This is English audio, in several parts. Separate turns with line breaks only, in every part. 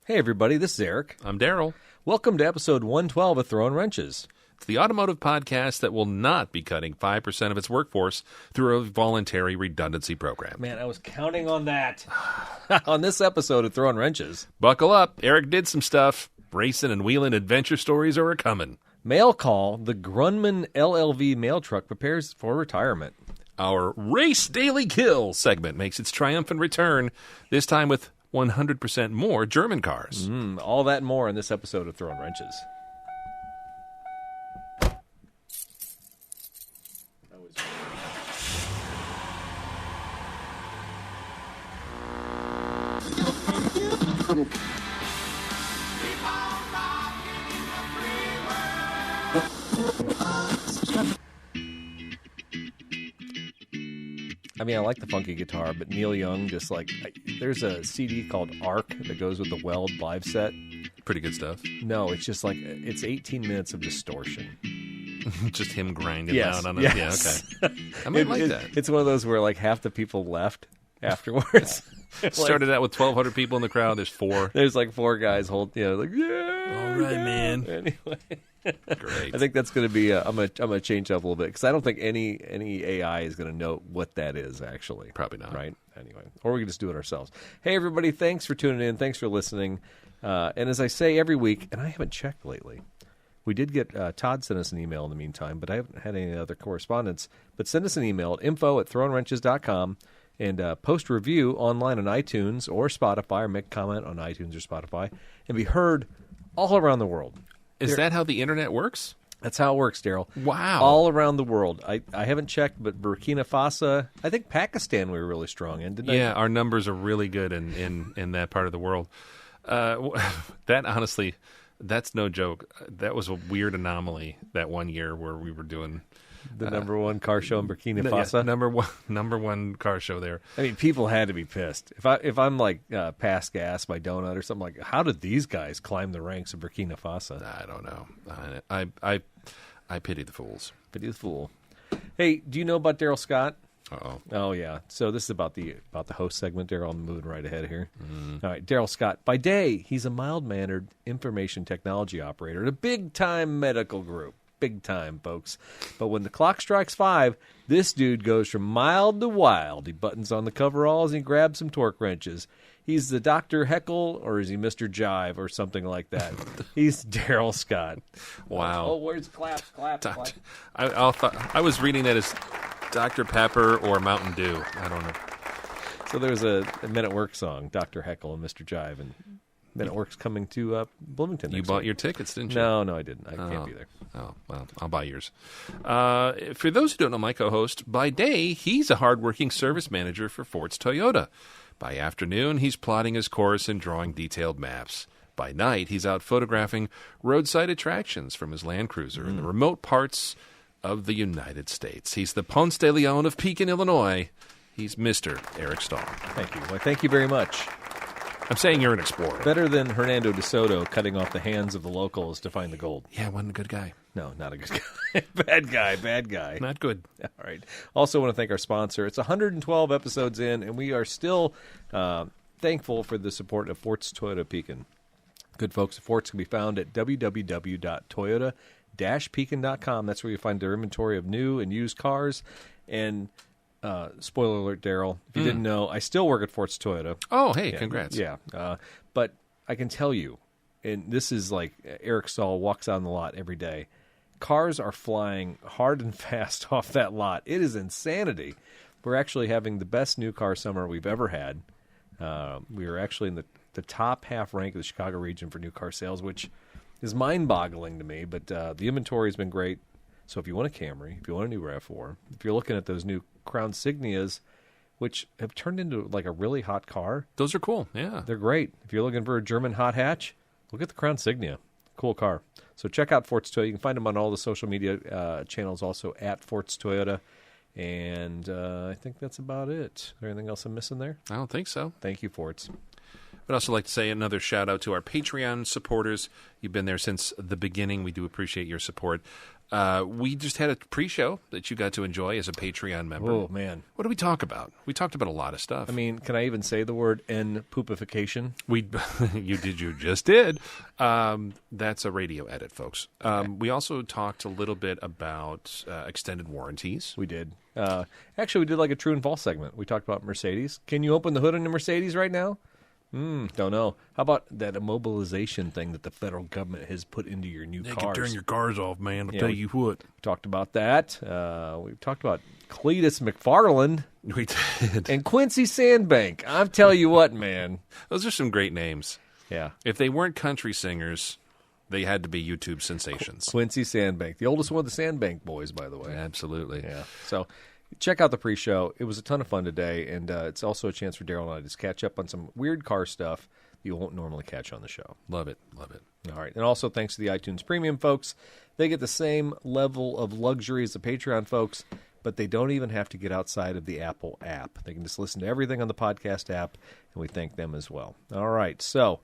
Hey everybody, this is Eric.
I'm Daryl.
Welcome to episode 112 of Throwin Wrenches.
It's the automotive podcast that will not be cutting 5% of its workforce through a voluntary redundancy program.
Man, I was counting on that. On this episode of Throwin Wrenches.
Buckle up. Eric did some stuff. Racing and wheeling adventure stories are a-coming.
Mail call, the Grumman LLV mail truck prepares for retirement.
Our Race Daily Kill segment makes its triumphant return, this time with 100% more German cars.
All that and more in this episode of Throwin Wrenches. I mean, I like the funky guitar, but Neil Young just there's a CD called Arc that goes with the Weld live set.
Pretty good stuff.
No, it's just it's 18 minutes of distortion.
Just him grinding
Yes,
out on it.
yes.
Yeah, okay. I might like that.
It's one of those where half the people left afterwards.
Started out with 1,200 people in the crowd. There's 4.
There's 4 guys yeah.
All right, man.
Anyway.
Great.
I think that's going to be. I'm gonna change up a little bit because I don't think any AI is going to know what that is actually.
Probably not.
Right. Anyway, or we can just do it ourselves. Hey everybody, thanks for tuning in. Thanks for listening. And as I say every week, and I haven't checked lately. We did get Todd sent us an email in the meantime, but I haven't had any other correspondence. But send us an email at info@throwinwrenches.com and post a review online on iTunes or Spotify, or make a comment on iTunes or Spotify, and be heard all around the world.
Is that how the internet works?
That's how it works, Daryl.
Wow.
All around the world. I haven't checked, but Burkina Faso, I think Pakistan we were really strong in, didn't I?
Yeah, our numbers are really good in that part of the world. That, honestly, that's no joke. That was a weird anomaly that one year where we were doing...
The number one car show in Burkina Faso?
Yeah, number one car show there.
I mean, people had to be pissed. If I'm past gas by donut or something how did these guys climb the ranks of Burkina Faso?
I don't know. I pity the fools.
Pity the fool. Hey, do you know about Daryl Scott?
Uh-oh.
Oh, yeah. So this is about the host segment, Daryl. I'm moving right ahead here. All right, Daryl Scott. By day, he's a mild-mannered information technology operator at a big-time medical group. Big time, folks. But when the clock strikes 5, this dude goes from mild to wild. He buttons on the coveralls and he grabs some torque wrenches. He's the Dr. Heckle, or is he Mr. Jive, or something like that? He's Daryl Scott.
Wow.
Oh, where's clap?
I was reading that as Dr. Pepper or Mountain Dew. I don't know.
So there's a Men at Work song, Dr. Heckle and Mr. Jive, and Men at Work's coming to Bloomington.
You bought your tickets, didn't you?
No, I didn't. I can't be there.
Oh, well, I'll buy yours. For those who don't know my co-host, by day, he's a hardworking service manager for Fort's Toyota. By afternoon, he's plotting his course and drawing detailed maps. By night, he's out photographing roadside attractions from his Land Cruiser in the remote parts of the United States. He's the Ponce de Leon of Pekin, Illinois. He's Mr. Eric Stahl.
Thank you. Well, thank you very much.
I'm saying you're an explorer.
Better than Hernando de Soto cutting off the hands of the locals to find the gold.
Yeah, wasn't a good guy.
No, not a good guy. Bad guy.
Not good.
All right. Also want to thank our sponsor. It's 112 episodes in, and we are still thankful for the support of Fort's Toyota Pekin. Good folks at Fort's can be found at www.toyota-pekin.com. That's where you find their inventory of new and used cars. And spoiler alert, Daryl, if you didn't know, I still work at Fort's Toyota.
Oh, hey, congrats.
Yeah. But I can tell you, and this is like Eric Stahl walks out on the lot every day, cars are flying hard and fast off that lot. It is insanity. We're actually having the best new car summer we've ever had. We are actually in the top half rank of the Chicago region for new car sales, which is mind-boggling to me, but the inventory has been great. So if you want a Camry, if you want a new RAV4, if you're looking at those new Crown Signias, which have turned into a really hot car.
Those are cool, yeah.
They're great. If you're looking for a German hot hatch, look at the Crown Signia. Cool car. So check out Fort's Toyota. You can find them on all the social media channels, also at Fort's Toyota. And I think that's about it. Is there anything else I'm missing there?
I don't think so.
Thank you, Fort's.
I'd also like to say another shout-out to our Patreon supporters. You've been there since the beginning. We do appreciate your support. We just had a pre-show that you got to enjoy as a Patreon member.
Oh, man.
What did we talk about? We talked about a lot of stuff.
I mean, can I even say the word N-poopification?
You just did. That's a radio edit, folks. We also talked a little bit about extended warranties.
We did. Actually, we did like a true and false segment. We talked about Mercedes. Can you open the hood on your Mercedes right now? Don't know. How about that immobilization thing that the federal government has put into your new
They
cars?
can turn your cars off, man. I'll tell you what.
We talked about that. We talked about Cletus McFarland.
We did.
And Quincy Sandbank. I'll tell you what, man.
Those are some great names.
Yeah.
If they weren't country singers, they had to be YouTube sensations.
Quincy Sandbank. The oldest one of the Sandbank boys, by the way.
Absolutely.
Yeah. So check out the pre-show. It was a ton of fun today, and it's also a chance for Daryl and I to just catch up on some weird car stuff you won't normally catch on the show.
Love it. Love it.
All right. And also thanks to the iTunes Premium folks. They get the same level of luxury as the Patreon folks, but they don't even have to get outside of the Apple app. They can just listen to everything on the podcast app, and we thank them as well. All right. So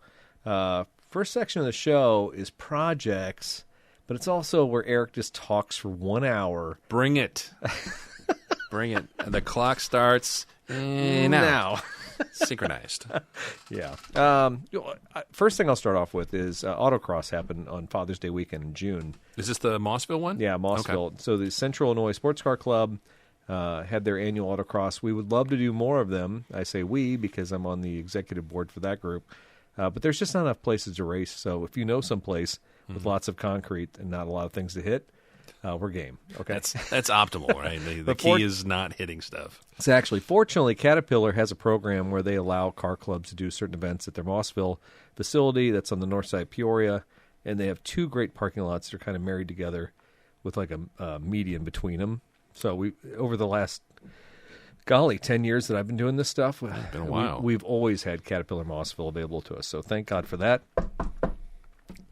first section of the show is projects, but it's also where Eric just talks for 1 hour.
Bring it. Bring it. The clock starts
now.
Synchronized.
Yeah. First thing I'll start off with is Autocross happened on Father's Day weekend in June.
Is this the Mossville one?
Yeah, Mossville.
Okay.
So the Central Illinois Sports Car Club had their annual Autocross. We would love to do more of them. I say we because I'm on the executive board for that group. But there's just not enough places to race. So if you know some place with lots of concrete and not a lot of things to hit, we're game. Okay,
that's optimal, right? The key is not hitting stuff.
It's actually, fortunately, Caterpillar has a program where they allow car clubs to do certain events at their Mossville facility that's on the north side of Peoria, and they have two great parking lots that are kind of married together with like a median between them. So we over the last 10 years that I've been doing this stuff,
it's been a while.
We've always had Caterpillar Mossville available to us. So thank God for that.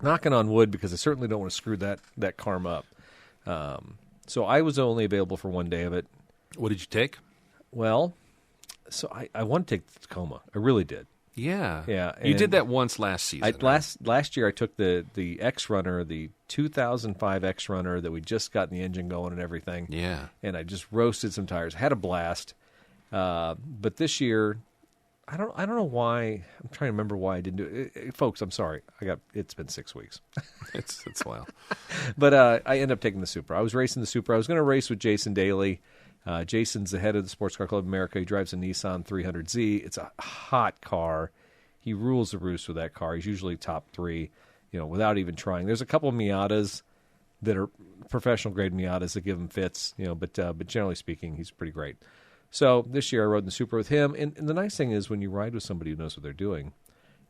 Knocking on wood because I certainly don't want to screw that karma up. So I was only available for 1 day of it.
What did you take?
Well, so I want to take the Tacoma. I really did.
Yeah.
Yeah.
You did that once last season.
Last year I took the X Runner, the 2005 X Runner that we just got the engine going and everything.
Yeah.
And I just roasted some tires. Had a blast. But this year, I don't know why. I'm trying to remember why I didn't do it. Folks, I'm sorry. It's been 6 weeks.
It's a while.
But I ended up taking the Supra. I was racing the Supra. I was going to race with Jason Daly. Jason's the head of the Sports Car Club of America. He drives a Nissan 300Z. It's a hot car. He rules the roost with that car. He's usually top three, without even trying. There's a couple of Miatas that are professional grade Miatas that give him fits, but generally speaking, he's pretty great. So this year I rode in the Supra with him, and the nice thing is when you ride with somebody who knows what they're doing,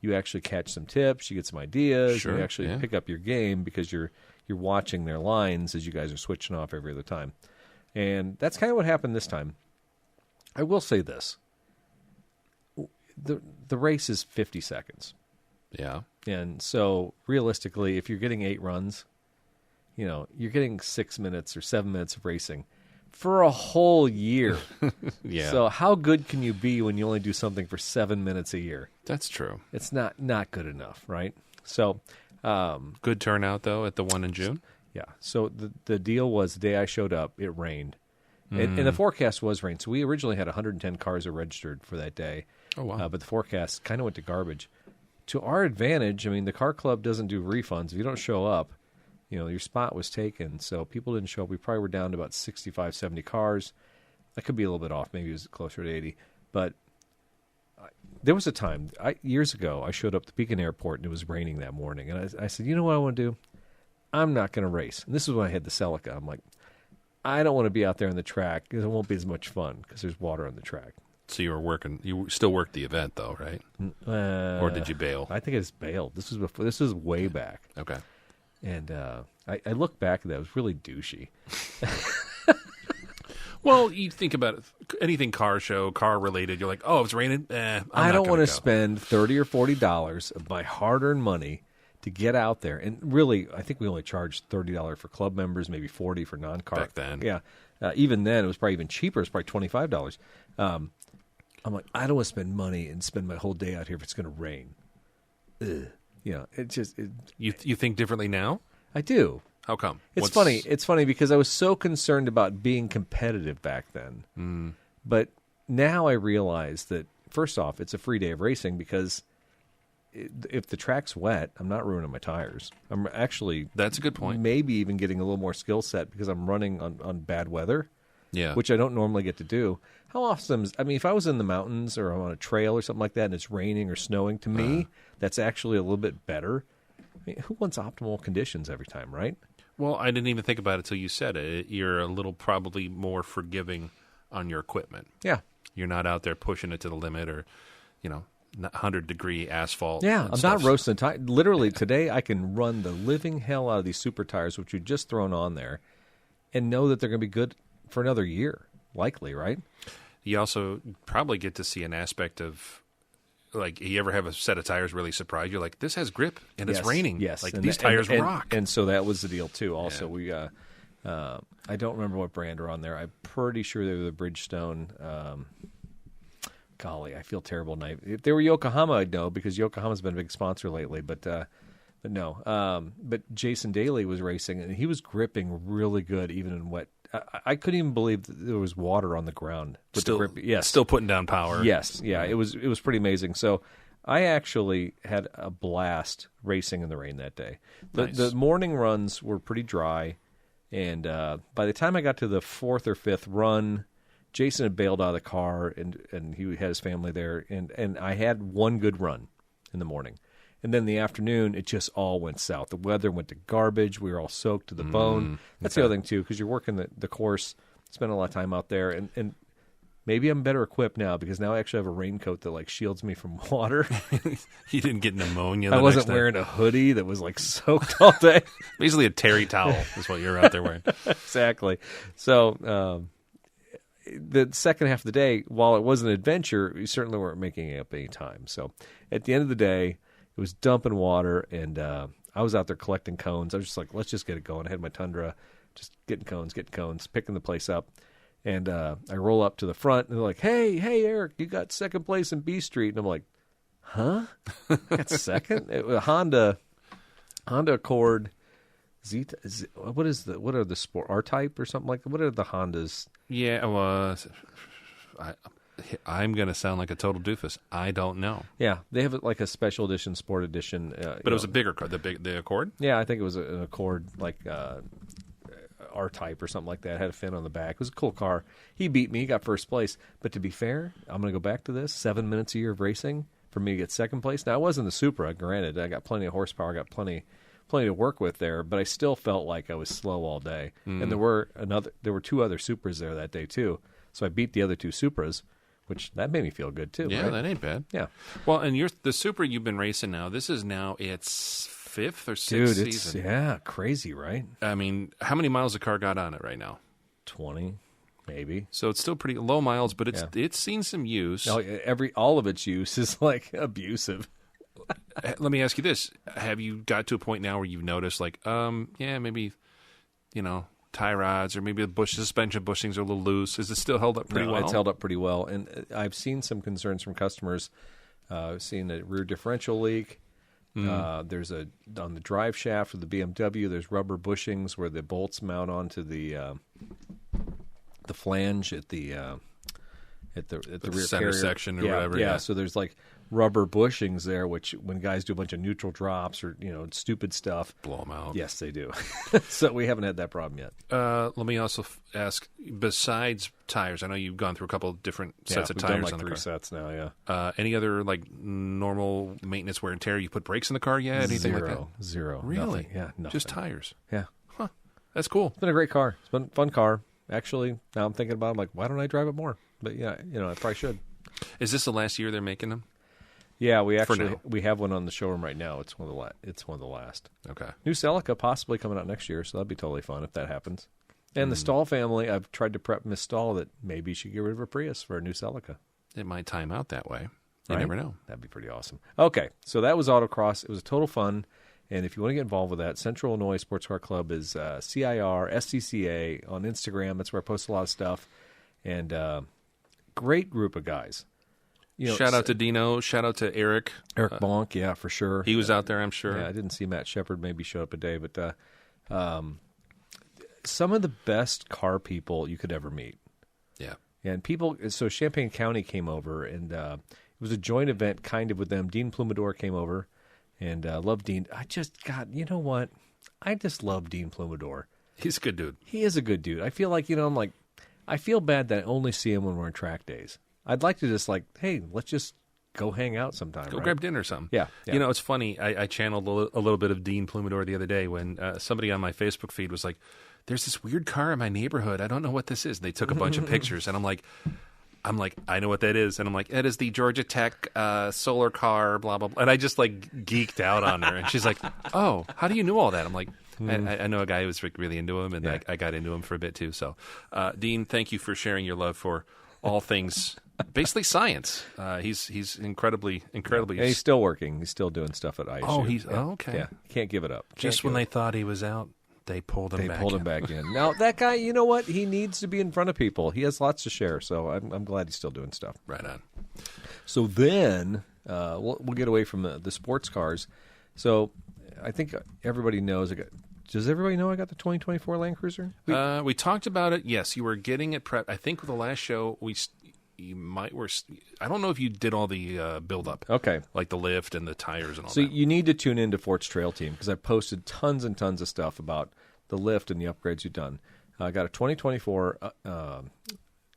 you actually catch some tips, you get some ideas,
sure,
you actually pick up your game because you're watching their lines as you guys are switching off every other time. And that's kind of what happened this time. I will say this. The race is 50 seconds.
Yeah. And
so realistically, if you're getting 8 runs, you're getting 6 minutes or 7 minutes of racing for a whole year.
Yeah.
So how good can you be when you only do something for 7 minutes a year?
That's true.
It's not good enough, right? So
good turnout though at the one in June.
Yeah. So the deal was the day I showed up, it rained. And the forecast was rain. So we originally had 110 cars that registered for that day.
Oh, wow.
But the forecast kind of went to garbage. To our advantage, I mean, the car club doesn't do refunds. If you don't show up, your spot was taken. So people didn't show up. We probably were down to about 65, 70 cars. That could be a little bit off. Maybe it was closer to 80. But there was a time, years ago, I showed up at the Pekin Airport and it was raining that morning. And I said, you know what I want to do? I'm not going to race. And this is when I had the Celica. I'm like, I don't want to be out there on the track because it won't be as much fun because there's water on the track.
So you still worked the event though, right? Or did you bail?
I think I just bailed. This was way back.
Okay.
And I look back at that. It was really douchey.
Well, you think about it, anything car related, you're like, oh, it's raining?
I don't want to spend $30 or $40 of my hard-earned money to get out there. And really, I think we only charged $30 for club members, maybe $40 for non-car.
Back then.
Yeah. Even then, it was probably even cheaper. It was probably $25. I'm like, I don't want to spend money and spend my whole day out here if it's going to rain. Ugh. It just...
You think differently now?
I do.
How come?
It's funny. It's funny because I was so concerned about being competitive back then. But now I realize that, first off, it's a free day of racing because if the track's wet, I'm not ruining my tires. I'm actually...
That's a good point.
Maybe even getting a little more skill set because I'm running on bad weather, which I don't normally get to do. How often... if I was in the mountains or on a trail or something like that and it's raining or snowing, to me, that's actually a little bit better. Who wants optimal conditions every time, right?
Well, I didn't even think about it till you said it. You're a little probably more forgiving on your equipment.
Yeah.
You're not out there pushing it to the limit or, 100-degree asphalt.
Yeah, I'm not roasting tires. Literally, today I can run the living hell out of these super tires, which we've just thrown on there, and know that they're going to be good for another year, likely, right?
You also probably get to see an aspect of, like, you ever have a set of tires really surprise you? Like, this has grip, and it's raining.
Yes.
Like,
and
these tires rock.
And so that was the deal, too. Also, we I don't remember what brand are on there. I'm pretty sure they were the Bridgestone. Golly, I feel terrible. If they were Yokohama, I'd know because Yokohama's been a big sponsor lately. But no. But Jason Daly was racing, and he was gripping really good, even in wet. I couldn't even believe that there was water on the ground.
Still putting down power.
Yes, yeah, it was pretty amazing. So I actually had a blast racing in the rain that day. The morning runs were pretty dry, and by the time I got to the fourth or fifth run, Jason had bailed out of the car, and he had his family there, and I had one good run in the morning. And then in the afternoon, it just all went south. The weather went to garbage. We were all soaked to the bone. That's the other thing, too, because you're working the course, spending a lot of time out there. And maybe I'm better equipped now because now I actually have a raincoat that, like, shields me from water.
You didn't get pneumonia
I wasn't wearing a hoodie that was, like, soaked all day.
Basically a terry towel is what you're out there wearing.
Exactly. So the second half of the day, while it was an adventure, we certainly weren't making it up any time. So at the end of the day, it was dumping water, and I was out there collecting cones. I was just like, let's just get it going. I had my Tundra, just getting cones, picking the place up. And I roll up to the front, and they're like, hey, Eric, you got second place in B Street. And I'm like, huh? I got second? It was a Honda Accord. What are the sport R-Type or something like that? What are the Hondas?
Yeah, well, I'm going to sound like a total doofus. I don't know.
Yeah, they have like a special edition, sport edition.
But it was a bigger car, the Accord?
Yeah, I think it was an Accord, like R-Type or something like that. It had a fin on the back. It was a cool car. He beat me. He got first place. But to be fair, I'm going to go back to this. 7 minutes a year of racing for me to get second place. Now, it wasn't the Supra, granted. I got plenty of horsepower. I got plenty to work with there, but I still felt like I was slow all day. And there were two other Supras there that day too. So I beat the other two Supras, which that made me feel good too.
Yeah,
right?
That ain't bad.
Yeah.
Well, and the Supra you've been racing now. This is now its fifth or sixth season.
Yeah, crazy, right?
I mean, how many miles the car got on it right now?
20, maybe.
So it's still pretty low miles, but it's seen some use.
No, all of its use is like abusive.
Let me ask you this: have you got to a point now where you've noticed, like, maybe, tie rods or maybe the suspension bushings are a little loose? Is it still held up pretty well?
It's held up pretty well, and I've seen some concerns from customers. I've seen a rear differential leak. There's on the drive shaft of the BMW. There's rubber bushings where the bolts mount onto the flange at the rear
center
carrier
section or whatever.
Yeah, so there's like rubber bushings there, which when guys do a bunch of neutral drops or stupid stuff,
blow them out.
Yes, they do. So we haven't had that problem yet.
Let me also ask, besides tires, I know you've gone through a couple of different sets of tires
done
on the car.
3 sets now. Yeah.
Any other like normal maintenance wear and tear? You put brakes in the car yet? Anything like that?
Zero.
Really?
Nothing. Yeah. Nothing.
Just tires.
Yeah.
Huh. That's cool.
It's been a great car. It's been a fun car. Actually, now I'm thinking about it, I'm like, why don't I drive it more? But yeah, I probably should.
Is this the last year they're making them?
Yeah, we have one on the showroom right now. It's one of the last.
Okay.
New Celica possibly coming out next year, so that'd be totally fun if that happens. And the Stahl family, I've tried to prep Miss Stahl that maybe she get rid of her Prius for a new Celica.
It might time out that way. You
right?
never know.
That'd be pretty awesome. Okay, so that was autocross. It was a total fun. And if you want to get involved with that, Central Illinois Sports Car Club is CIR, SCCA on Instagram. That's where I post a lot of stuff. And great group of guys.
Shout out to Dino. Shout out to Eric.
Eric Bonk, yeah, for sure.
He was out there, I'm sure.
Yeah, I didn't see Matt Shepard maybe show up a day, but Some of the best car people you could ever meet.
Yeah.
And people, so Champaign County came over, and it was a joint event kind of with them. Dean Plumador came over, and loved Dean. You know what? I just love Dean Plumador.
He's a good dude.
He is a good dude. I feel like, I feel bad that I only see him when we're on track days. I'd like to just hey, let's just go hang out sometime.
Go grab dinner or something.
Yeah.
It's funny. I channeled a little bit of Dean Plumador the other day when somebody on my Facebook feed was like, there's this weird car in my neighborhood. I don't know what this is. And they took a bunch of pictures, and I'm like, I know what that is. And I'm like, that is the Georgia Tech solar car, blah, blah, blah. And I just geeked out on her. And she's like, oh, how do you know all that? I'm like, I know a guy who was really into him, and I got into him for a bit too. So, Dean, thank you for sharing your love for all things, basically science. He's incredibly.
And he's still working. He's still doing stuff at ISU.
Okay.
Yeah, can't give it up.
Just when they thought he was out, they pulled him back in. Now,
that guy, you know what? He needs to be in front of people. He has lots to share, so I'm glad he's still doing stuff.
Right on.
So then we'll get away from the sports cars. So I think everybody knows. Does everybody know I got the 2024 Land Cruiser?
We talked about it. Yes, you were getting it prep. I think with the last show, I don't know if you did all the build-up.
Okay.
Like the lift and the tires and all that.
So you need to tune into Fort's Trail Team, because I've posted tons and tons of stuff about the lift and the upgrades you've done. I got a 2024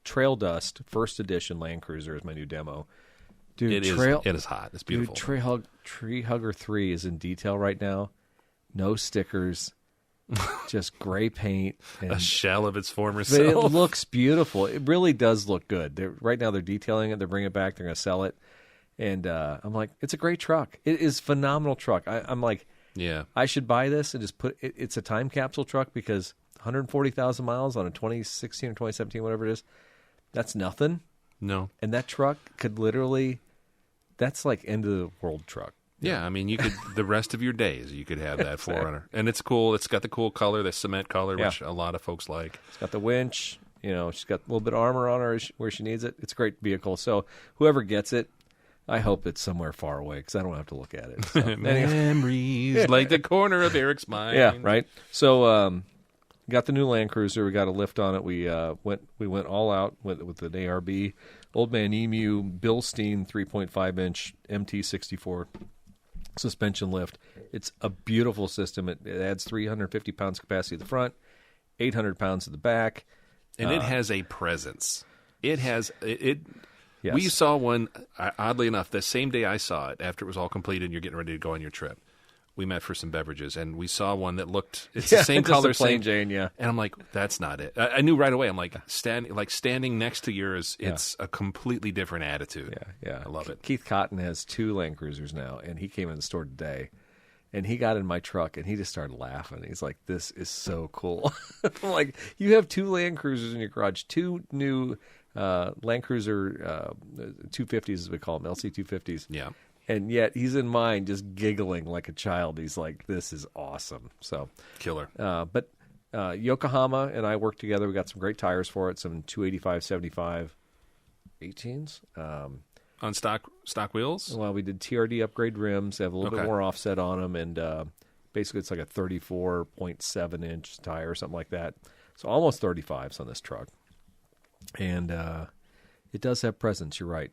Trail Dust First Edition Land Cruiser is my new demo. Dude,
it is hot. It's beautiful.
Dude, Tree Hugger 3 is in detail right now. No stickers. Just gray paint. And,
a shell of its former
but
self.
it looks beautiful. It really does look good. Right now they're detailing it. They're bringing it back. They're going to sell it. And I'm like, it's a great truck. It is a phenomenal truck. I'm like,
yeah,
I should buy this and just put it. It's a time capsule truck, because 140,000 miles on a 2016 or 2017, whatever it is, that's nothing.
No.
And that truck could literally, that's like end of the world truck.
Yeah, I mean, you could the rest of your days you could have that 4Runner, and it's cool. It's got the cool color, the cement color, which a lot of folks like.
It's got the winch. She's got a little bit of armor on her where she needs it. It's a great vehicle. So whoever gets it, I hope it's somewhere far away, because I don't have to look at it. So,
Memories like the corner of Eric's mind.
Yeah, right. So got the new Land Cruiser. We got a lift on it. We went all out with an ARB, Old Man Emu, Bilstein 3.5-inch MT64. suspension lift. It's a beautiful system. It adds 350 pounds capacity at the front, 800 pounds at the back.
And it has a presence. It has it.
Yes.
We saw one, oddly enough, the same day I saw it, after it was all completed and you're getting ready to go on your trip. We met for some beverages, and we saw one that looked, it's the same color,
plain Jane, yeah.
And I'm like, that's not it. I knew right away. I'm like, standing next to yours, it's a completely different attitude.
Yeah.
I love it.
Keith Cotton has 2 Land Cruisers now, and he came in the store today, and he got in my truck, and he just started laughing. He's like, this is so cool. I'm like, you have 2 Land Cruisers in your garage, 2 new Land Cruiser 250s, as we call them, LC 250s.
Yeah.
And yet he's in mine just giggling like a child. He's like, this is awesome. So
Killer.
But Yokohama and I worked together. We got some great tires for it, some 285/75 18s.
On stock wheels?
Well, we did TRD upgrade rims. They have a little bit more offset on them. And basically it's like a 34.7-inch tire or something like that. So almost 35s on this truck. And it does have presence. You're right.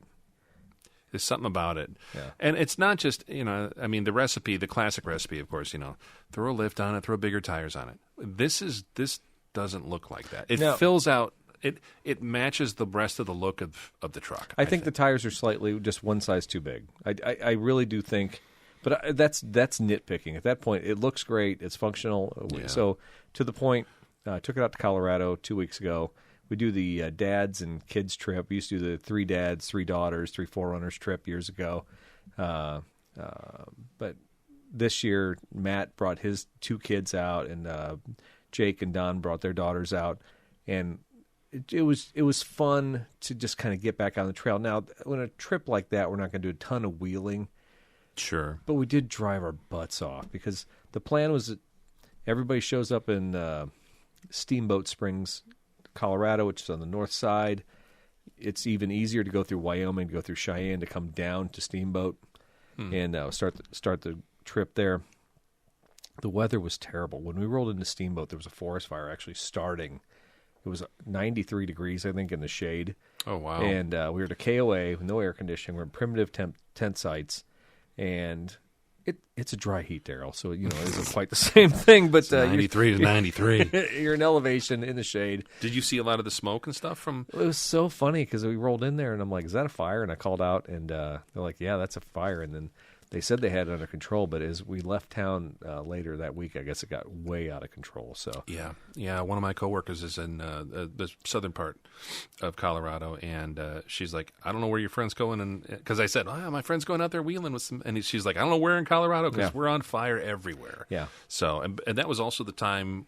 There's something about it.
Yeah.
And it's not just, the recipe, the classic recipe, of course, throw a lift on it, throw bigger tires on it. This doesn't look like that. It fills out, it matches the rest of the look of the truck.
I think the tires are slightly just one size too big. I really do think, but that's nitpicking. At that point, it looks great. It's functional.
Yeah.
So to the point, took it out to Colorado 2 weeks ago. We do the dads and kids trip. We used to do the 3 dads, 3 daughters, 3 4Runners trip years ago. But this year, Matt brought his 2 kids out, and Jake and Don brought their daughters out. And it was fun to just kind of get back on the trail. Now, on a trip like that, we're not going to do a ton of wheeling.
Sure.
But we did drive our butts off, because the plan was that everybody shows up in Steamboat Springs, Colorado, which is on the north side. It's even easier to go through Wyoming, to go through Cheyenne, to come down to Steamboat and start the trip there. The weather was terrible. When we rolled into Steamboat, there was a forest fire actually starting. It was 93 degrees, I think, in the shade.
Oh, wow.
And we were at a KOA with no air conditioning. We're in primitive tent sites. And it's a dry heat, Daryl. So, it isn't quite the same thing. But
93 to 93.
You're in elevation in the shade.
Did you see a lot of the smoke and stuff from?
It was so funny because we rolled in there, and I'm like, is that a fire? And I called out, and they're like, yeah, that's a fire. And then they said they had it under control, but as we left town later that week, I guess it got way out of control. So
yeah. One of my coworkers is in the southern part of Colorado, and she's like, I don't know where your friend's going, and because I said, my friend's going out there wheeling with some, and she's like, I don't know where in Colorado because we're on fire everywhere.
Yeah.
So and that was also the time.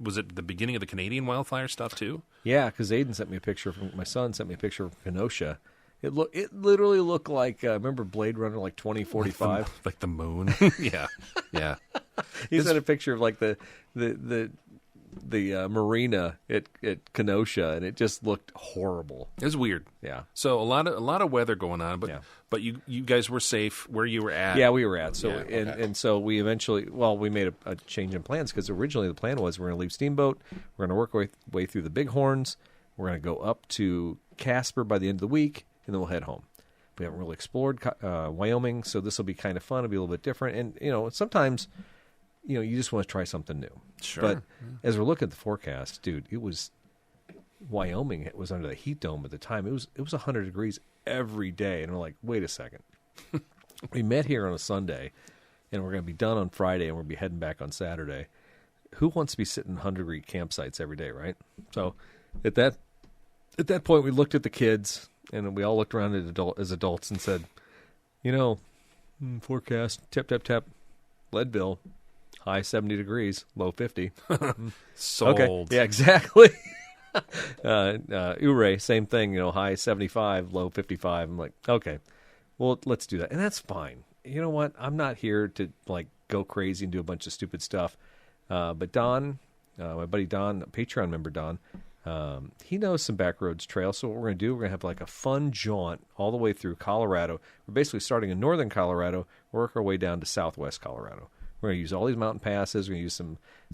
Was it the beginning of the Canadian wildfire stuff too?
Yeah, because Aiden sent me a picture. My son sent me a picture of Kenosha. It literally looked like remember Blade Runner, like 2045,
like the moon. yeah.
He sent a picture of like the marina at Kenosha, and it just looked horrible.
It was weird.
Yeah.
So a lot of weather going on, but you guys were safe where you were at.
Yeah, we were at. So and so we eventually we made a change in plans because originally the plan was we're going to leave Steamboat, we're going to work our way through the Bighorns, we're going to go up to Casper by the end of the week, and then we'll head home. We haven't really explored Wyoming, so this will be kind of fun. It'll be a little bit different. And, sometimes, you just want to try something new.
Sure.
But as we're looking at the forecast, dude, it was Wyoming. It was under the heat dome at the time. It was 100 degrees every day. And we're like, wait a second. We met here on a Sunday, and we're going to be done on Friday, and we'll be heading back on Saturday. Who wants to be sitting in 100-degree campsites every day, right? So at that point, we looked at the kids, and we all looked around as adults and said, forecast, tap, Leadville, high 70 degrees, low 50.
Sold.
Okay. Yeah, exactly. Ouray, same thing, high 75, low 55. I'm like, okay, well, let's do that. And that's fine. You know what? I'm not here to go crazy and do a bunch of stupid stuff. But Don, my buddy Don, Patreon member Don, he knows some backroads trails. So what we're going to do, we're going to have a fun jaunt all the way through Colorado. We're basically starting in northern Colorado, work our way down to southwest Colorado. We're going to use all these mountain passes. We're going to use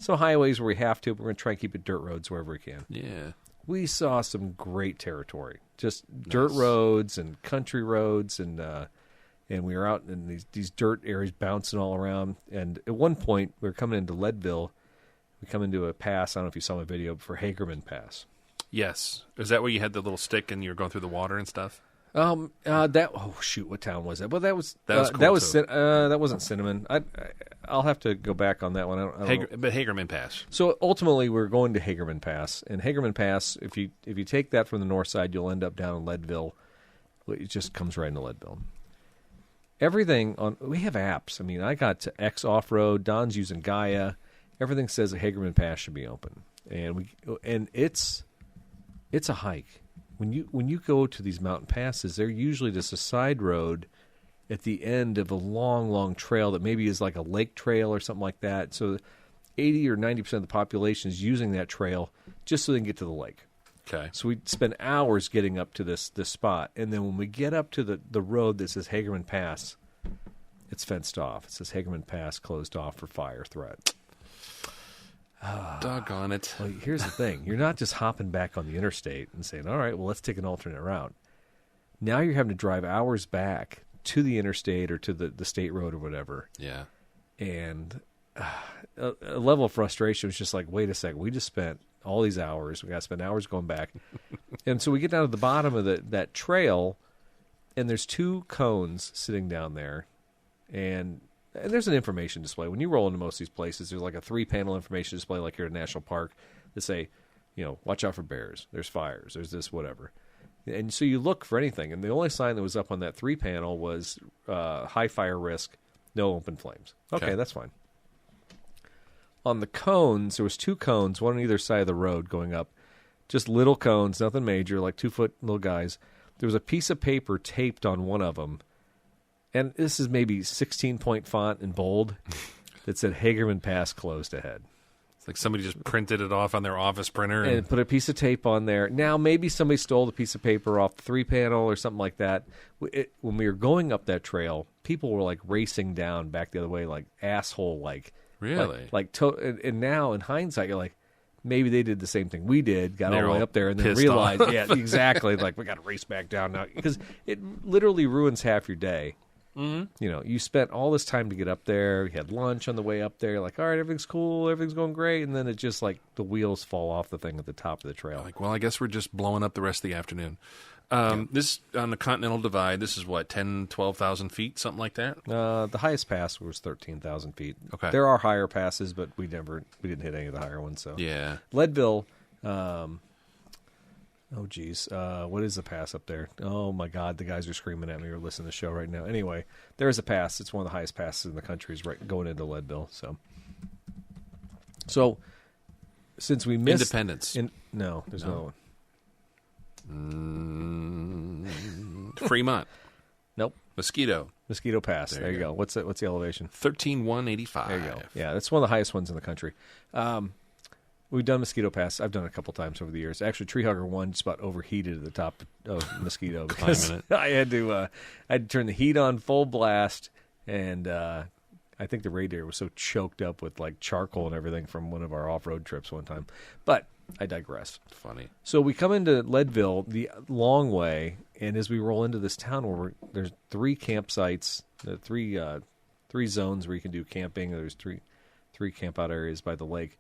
some highways where we have to, but we're going to try and keep it dirt roads wherever we can.
Yeah.
We saw some great territory, just dirt roads and country roads, and we were out in these dirt areas bouncing all around. And at one point, we were coming into Leadville. We come into a pass. I don't know if you saw my video for Hagerman Pass.
Yes. Is that where you had the little stick and you were going through the water and stuff?
What town was that? Well, that was
cool
that wasn't Cinnamon. I'll have to go back on that one. I don't know.
But Hagerman Pass.
So ultimately, we're going to Hagerman Pass, and Hagerman Pass. If you take that from the north side, you'll end up down in Leadville. It just comes right into Leadville. Everything we have apps. I mean, I got to X Off Road. Don's using Gaia. Everything says that Hagerman Pass should be open, and it's a hike. When you go to these mountain passes, they're usually just a side road at the end of a long, long trail that maybe is like a lake trail or something like that. So 80 or 90% of the population is using that trail just so they can get to the lake.
Okay.
So we spend hours getting up to this spot, and then when we get up to the road that says Hagerman Pass, it's fenced off. It says Hagerman Pass closed off for fire threat.
Doggone it.
Well, here's the thing. You're not just hopping back on the interstate and saying, all right, well, let's take an alternate route. Now you're having to drive hours back to the interstate or to the state road or whatever.
Yeah.
And a level of frustration was just like, wait a second. We just spent all these hours. We got to spend hours going back. And so we get down to the bottom of that trail, and there's two cones sitting down there. And there's an information display. When you roll into most of these places, there's like a 3-panel information display like you're at a national park that say, watch out for bears. There's fires. There's this, whatever. And so you look for anything. And the only sign that was up on that 3-panel was high fire risk, no open flames. Okay, that's fine. On the cones, there was 2 cones, one on either side of the road going up. Just little cones, nothing major, like 2-foot little guys. There was a piece of paper taped on one of them. And this is maybe 16-point font in bold that said Hagerman Pass closed ahead.
It's like somebody just printed it off on their office printer.
And put a piece of tape on there. Now, maybe somebody stole the piece of paper off the 3-panel or something like that. When we were going up that trail, people were like racing down back the other way, like asshole-like.
Really?
And now in hindsight, you're like, maybe they did the same thing we did, got all the way up there, and then
pissed
realized,
off.
yeah, exactly, like we got to race back down now because it literally ruins half your day. Mm-hmm. You spent all this time to get up there. You had lunch on the way up there. You're like, all right, everything's cool, everything's going great, and then it just like the wheels fall off the thing at the top of the trail.
Like, well, I guess we're just blowing up the rest of the afternoon. This on the Continental Divide. This is what 10, 12,000 feet, something like that.
The highest pass was 13,000 feet.
Okay,
there are higher passes, but we didn't hit any of the higher ones. So
yeah,
Leadville. Oh, geez. What is the pass up there? Oh, my God. The guys are screaming at me or listening to the show right now. Anyway, there is a pass. It's one of the highest passes in the country. Is right going into Leadville. So since we missed...
Independence.
No, there's another one.
Fremont.
Nope.
Mosquito
Pass. There you go. What's the elevation?
13,185.
There you go. Yeah, that's one of the highest ones in the country. We've done Mosquito Pass. I've done it a couple times over the years. Actually, Tree Hugger 1 just about overheated at the top of Mosquito because I had to turn the heat on full blast, and I think the radiator was so choked up with like charcoal and everything from one of our off-road trips one time. But I digress.
Funny.
So we come into Leadville the long way, and as we roll into this town where there's 3 campsites, three zones where you can do camping. There's three camp out areas by the lake.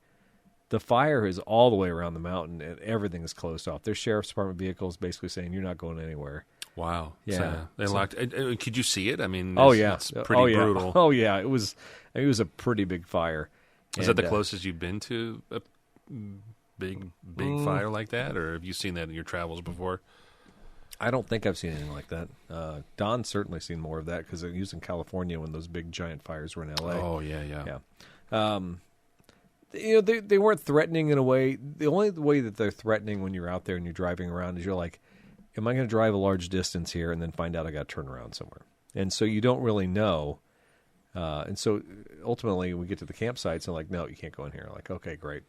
The fire is all the way around the mountain, and everything is closed off. There's sheriff's department vehicles basically saying you're not going anywhere.
Wow.
Yeah.
So they locked. Could you see it? I mean, it's pretty brutal.
Oh yeah, it was a pretty big fire.
Is that the closest you've been to a big fire like that, or have you seen that in your travels before?
I don't think I've seen anything like that. Don's certainly seen more of that because he was in California when those big giant fires were in L.A.
Oh yeah.
They weren't threatening in a way. The only way that they're threatening when you're out there and you're driving around is you're like, am I going to drive a large distance here and then find out I got to turn around somewhere? And so you don't really know. And so ultimately we get to the campsites and like, no, you can't go in here. Like, okay, great.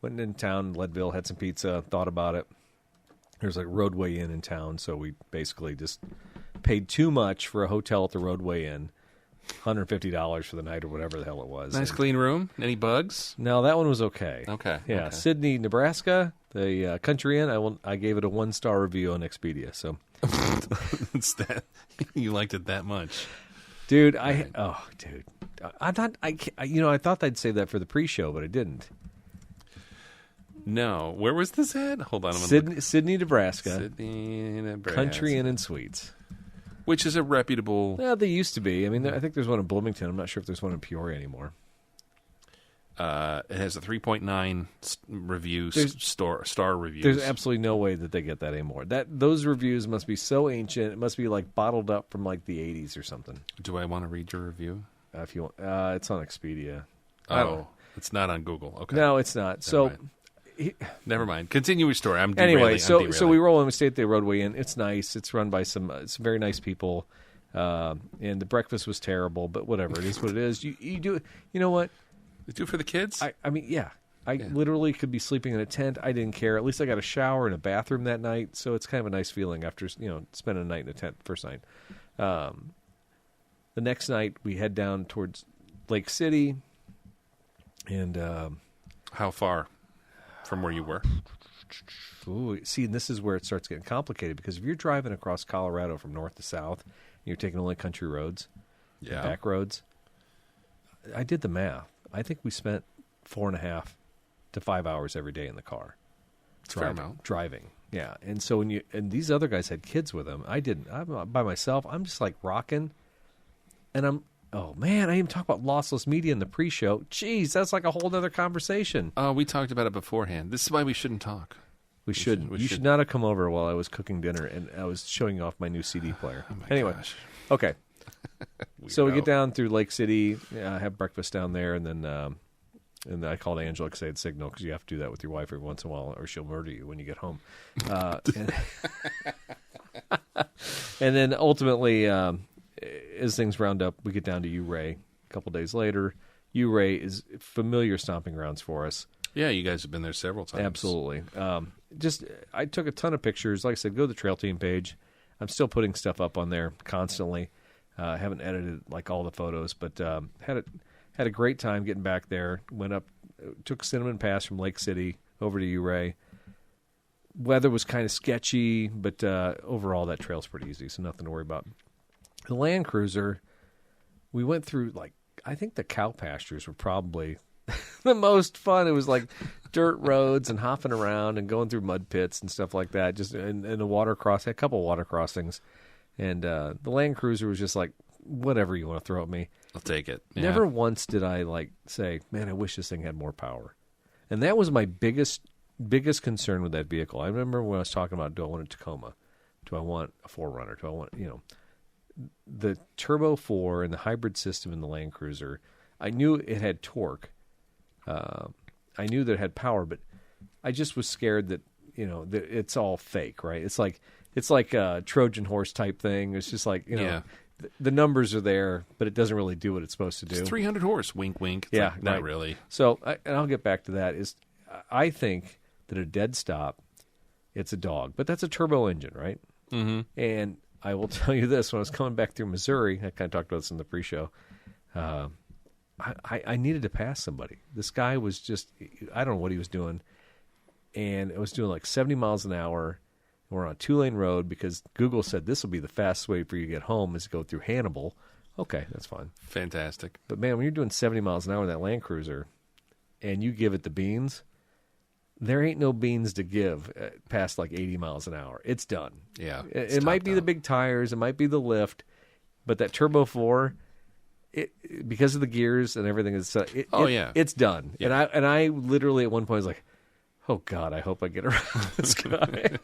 Went in town, Leadville, had some pizza, thought about it. There's like Roadway Inn in town, so we basically just paid too much for a hotel at the Roadway Inn. $150 for the night or whatever the hell it was.
Nice clean room. Any bugs?
No, that one was okay.
Okay.
Yeah,
okay.
Sydney, Nebraska, the Country Inn. I gave it a 1-star review on Expedia. So
It's that you liked it that much,
dude. I thought I thought they'd save that for the pre-show, but I didn't.
No, where was this at? Hold on, I'm
Sydney, Nebraska.
Sydney, Nebraska.
Country Inn and Suites.
Which is a reputable...
Yeah, they used to be. I mean, I think there's one in Bloomington. I'm not sure if there's one in Peoria anymore.
It has a 3.9 review, star reviews.
There's absolutely no way that they get that anymore. Those reviews must be so ancient. It must be like bottled up from like the 80s or something.
Do I want to read your review?
If you want, it's on Expedia.
Oh, it's not on Google. Okay.
No, it's not.
Never mind. Continue your story.
Anyway, so we roll in. We stay at the Roadway Inn. It's nice. It's run by some very nice people. And the breakfast was terrible, but whatever. It is what it is. You do. You know what?
They do it for the kids?
I mean, yeah. I literally could be sleeping in a tent. I didn't care. At least I got a shower and a bathroom that night, so it's kind of a nice feeling after spending a night in a tent first night. The next night we head down towards Lake City, and
how far from where you were?
Ooh, see, and this is where it starts getting complicated because if you're driving across Colorado from north to south, and you're taking only country roads, back roads. I did the math. I think we spent 4.5 to 5 hours every day in the car. Driving. Yeah. And so and these other guys had kids with them. I didn't. I'm by myself. I'm just like rocking. And oh man, I even talk about lossless media in the pre-show. Jeez, that's like a whole other conversation.
We talked about it beforehand. This is why we shouldn't talk.
We shouldn't. You should not have come over while I was cooking dinner and I was showing you off my new CD player.
Oh gosh.
Okay. So we get down through Lake City, have breakfast down there, and then I called Angela because I had signal because you have to do that with your wife every once in a while or she'll murder you when you get home. And then ultimately, as things round up, we get down to Ouray a couple days later. Ouray is familiar stomping grounds for us.
Yeah, you guys have been there several times.
Absolutely. I took a ton of pictures. Like I said, go to the Trail Team page. I'm still putting stuff up on there constantly. I haven't edited like all the photos, but had Had a great time getting back there. Went up, took Cinnamon Pass from Lake City over to Ouray. Weather was kind of sketchy, but overall that trail's pretty easy, so nothing to worry about. The Land Cruiser, we went through, I think the cow pastures were probably the most fun. It was like dirt roads and hopping around and going through mud pits and stuff like that. Just and a a couple of water crossings. And the Land Cruiser was just like, whatever you want to throw at me.
I'll take it. Yeah.
Never once did I say, man, I wish this thing had more power. And that was my biggest concern with that vehicle. I remember when I was talking about, do I want a Tacoma? Do I want a 4Runner? Do I want, the Turbo 4 and the hybrid system in the Land Cruiser, I knew it had torque. I knew that it had power, but I just was scared that, that it's all fake, right? It's like a Trojan horse type thing. It's just like, the numbers are there, but it doesn't really do what it's supposed to do.
It's 300 horse, wink, wink. It's
yeah,
not really.
So, and I'll get back to that, I think that a dead stop, it's a dog. But that's a turbo engine, right?
Mm-hmm.
And I will tell you this, when I was coming back through Missouri, I kind of talked about this in the pre-show, I needed to pass somebody. This guy was just, I don't know what he was doing, and it was doing like 70 miles an hour. We're on a 2-lane road because Google said this will be the fastest way for you to get home is to go through Hannibal. Okay, that's fine.
Fantastic.
But, man, when you're doing 70 miles an hour in that Land Cruiser and you give it the beans, there ain't no beans to give past like 80 miles an hour. It's done.
Yeah.
It might be the big tires. It might be the lift. But that Turbo 4, because of the gears and everything, it's done.
Yeah.
And I literally at one point was like, oh, God, I hope I get around this guy.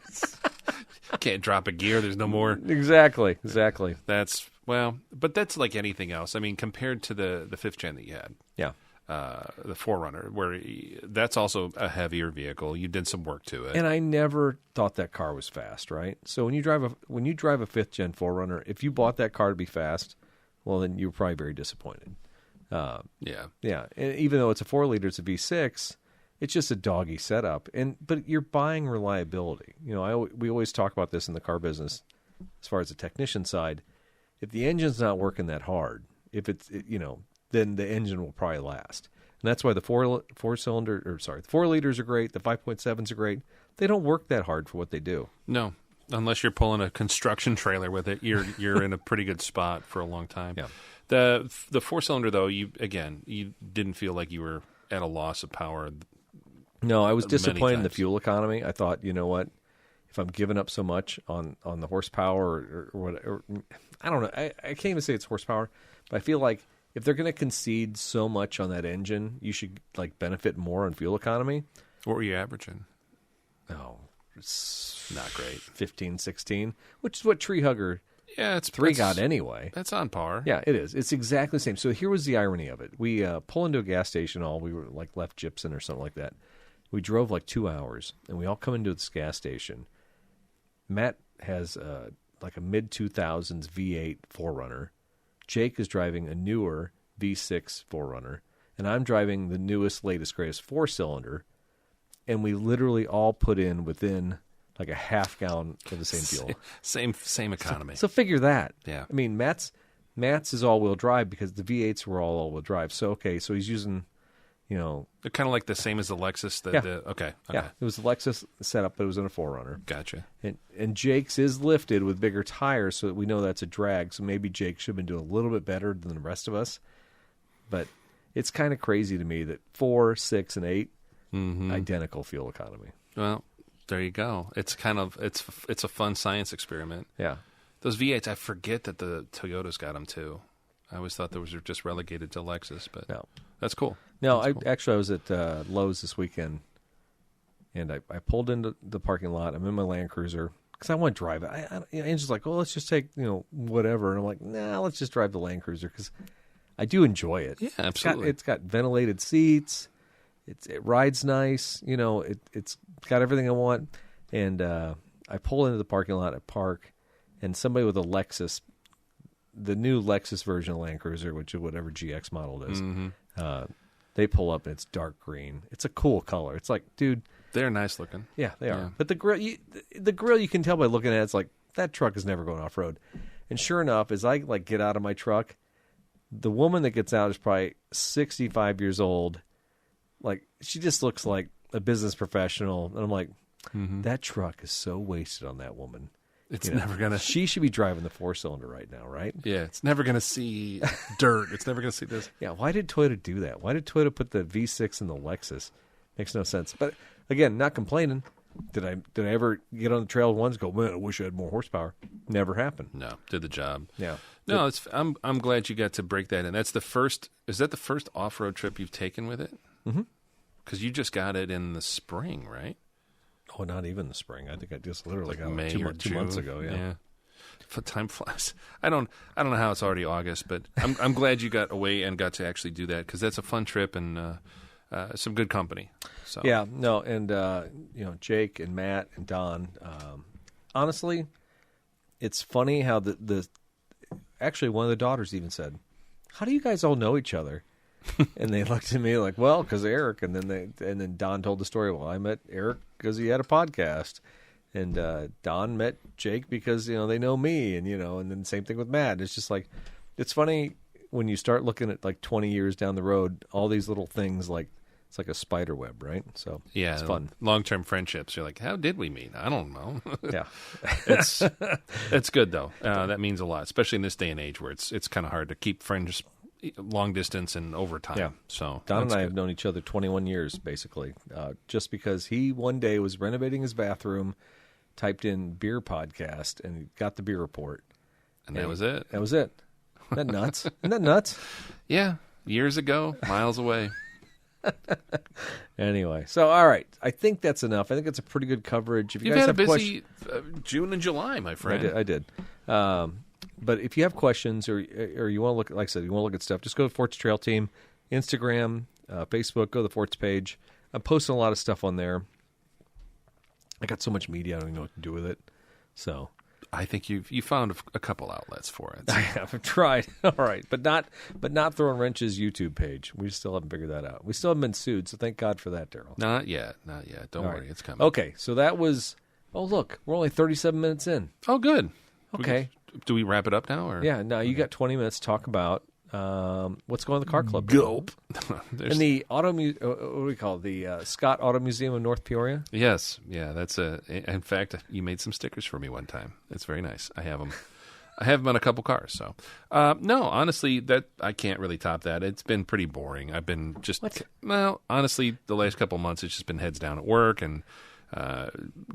Can't drop a gear. There's no more.
Exactly.
But that's like anything else. I mean, compared to the 5th gen that you had.
Yeah.
The 4Runner, where that's also a heavier vehicle. You did some work to it.
And I never thought that car was fast, right? So when you drive a 5th gen 4Runner, if you bought that car to be fast, well, then you were probably very disappointed.
Yeah.
And even though it's a 4-liter, it's a V6. It's just a doggy setup, but you're buying reliability. We always talk about this in the car business, as far as the technician side. If the engine's not working that hard, then the engine will probably last, and that's why the 4 liters are great. The 5.7s are great. They don't work that hard for what they do.
No, unless you're pulling a construction trailer with it, you're in a pretty good spot for a long time.
Yeah.
The 4-cylinder though, you didn't feel like you were at a loss of power.
No, I was disappointed in the fuel economy. I thought, you know what? If I'm giving up so much on the horsepower or whatever, I don't know. I can't even say it's horsepower, but I feel like if they're going to concede so much on that engine, you should benefit more on fuel economy.
What were you averaging?
Oh, it's
not great.
15, 16, which is what Tree Hugger
it's
3 got anyway.
That's on par.
Yeah, it is. It's exactly the same. So here was the irony of it. We pull into a gas station. We were left Gypsum or something like that. We drove 2 hours, and we all come into this gas station. Matt has a mid-2000s V8 4Runner. Jake is driving a newer V6 4Runner, and I'm driving the newest, latest, greatest 4-cylinder, and we literally all put in within a half gallon of the same fuel.
Same economy.
So figure that.
Yeah.
I mean, Matt's is all-wheel drive because the V8s were all-wheel drive. So, so he's using...
They're kind of like the same as the Lexus. Okay.
Yeah, it was the Lexus setup, but it was in a 4Runner.
Gotcha.
And Jake's is lifted with bigger tires, so that we know that's a drag. So maybe Jake should have been doing a little bit better than the rest of us. But it's kind of crazy to me that 4, 6, and 8 identical fuel economy.
Well, there you go. It's it's a fun science experiment.
Yeah,
those V8s. I forget that the Toyotas got them too. I always thought those were just relegated to Lexus, but
no.
That's cool.
No,
That's
I was at Lowe's this weekend, and I pulled into the parking lot. I'm in my Land Cruiser because I want to drive it. Angel's like, well, let's just take whatever, and I'm like, nah, let's just drive the Land Cruiser because I do enjoy it.
Yeah, absolutely.
It's got ventilated seats. It rides nice. It's got everything I want. And I pull into the parking lot at Park, and somebody with a Lexus, the new Lexus version of Land Cruiser, which is whatever GX model it is, they pull up and it's dark green. It's a cool color. It's like, dude,
they're nice looking.
Yeah, they are. But the grill, you can tell by looking at it. It's like that truck is never going off road. And sure enough, as I get out of my truck, The woman that gets out is probably 65 years old. Like, she just looks like a business professional. And I'm like, that truck is so wasted on that woman.
It's never going to...
She should be driving the 4-cylinder right now, right?
Yeah, it's never going to see dirt. It's never going to see this.
Yeah, why did Toyota do that? Why did Toyota put the V6 in the Lexus? Makes no sense. But, again, not complaining. Did I ever get on the trail once and go, man, I wish I had more horsepower? Never happened.
No, did the job.
Yeah.
No, I'm glad you got to break that in. That's the first... Is that the first off-road trip you've taken with it?
Mm-hmm.
Because you just got it in the spring, right?
Oh, not even the spring. I think I just literally got
May
it
or
2 months ago. Yeah.
Time flies. I don't know how it's already August, but I'm glad you got away and got to actually do that because that's a fun trip and some good company. So
yeah, no, and Jake and Matt and Don. Honestly, it's funny how the actually one of the daughters even said, "How do you guys all know each other?" And they looked at me like, "Well, because Eric." And then Don told the story. Well, I met Eric because he had a podcast, and Don met Jake because they know me, and and then same thing with Matt. It's just like, it's funny when you start looking at like 20 years down the road, all these little things like it's like a spider web, right? So
yeah,
it's fun.
Long-term friendships. You're like, how did we meet? I don't know.
Yeah,
it's good though. That means a lot, especially in this day and age where it's kind of hard to keep friends long distance and over time.
Yeah.
So
Don and I have known each other 21 years, basically, just because he one day was renovating his bathroom, typed in beer podcast, and got the beer report.
And that was it.
That was it. Isn't that nuts? Isn't that nuts?
Yeah. Years ago, miles away.
Anyway, so all right. I think that's enough. I think it's a pretty good coverage. If you
You've
guys
had
have
a busy June and July, my friend.
I did. But if you have questions or you want to look, like I said, you want to look at stuff, just go to Forts Trail Team, Instagram, Facebook, go to the Forts page. I'm posting a lot of stuff on there. I got so much media, I don't even know what to do with it. So
I think you found a couple outlets for it.
I have. I've tried. All right, but not Throwin Wrenches YouTube page. We still haven't figured that out. We still haven't been sued, so thank God for that, Daryl.
Not yet. Don't worry, it's coming.
Okay, so that was. Oh, look, we're only 37 minutes in.
Oh, good.
Okay.
Do we wrap it up now? Or?
Yeah, no, you got 20 minutes to talk about what's going on in the car club.
Gulp.
In the what do we call it? The Scott Auto Museum in North Peoria?
Yes. Yeah, in fact, you made some stickers for me one time. It's very nice. I have them. I have them on a couple cars. So, no, honestly, that I can't really top that. It's been pretty boring. I've been just, well, honestly, the last couple months, it's just been heads down at work and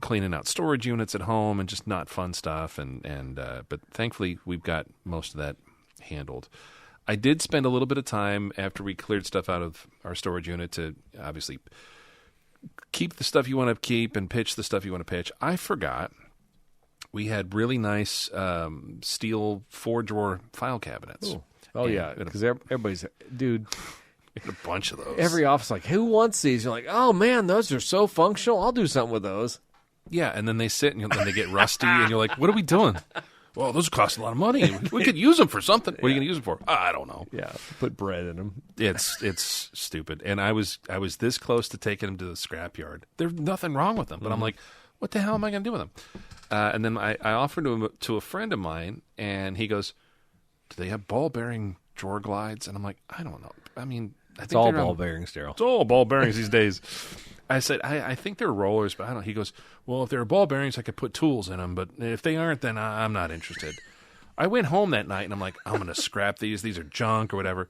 cleaning out storage units at home and just not fun stuff. But thankfully, we've got most of that handled. I did spend a little bit of time after we cleared stuff out of our storage unit to obviously keep the stuff you want to keep and pitch the stuff you want to pitch. I forgot we had really nice steel 4-drawer file cabinets.
Ooh. Oh, yeah, because everybody's, dude.
A bunch of those.
Every office, like, who wants these? You're like, oh, man, those are so functional. I'll do something with those.
Yeah, and then they sit and then they get rusty, and you're like, what are we doing? Well, those cost a lot of money. We could use them for something. What are you going to use them for? I don't know.
Yeah, put bread in them.
It's stupid. And I was this close to taking them to the scrapyard. There's nothing wrong with them, but I'm like, what the hell am I going to do with them? And then I offered them to a friend of mine, and he goes, do they have ball bearing drawer glides? And I'm like, I don't know. I mean,
it's all ball bearings, Daryl.
It's all ball bearings these days. I said, I think they're rollers, but I don't know. He goes, well, if they're ball bearings, I could put tools in them, but if they aren't, then I'm not interested. I went home that night, and I'm like, I'm going to scrap these. These are junk or whatever.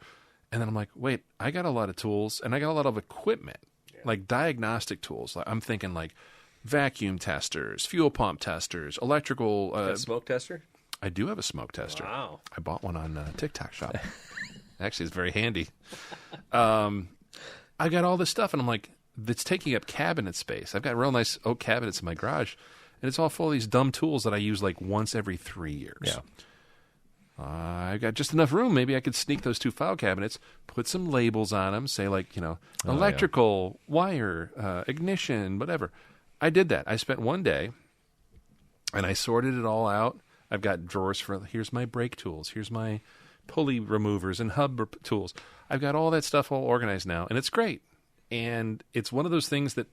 And then I'm like, wait, I got a lot of tools, and I got a lot of equipment, like diagnostic tools. I'm thinking like vacuum testers, fuel pump testers, electrical.
Smoke tester?
I do have a smoke tester.
Wow.
I bought one on TikTok Shop. Actually, it's very handy. I got all this stuff, and I'm like, it's taking up cabinet space. I've got real nice oak cabinets in my garage, and it's all full of these dumb tools that I use like once every 3 years.
Yeah.
I got just enough room. Maybe I could sneak those 2 file cabinets, put some labels on them, say like, electrical, wire, ignition, whatever. I did that. I spent one day, and I sorted it all out. I've got drawers for, here's my brake tools, here's my pulley removers and hub tools. I've got all that stuff all organized now, and it's great. And it's one of those things that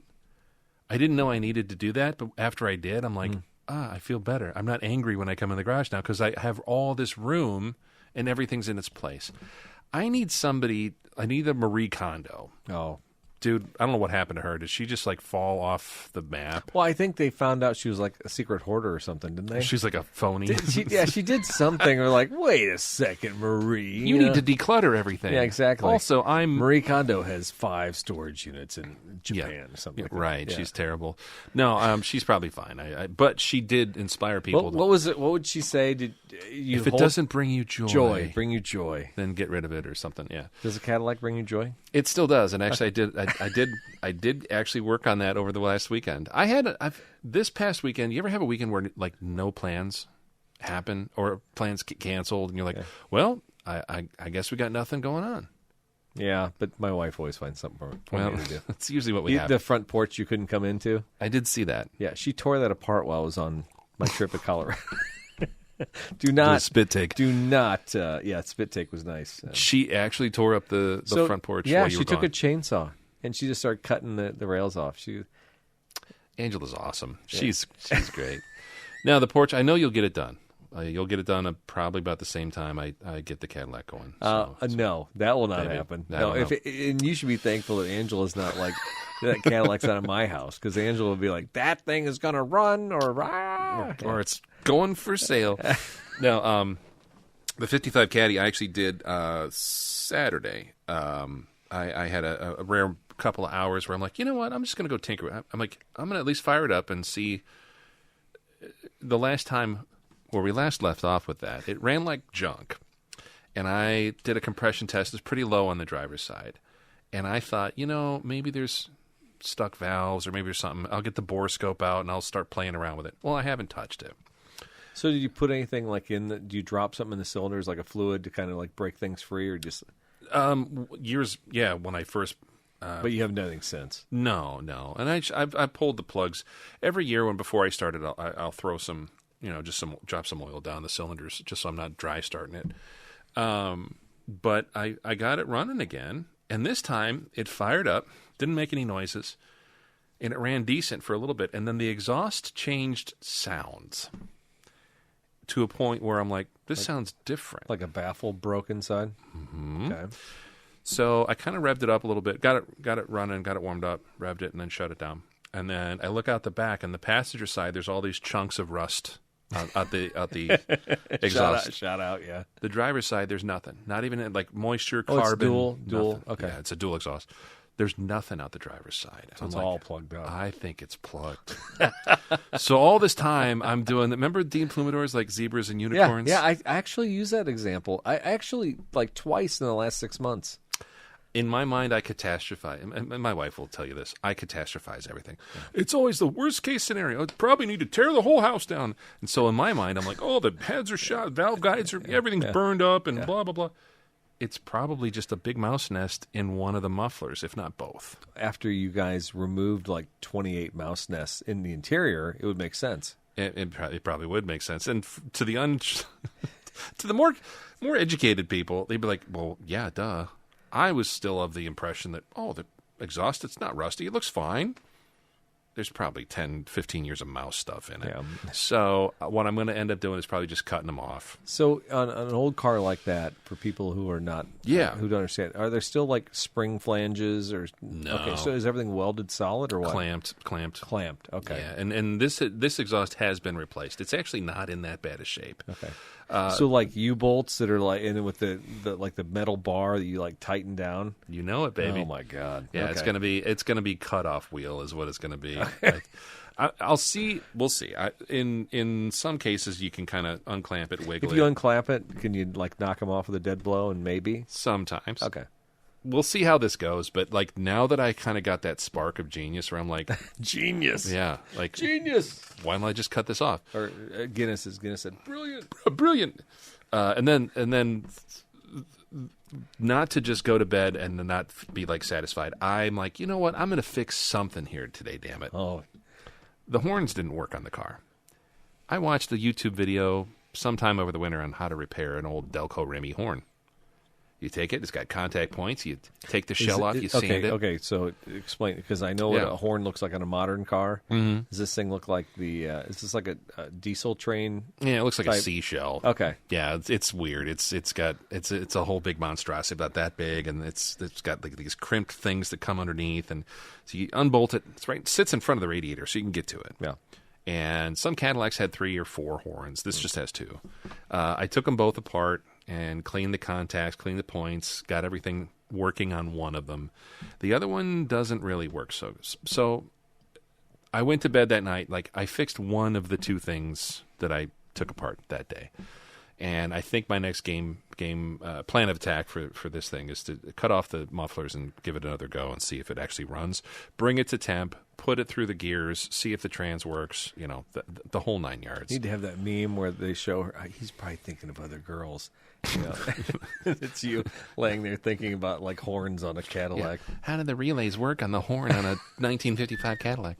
I didn't know I needed to do that, but after I did, I'm like, I feel better. I'm not angry when I come in the garage now because I have all this room and everything's in its place. I need a Marie Kondo.
Oh.
Dude, I don't know what happened to her. Did she just like fall off the map?
Well, I think they found out she was like a secret hoarder or something, didn't they?
She's like a phony.
She did something. We're like, wait a second, Marie.
You need to declutter everything.
Yeah, exactly.
Also,
Marie Kondo has 5 storage units in Japan or something like that.
Right.
Yeah.
She's terrible. No, she's probably fine. But she did inspire people.
What was it? What would she say?
If it doesn't bring you joy,
bring you joy,
then get rid of it or something. Yeah.
Does a Cadillac bring you joy?
It still does, and actually, I did actually work on that over the last weekend. This past weekend. You ever have a weekend where like no plans happen or plans get canceled, and you're like, well, I guess we got nothing going on.
Yeah, but my wife always finds something for me to do.
That's usually what we have.
The front porch you couldn't come into.
I did see that.
Yeah, she tore that apart while I was on my trip to Colorado. Do not
spit take.
Do not. Spit take was nice.
She actually tore up the front porch.
Yeah,
while you
she
were
took
gone.
a chainsaw and she just started cutting the rails off.
Angela's awesome. She's great. Now the porch. I know you'll get it done. You'll get it done probably about the same time I get the Cadillac going.
No, that will not happen. And you should be thankful that Angela's not like that. Cadillac's out of my house because Angela will be like, that thing is going to run or
it's going for sale. Now, the 55 Caddy I actually did Saturday. I had a rare couple of hours where I'm like, you know what? I'm just going to go tinker. I'm like, I'm going to at least fire it up and see. The last time where we last left off with that, it ran like junk. And I did a compression test. It's pretty low on the driver's side. And I thought, maybe there's stuck valves or maybe there's something. I'll get the bore scope out and I'll start playing around with it. Well, I haven't touched it.
So did you put anything like do you drop something in the cylinders like a fluid to kind of like break things free or just?
When I first.
But you haven't done anything since.
No. And I pulled the plugs every year before I started. I'll throw some, drop some oil down the cylinders just so I'm not dry starting it. But I got it running again, and this time it fired up, didn't make any noises, and it ran decent for a little bit, and then the exhaust changed sounds to a point where I'm like, this sounds different.
Like a baffle broke inside?
Mm-hmm.
Okay.
So I kind of revved it up a little bit, got it running, got it warmed up, revved it, and then shut it down. And then I look out the back, and the passenger side, there's all these chunks of rust out the exhaust.
Shout out, yeah.
The driver's side, there's nothing. Not even like moisture,
carbon.
It's
dual.
Nothing.
Okay.
Yeah, it's a dual exhaust. There's nothing out the driver's side.
So it's all plugged up.
I think it's plugged. So all this time I'm doing. Remember Dean Plumador's like zebras and unicorns?
Yeah. I actually use that example. I actually like twice in the last 6 months.
In my mind, I catastrophize, and my wife will tell you this. I catastrophize everything. Yeah. It's always the worst case scenario. I'd probably need to tear the whole house down. And so in my mind, I'm like, oh, the heads are shot, valve guides are, everything's burned up, and blah blah blah. It's probably just a big mouse nest in one of the mufflers, if not both. After
you guys removed like 28 mouse nests in the interior, it would make sense.
It probably would make sense. And to the to the more educated people, they'd be like, well, yeah, duh. I was still of the impression that, the exhaust, it's not rusty. It looks fine. There's probably 10, 15 years of mouse stuff in it. Yeah. So what I'm going to end up doing is probably just cutting them off.
So on an old car like that, for people who are not, who don't understand, are there still like spring flanges or?
No.
Okay, so is everything welded solid or what?
Clamped.
Okay.
Yeah, and this exhaust has been replaced. It's actually not in that bad a shape.
Okay. So like U-bolts that are like in with the like the metal bar that you like tighten down.
You know it, baby.
Oh my God.
Yeah,
okay.
it's gonna be cut off wheel is what it's gonna be. I'll see. We'll see. In some cases, you can kind of unclamp it, wiggle it.
If you unclamp it, can you like knock them off with a dead blow? And maybe
sometimes.
Okay.
We'll see how this goes, but like now that I kind of got that spark of genius, where I'm like,
genius,
yeah, like
genius.
Why don't I just cut this off?
Or Guinness said,
brilliant, and then not to just go to bed and not be like satisfied. I'm like, you know what? I'm going to fix something here today. Damn it!
Oh,
the horns didn't work on the car. I watched a YouTube video sometime over the winter on how to repair an old Delco Remy horn. You take it. It's got contact points. You take the shell off. You sand it.
Okay, so explain, because I know what a horn looks like on a modern car. Mm-hmm. Does this thing look like is this like a diesel train?
Yeah, it looks like
type?
a seashell.
Okay.
Yeah, it's weird. It's a whole big monstrosity about that big, and it's got like these crimped things that come underneath, and so you unbolt it. It sits in front of the radiator, so you can get to it.
Yeah.
And some Cadillacs had 3 or 4 horns. This just has 2. I took them both apart and cleaned the contacts, cleaned the points, got everything working on one of them. The other one doesn't really work. So I went to bed that night. Like, I fixed one of the 2 things that I took apart that day. And I think my next game plan of attack for this thing is to cut off the mufflers and give it another go and see if it actually runs. Bring it to temp, put it through the gears, see if the trans works, the whole 9 yards.
You need to have that meme where they show her. He's probably thinking of other girls. It's you laying there thinking about like horns on a Cadillac.
Yeah. How did the relays work on the horn on a 1955 Cadillac?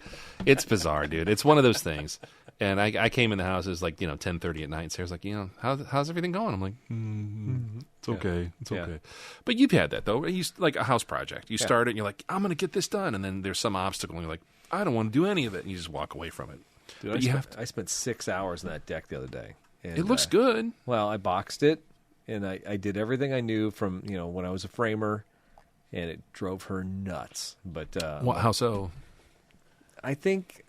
It's bizarre, dude. It's one of those things. And I came in the house, it was like, 10:30 at night. And Sarah's like, how's everything going? I'm like, it's okay. It's okay. But you've had that, though. Like a house project. You start it, and you're like, I'm going to get this done. And then there's some obstacle, and you're like, I don't want to do any of it. And you just walk away from it.
Dude, I spent 6 hours on that deck the other day. And,
it looks good.
Well, I boxed it, and I did everything I knew from, when I was a framer, and it drove her nuts. But
how so?
I think...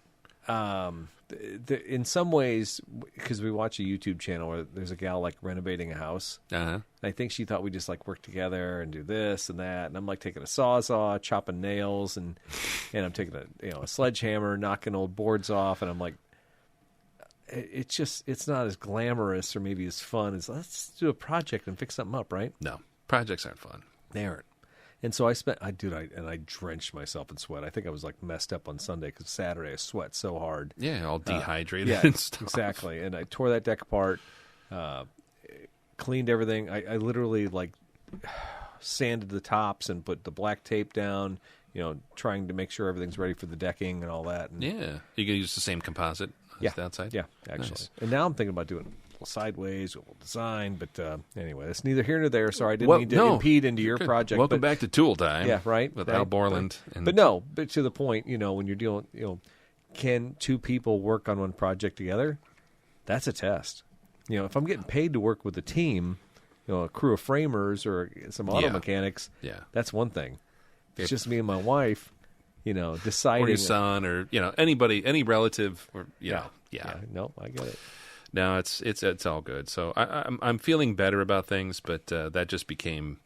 in some ways, because we watch a YouTube channel where there's a gal like renovating a house, I think she thought we just like work together and do this and that, and I'm like taking a sawzall, chopping nails, and I'm taking a sledgehammer, knocking old boards off, and I'm like, it's not as glamorous or maybe as fun as let's do a project and fix something up, right?
No, projects aren't fun.
They aren't. And so I drenched myself in sweat. I think I was like messed up on Sunday because Saturday I sweat so hard.
Yeah, all dehydrated and stuff.
Exactly. And I tore that deck apart, cleaned everything. I literally like sanded the tops and put the black tape down, trying to make sure everything's ready for the decking and all that. And
yeah. You can use the same composite as the outside?
Yeah, actually.
Nice.
And now I'm thinking about doing sideways, we'll design, but anyway, that's neither here nor there. Sorry, I didn't mean to impede into your project.
Welcome back to Tool Time.
Yeah, right.
With Al Borland.
Right. But to the point, when you're dealing, can 2 people work on one project together? That's a test. If I'm getting paid to work with a team, a crew of framers or some auto mechanics, that's one thing. If it's just me and my wife, deciding.
Or your son or, anybody, any relative. Or
No, I get it.
No, it's all good. So I'm feeling better about things, but that just became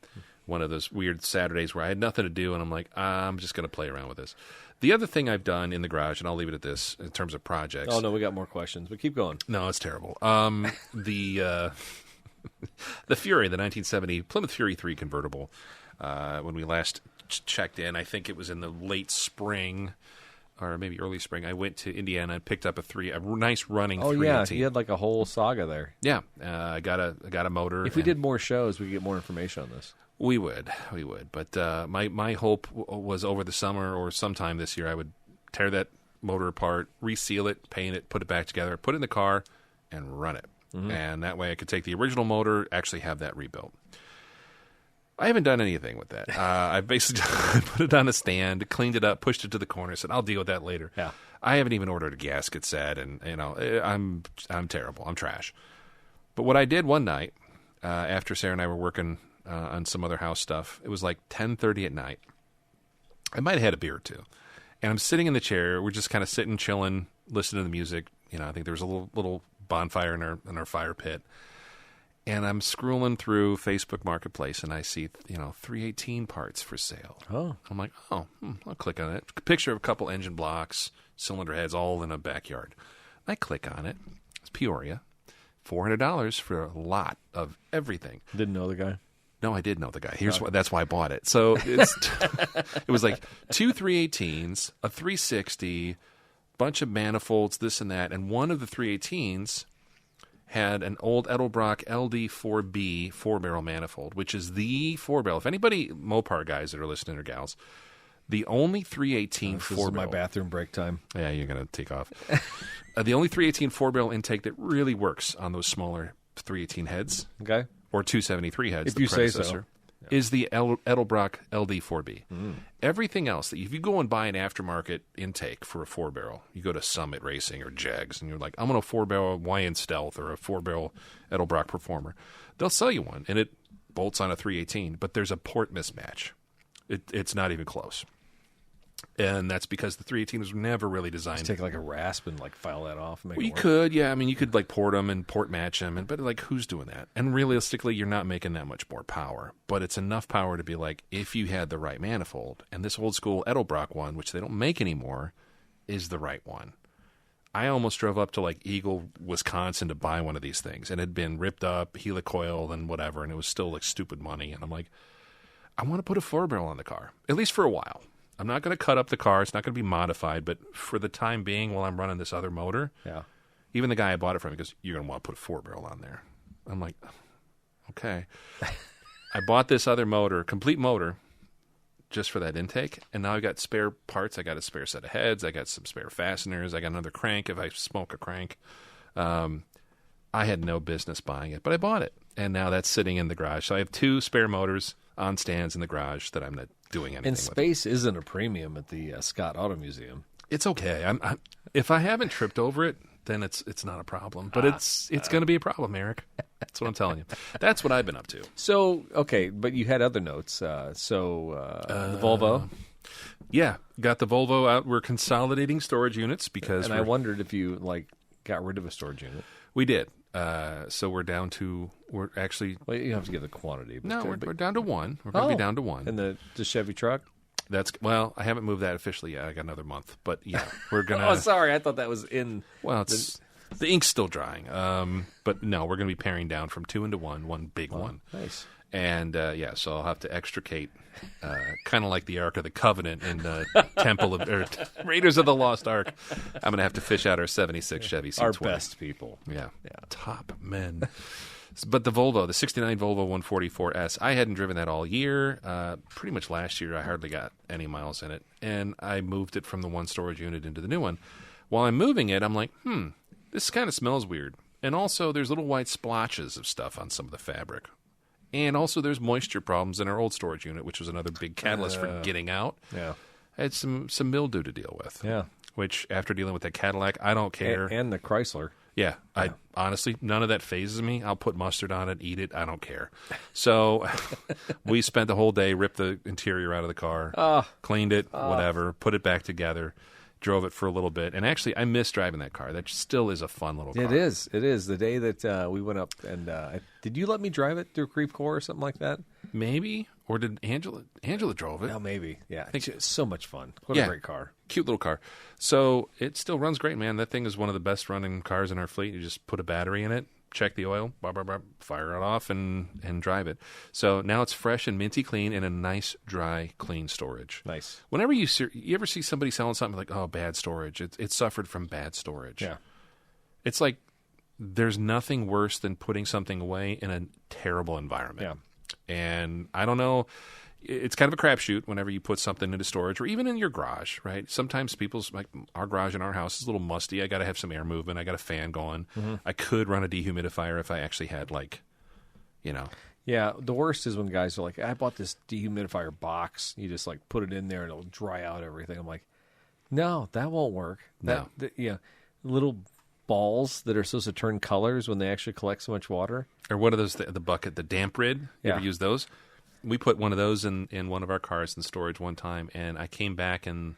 one of those weird Saturdays where I had nothing to do, and I'm like, I'm just going to play around with this. The other thing I've done in the garage, and I'll leave it at this in terms of projects.
Oh no, we got more questions, but keep going.
No, it's terrible. The Fury, the 1970 Plymouth Fury 3 convertible. When we last checked in, I think it was in the late spring. Or maybe early spring, I went to Indiana and picked up a nice running 318.
Oh yeah, you had like a whole saga there.
Yeah, I got a motor.
If we did more shows, we could get more information on this.
We would. But my hope was over the summer or sometime this year, I would tear that motor apart, reseal it, paint it, put it back together, put it in the car, and run it. Mm-hmm. And that way I could take the original motor, actually have that rebuilt. I haven't done anything with that. I basically put it on a stand, cleaned it up, pushed it to the corner, said, I'll deal with that later.
Yeah.
I haven't even ordered a gasket set, and I'm terrible. I'm trash. But what I did one night, after Sarah and I were working on some other house stuff, it was like 10:30 at night. I might have had a beer or two. And I'm sitting in the chair. We're just kind of sitting, chilling, listening to the music. I think there was a little bonfire in our fire pit. And I'm scrolling through Facebook Marketplace, and I see, 318 parts for sale.
Oh.
I'm like, I'll click on it. Picture of a couple engine blocks, cylinder heads, all in a backyard. I click on it. It's Peoria. $400 for a lot of everything.
Didn't know the guy?
No, I did know the guy. That's why I bought it. So it was like 2 318s, a 360, bunch of manifolds, this and that. And one of the 318s had an old Edelbrock LD4B 4-barrel manifold, which is the 4-barrel. If anybody, Mopar guys that are listening or gals, the only 318 4-barrel.
This is my bathroom break time.
Yeah, you're going to take off. The only 318 4-barrel intake that really works on those smaller 318 heads.
Okay.
Or 273 heads.
If you say so.
is the Edelbrock LD4B. Everything else, if you go and buy an aftermarket intake for a 4-barrel, you go to Summit Racing or Jags, and you're like, I'm on a 4-barrel Hawaiian Stealth or a 4-barrel Edelbrock Performer. They'll sell you one, and it bolts on a 318, but there's a port mismatch. It's not even close. And that's because the 318 was never really designed.
Just take like a rasp and like file that off. And make
Well,
it
you
work.
could, yeah. I mean, you could like port them and port match them, but like, who's doing that? And realistically, you're not making that much more power. But it's enough power to be like, if you had the right manifold, and this old school Edelbrock one, which they don't make anymore, is the right one. I almost drove up to like Eagle, Wisconsin to buy one of these things, and it had been ripped up, helicoiled, and whatever, and it was still like stupid money. And I'm like, I want to put a 4-barrel on the car, at least for a while. I'm not going to cut up the car. It's not going to be modified. But for the time being, while I'm running this other motor, even the guy I bought it from, he goes, you're going to want to put a 4-barrel on there. I'm like, okay. I bought this other motor, complete motor, just for that intake. And now I got spare parts. I got a spare set of heads. I got some spare fasteners. I got another crank if I smoke a crank. I had no business buying it, but I bought it. And now that's sitting in the garage. So I have 2 spare motors on stands in the garage that I'm not doing anything
And
with.
space isn't a premium at the Scott Auto Museum.
It's okay. I'm if I haven't tripped over it, then it's not a problem. But it's going to be a problem, Eric. That's what I'm telling you. That's what I've been up to.
So, okay, but you had other notes. The Volvo.
Yeah, got the Volvo out. We're consolidating storage units because
And I wondered if you, like, got rid of a storage unit.
we did. So we're down to, we're actually...
Well, you have to give the quantity. But,
No, we're down to 1. We're going to be down to 1.
And the Chevy truck?
Well, I haven't moved that officially yet. I got another month. But yeah, we're going to...
Oh, sorry. I thought that was in...
Well, the ink's still drying. But no, we're going to be paring down from 2 into 1 big one.
Nice.
And so I'll have to extricate, kind of like the Ark of the Covenant in Temple of or Raiders of the Lost Ark. I'm going to have to fish out our 76 Chevy C20.
Our best people.
Yeah, top men. But the Volvo, the 69 Volvo 144S, I hadn't driven that all year. Pretty much last year, I hardly got any miles in it. And I moved it from the one storage unit into the new one. While I'm moving it, I'm like, this kind of smells weird. And also, there's little white splotches of stuff on some of the fabric. And also, there's moisture problems in our old storage unit, which was another big catalyst for getting out.
Yeah.
I had some mildew to deal with.
Yeah.
Which, after dealing with that Cadillac, I don't care.
And the Chrysler.
Yeah, I honestly, none of that phases me. I'll put mustard on it, eat it. I don't care. So we spent the whole day, ripped the interior out of the car, cleaned it, whatever, put it back together, drove it for a little bit. And actually, I miss driving that car. That still is a fun little car.
It is. It is. The day that we went up and did you let me drive it through Creve Coeur or something like that?
Maybe. Or did Angela? Angela drove it.
Oh, maybe. Yeah.
I think
it's so much fun. What a great car.
Cute little car. So it still runs great, man. That thing is one of the best running cars in our fleet. You just put a battery in it, check the oil, fire it off, and drive it. So now it's fresh and minty clean in a nice, dry, clean storage.
Nice.
Whenever you ever see somebody selling something like, oh, bad storage, it suffered from bad storage.
Yeah.
It's like there's nothing worse than putting something away in a terrible environment.
Yeah.
And I don't know, it's kind of a crapshoot whenever you put something into storage or even in your garage, right? Sometimes people's, like our garage in our house is a little musty. I got to have some air movement. I got a fan going. Mm-hmm. I could run a dehumidifier if I actually had
Yeah, the worst is when guys are like, I bought this dehumidifier box. You just like put it in there and it'll dry out everything. I'm like, no, that won't work.
No.
Little balls that are supposed to turn colors when they actually collect so much water.
Or what are those, the bucket, the damp rid? You ever use those? We put one of those in one of our cars in storage one time, and I came back and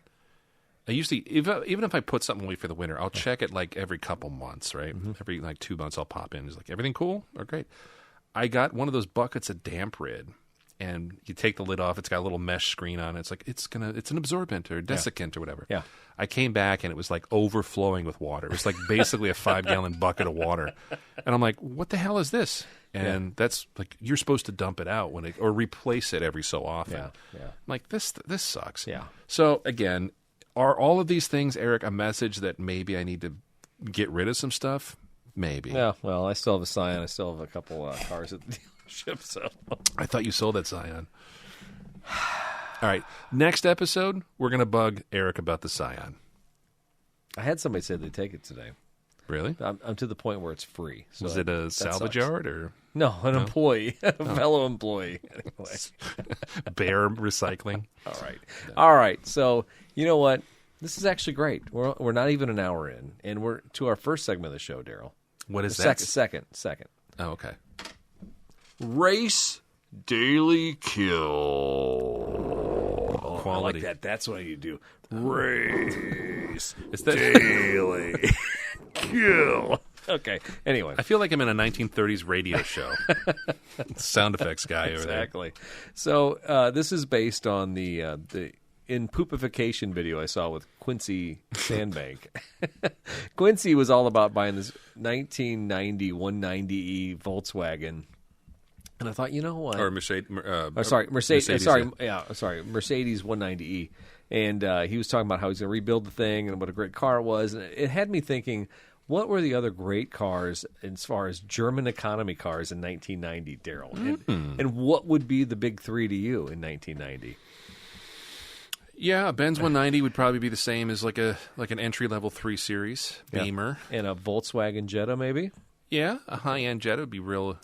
I usually, even if I put something away for the winter, I'll check it like every couple months, right? Mm-hmm. Every 2 months I'll pop in. It's like, everything cool? Or great. I got one of those buckets of damp rid, and you take the lid off. It's got a little mesh screen on it. It's like, it's an absorbent or desiccant or whatever.
Yeah.
I came back and it was like overflowing with water. It was like basically a 5-gallon bucket of water. And I'm like, what the hell is this? And that's like, you're supposed to dump it out or replace it every so often.
Yeah.
I'm like, this sucks.
Yeah.
So again, are all of these things, Eric, a message that maybe I need to get rid of some stuff? Maybe.
Yeah, well, I still have a Scion. I still have a couple cars at the dealership. So
I thought you sold that Scion. All right. Next episode, we're going to bug Eric about the Scion.
I had somebody say they'd take it today.
Really?
I'm to the point where it's free. So
Was it a salvage yard or?
No, an employee, a fellow employee. Anyway.
Bear Recycling.
All right. So you know what? This is actually great. We're not even an hour in, and we're to our first segment of the show, Daryl.
What is that?
Second.
Oh, okay.
Race Daily Kill.
Quality.
I like that. That's what you do. Race
Is that
Daily Kill. Okay. Anyway.
I feel like I'm in a 1930s radio show. Sound effects guy over there.
Exactly. So this is based on the in poopification video I saw with Quincy Sandbank. Quincy was all about buying this 1990 190E Volkswagen. And I thought, you know what?
Or Mercedes.
Mercedes. Mercedes 190E. And he was talking about how he's going to rebuild the thing and what a great car it was. And it had me thinking, what were the other great cars as far as German economy cars in 1990, Daryl? And what would be the big three to you in 1990?
Yeah, a Benz 190 would probably be the same as like an entry-level 3 Series Beamer.
And a Volkswagen Jetta, maybe?
Yeah, a high-end Jetta would be real.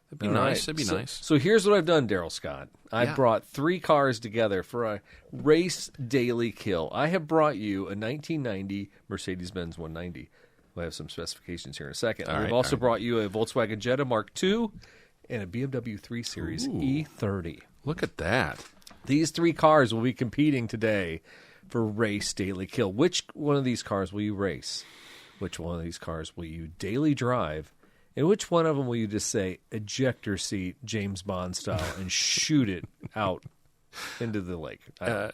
That'd be nice. That'd be nice.
So here's what I've done, Daryl Scott. I brought 3 cars together for a race daily kill. I have brought you a 1990 Mercedes-Benz 190. We'll have some specifications here in a second. We've also brought you a Volkswagen Jetta Mark II and a BMW 3 Series E30.
Look at that.
These 3 cars will be competing today for race daily kill. Which one of these cars will you race? Which one of these cars will you daily drive? And which one of them will you just say, ejector seat, James Bond style, and shoot it out into the lake?
I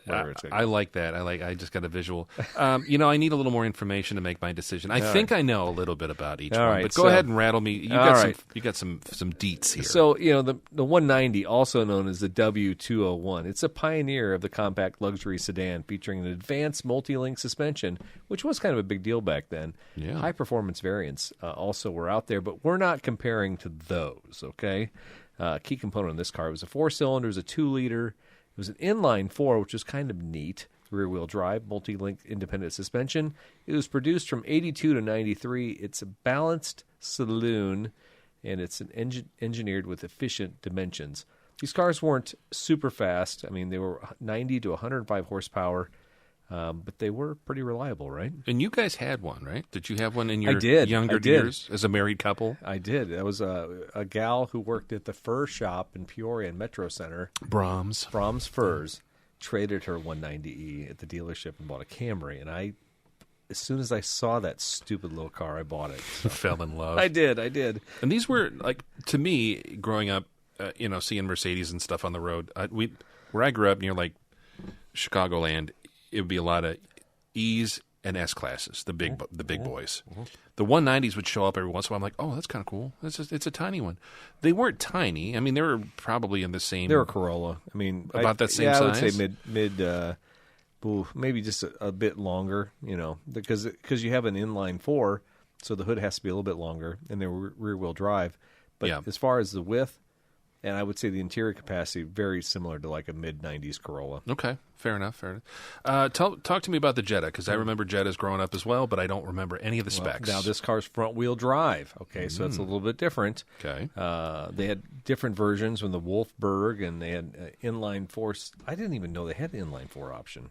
like that. I just got a visual. I need a little more information to make my decision. I think I know a little bit about each one, but go ahead and rattle me. You got some deets here.
So, the 190, also known as the W201, it's a pioneer of the compact luxury sedan featuring an advanced multi-link suspension, which was kind of a big deal back then.
Yeah.
High-performance variants also were out there, but we're not comparing to those, okay? Key component of this car was a 4-cylinder, it was a 2-liter. It was an inline 4, which was kind of neat. Rear-wheel drive, multi-link independent suspension. It was produced from 82 to 93. It's a balanced saloon, and it's engineered with efficient dimensions. These cars weren't super fast. I mean, they were 90 to 105 horsepower, but they were pretty reliable, right?
And you guys had one, right? Did you have one in your younger years as a married couple?
I did. That was a gal who worked at the fur shop in Peoria and Metro Center.
Brahms
Furs traded her 190E at the dealership and bought a Camry. And as soon as I saw that stupid little car, I bought it. So.
Fell in love.
I did.
And these were, like, to me, growing up, seeing Mercedes and stuff on the road, where I grew up near, like, Chicagoland, it would be a lot of E's and S classes, the big boys. The 190s would show up every once in a while. I'm like, oh, that's kind of cool. It's a tiny one. They weren't tiny. I mean, they were probably in the same.
They were Corolla. I mean,
about that same size.
I would say mid. Maybe just a bit longer. Because you have an inline 4, so the hood has to be a little bit longer, and they're rear-wheel drive. But as far as the width, and I would say the interior capacity, very similar to like a mid-90s Corolla.
Okay, fair enough. Talk to me about the Jetta, because I remember Jettas growing up as well, but I don't remember any of the specs.
Now, this car's front-wheel drive, okay, so it's a little bit different.
Okay.
They had different versions from the Wolfsburg, and they had inline 4. I didn't even know they had an inline 4 option.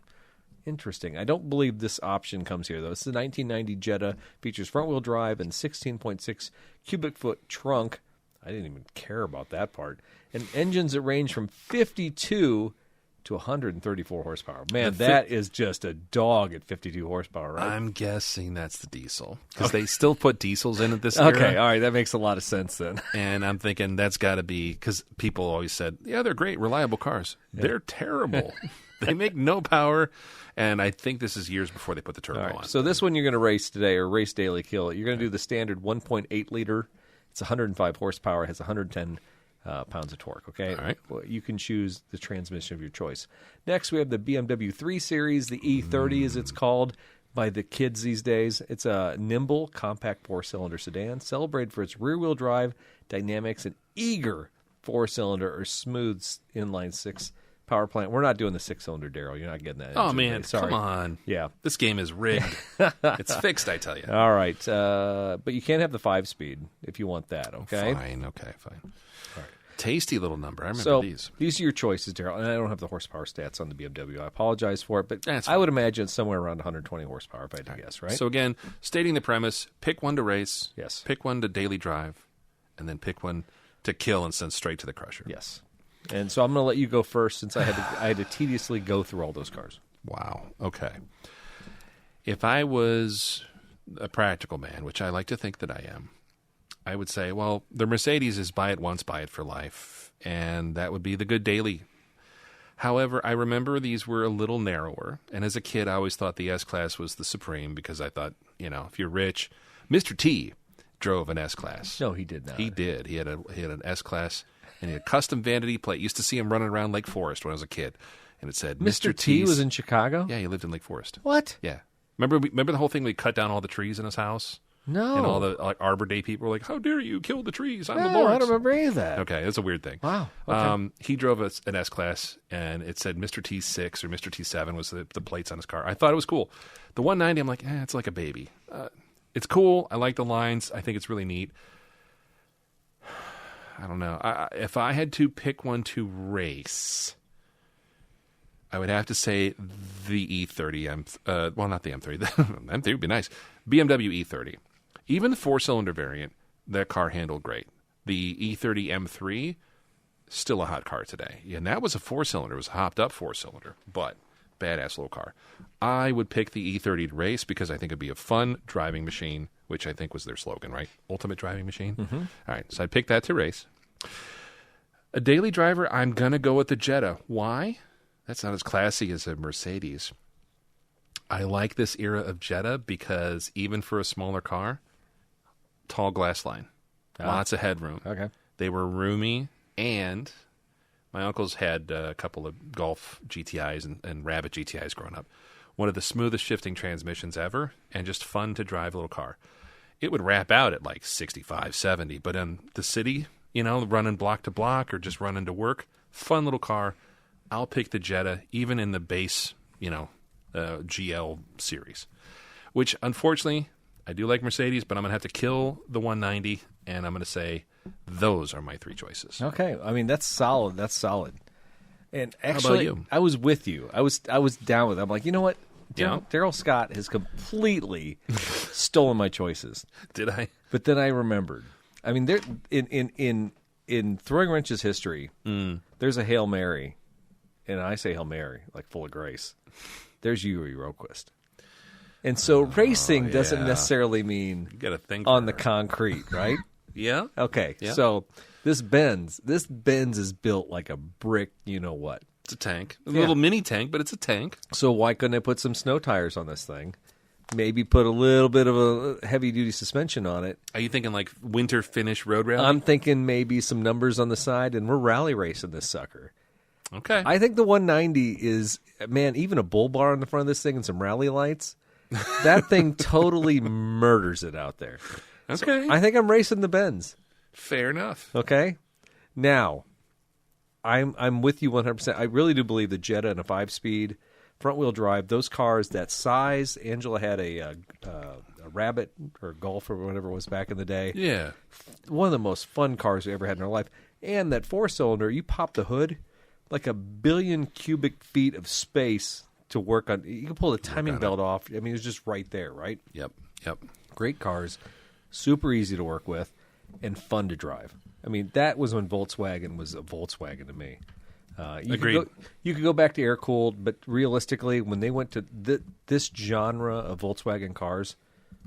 Interesting. I don't believe this option comes here, though. It's the 1990 Jetta, features front-wheel drive and 16.6 cubic foot trunk. I didn't even care about that part. And engines that range from 52 to 134 horsepower. Man, that is just a dog at 52 horsepower, right?
I'm guessing that's the diesel, because they still put diesels in at this era.
Okay, all right, that makes a lot of sense then.
And I'm thinking that's got to be, because people always said, yeah, they're great, reliable cars. Yeah. They're terrible. They make no power, and I think this is years before they put the turbo on.
So this one you're going to race today, or race daily kill. You're going to do the standard 1.8 liter. It's 105 horsepower. It has 110 pounds of torque, okay?
All right.
Well, you can choose the transmission of your choice. Next, we have the BMW 3 Series, the E30 as it's called by the kids these days. It's a nimble, compact 4-cylinder sedan, celebrated for its rear-wheel drive, dynamics, and eager 4-cylinder or smooth inline 6 power plant. We're not doing the 6-cylinder, Daryl. You're not getting that.
Oh,
engine
man,
today. Sorry.
come on.
Yeah.
This game is rigged. It's fixed, I tell you.
All right. But you can't have the 5-speed if you want that, okay?
Fine. All right.
Tasty
little number. I remember
so,
these.
These are your choices, Daryl. And I don't have the horsepower stats on the BMW. I apologize for it, but
That's
I would imagine it's somewhere around 120 horsepower if I had to guess, right?
So again, stating the premise, pick one to race,
Yes.
pick one to daily drive, and then pick one to kill and send straight to the crusher.
Yes. And so I'm going to let you go first since I had to tediously go through all those cars.
Wow. Okay. If I was a practical man, which I like to think that I am, I would say, well, the Mercedes is buy it once, buy it for life, and that would be the good daily. However, I remember these were a little narrower, and as a kid, I always thought the S-Class was the supreme because I thought, if you're rich, Mr. T drove an S-Class.
No, he did not.
He did. He had an S-Class, and he had a custom vanity plate. Used to see him running around Lake Forest when I was a kid, and it said,
Mr. T
T's.
was in Chicago?
Yeah, he lived in Lake Forest.
What?
Yeah. Remember the whole thing? We cut down all the trees in his house?
No.
And all the Arbor Day people were like, how dare you kill the trees? I'm the
No,
Lord.
I don't remember any of that.
Okay, that's a weird thing.
Wow. Okay.
He drove an S-Class, and it said Mr. T6 or Mr. T7 was the plates on his car. I thought it was cool. The 190, I'm like, it's like a baby. It's cool. I like the lines. I think it's really neat. I don't know. If I had to pick one to race, I would have to say the E30. Well, not the M30. The M30 would be nice. BMW E30. Even the 4-cylinder variant, that car handled great. The E30 M3, still a hot car today. Yeah, and that was a 4-cylinder. It was a hopped-up 4-cylinder, but badass little car. I would pick the E30 to race because I think it'd be a fun driving machine, which I think was their slogan, right? Ultimate driving machine. Mm-hmm. All right, so I'd pick that to race. A daily driver, I'm going to go with the Jetta. Why? That's not as classy as a Mercedes. I like this era of Jetta because even for a smaller car, tall glass line, lots of headroom.
Okay.
They were roomy, and my uncles had a couple of Golf GTIs and Rabbit GTIs growing up. One of the smoothest shifting transmissions ever, and just fun to drive little car. It would wrap out at like 65, 70, but in the city, running block to block or just running to work, fun little car. I'll pick the Jetta, even in the base, GL series, which unfortunately I do like Mercedes, but I'm going to have to kill the 190, and I'm going to say those are my three choices.
Okay. I mean, that's solid. That's solid. And actually,
How about you?
I was with you. I was down with it. I'm like, you know what?
Yeah.
Daryl Scott has completely stolen my choices.
Did I?
But then I remembered. I mean, there in Throwing Wrenches history, there's a Hail Mary, and I say Hail Mary like full of grace. There's Yuri Roquist. And so racing doesn't necessarily mean
You got a thing for
on the
her.
concrete, right?
Yeah.
Okay.
Yeah.
So this Benz is built like a brick, you know what?
It's a tank. A little mini tank, but it's a tank.
So why couldn't I put some snow tires on this thing? Maybe put a little bit of a heavy-duty suspension on it.
Are you thinking like winter finish road rally?
I'm thinking maybe some numbers on the side, and we're rally racing this sucker.
Okay.
I think the 190 is, man, even a bull bar on the front of this thing and some rally lights, that thing totally murders it out there.
Okay.
So I think I'm racing the Benz.
Fair enough.
Okay? Now, I'm with you 100%. I really do believe the Jetta and a 5-speed front-wheel drive, those cars that size, Angela had a Rabbit or Golf or whatever it was back in the day.
Yeah.
One of the most fun cars we ever had in our life. And that 4-cylinder, you pop the hood, like 1 billion cubic feet of space to work on. You can pull the timing belt off. I mean, it's just right there, right?
Yep.
Great cars, super easy to work with, and fun to drive. I mean, that was when Volkswagen was a Volkswagen to me.
Agreed.
You could go back to air-cooled, but realistically, when they went to this genre of Volkswagen cars,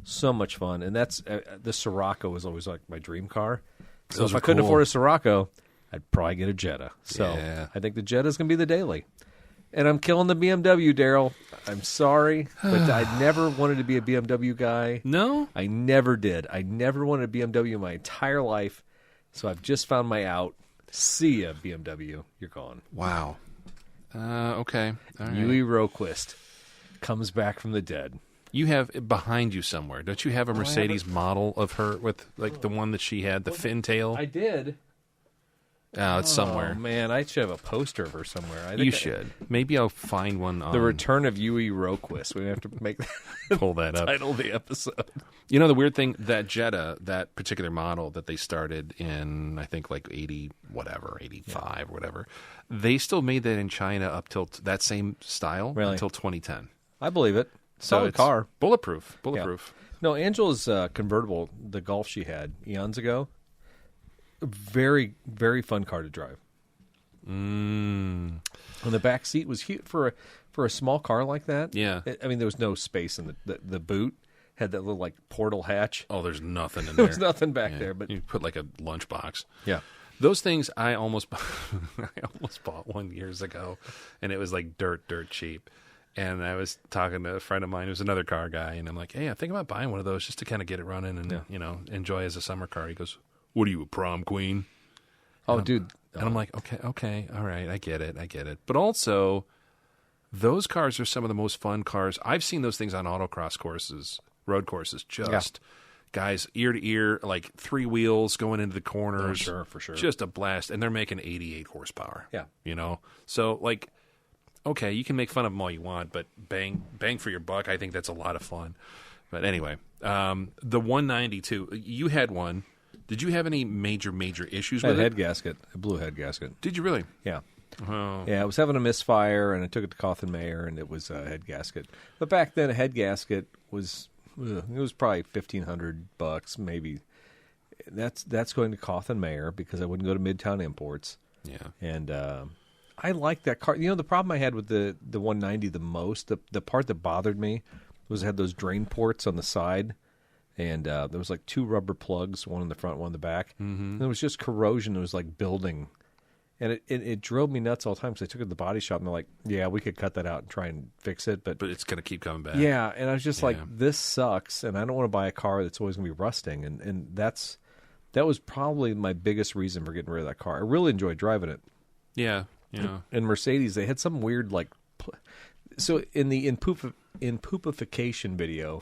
so much fun. And that's the Scirocco was always like my dream car. So
Those
if
are
I couldn't
cool.
afford a Scirocco, I'd probably get a Jetta. So
Yeah.
I think the Jetta's going to be the daily. And I'm killing the BMW, Daryl. I'm sorry, but I never wanted to be a BMW guy.
No?
I never did. I never wanted a BMW my entire life. So I've just found my out. See ya, BMW. You're gone.
Wow. Okay. All right.
Yui Roquist comes back from the dead.
You have it behind you somewhere. Don't you have a Mercedes model of her with like the one that she had, the fin tail?
I did.
It's somewhere.
Oh, man, I should have a poster of her somewhere. I think
You should. Maybe I'll find one on...
The Return of Yui Roquist. We have to make
pull that up.
title of the episode.
You know, the weird thing, that Jetta, that particular model that they started in, I think, like 80, whatever, 85 or whatever, they still made that in China up till that same style until 2010.
I believe it.
So
Solid
it's
car.
Bulletproof.
Yeah. No, Angela's convertible, the Golf she had eons ago, very, very fun car to drive. And the back seat was huge for a small car like that.
Yeah.
I mean, there was no space in the boot. Had that little like portal hatch.
Oh, there's nothing in there.
There was nothing back there, but
you put like a lunchbox.
Yeah.
Those things I almost bought one years ago, and it was like dirt cheap. And I was talking to a friend of mine who's another car guy, and I'm like, hey, I think about buying one of those just to kind of get it running and enjoy as a summer car. He goes, what are you, a prom queen?
Oh, dude.
And I'm like, okay, all right, I get it. But also, those cars are some of the most fun cars. I've seen those things on autocross courses, road courses, just guys ear to ear, like 3 wheels going into the corners.
Sure, for sure.
Just a blast. And they're making 88 horsepower.
Yeah.
You know? So, like, okay, you can make fun of them all you want, but bang for your buck, I think that's a lot of fun. But anyway, the 192, you had one. Did you have any major issues with it?
Head gasket. A blue head gasket.
Did you really?
Yeah.
Oh.
Yeah, I was having a misfire, and I took it to Cawthon Mayer, and it was a head gasket. But back then, a head gasket was probably $1,500, maybe. That's going to Cawthon Mayer because I wouldn't go to Midtown Imports.
Yeah.
And I like that car. You know, the problem I had with the 190 the most, the part that bothered me was it had those drain ports on the side. And there was like 2 rubber plugs, one in the front, one in the back. Mm-hmm. And it was just corrosion. It was like building. And it drove me nuts all the time because I took it to the body shop and they're like, yeah, we could cut that out and try and fix it. But
it's going to keep coming back.
Yeah, and I was just like, this sucks, and I don't want to buy a car that's always going to be rusting. And that was probably my biggest reason for getting rid of that car. I really enjoyed driving it.
Yeah.
And Mercedes, they had some weird like... So in the Poopification video...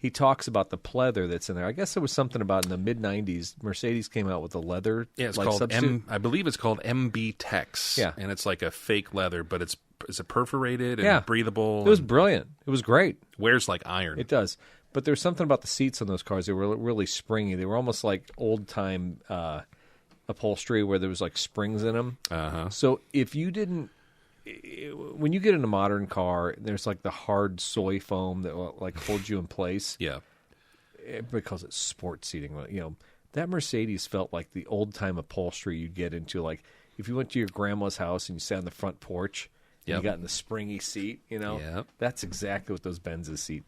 He talks about the pleather that's in there. I guess there was something about in the mid-'90s, Mercedes came out with a leather.
Yeah, it's
like
called
substitute.
I believe it's called MB Tex.
Yeah.
And it's like a fake leather, but it's perforated and breathable.
It was brilliant. It was great.
Wears like iron.
It does. But there's something about the seats on those cars. They were really springy. They were almost like old-time upholstery where there was like springs in them.
Uh-huh.
So if you didn't... When you get in a modern car, there's like the hard soy foam that will like hold you in place.
Yeah.
Because it's sports seating. You know, that Mercedes felt like the old time upholstery you'd get into. Like if you went to your grandma's house and you sat on the front porch and you got in the springy seat, you know, that's exactly what those Benz's seat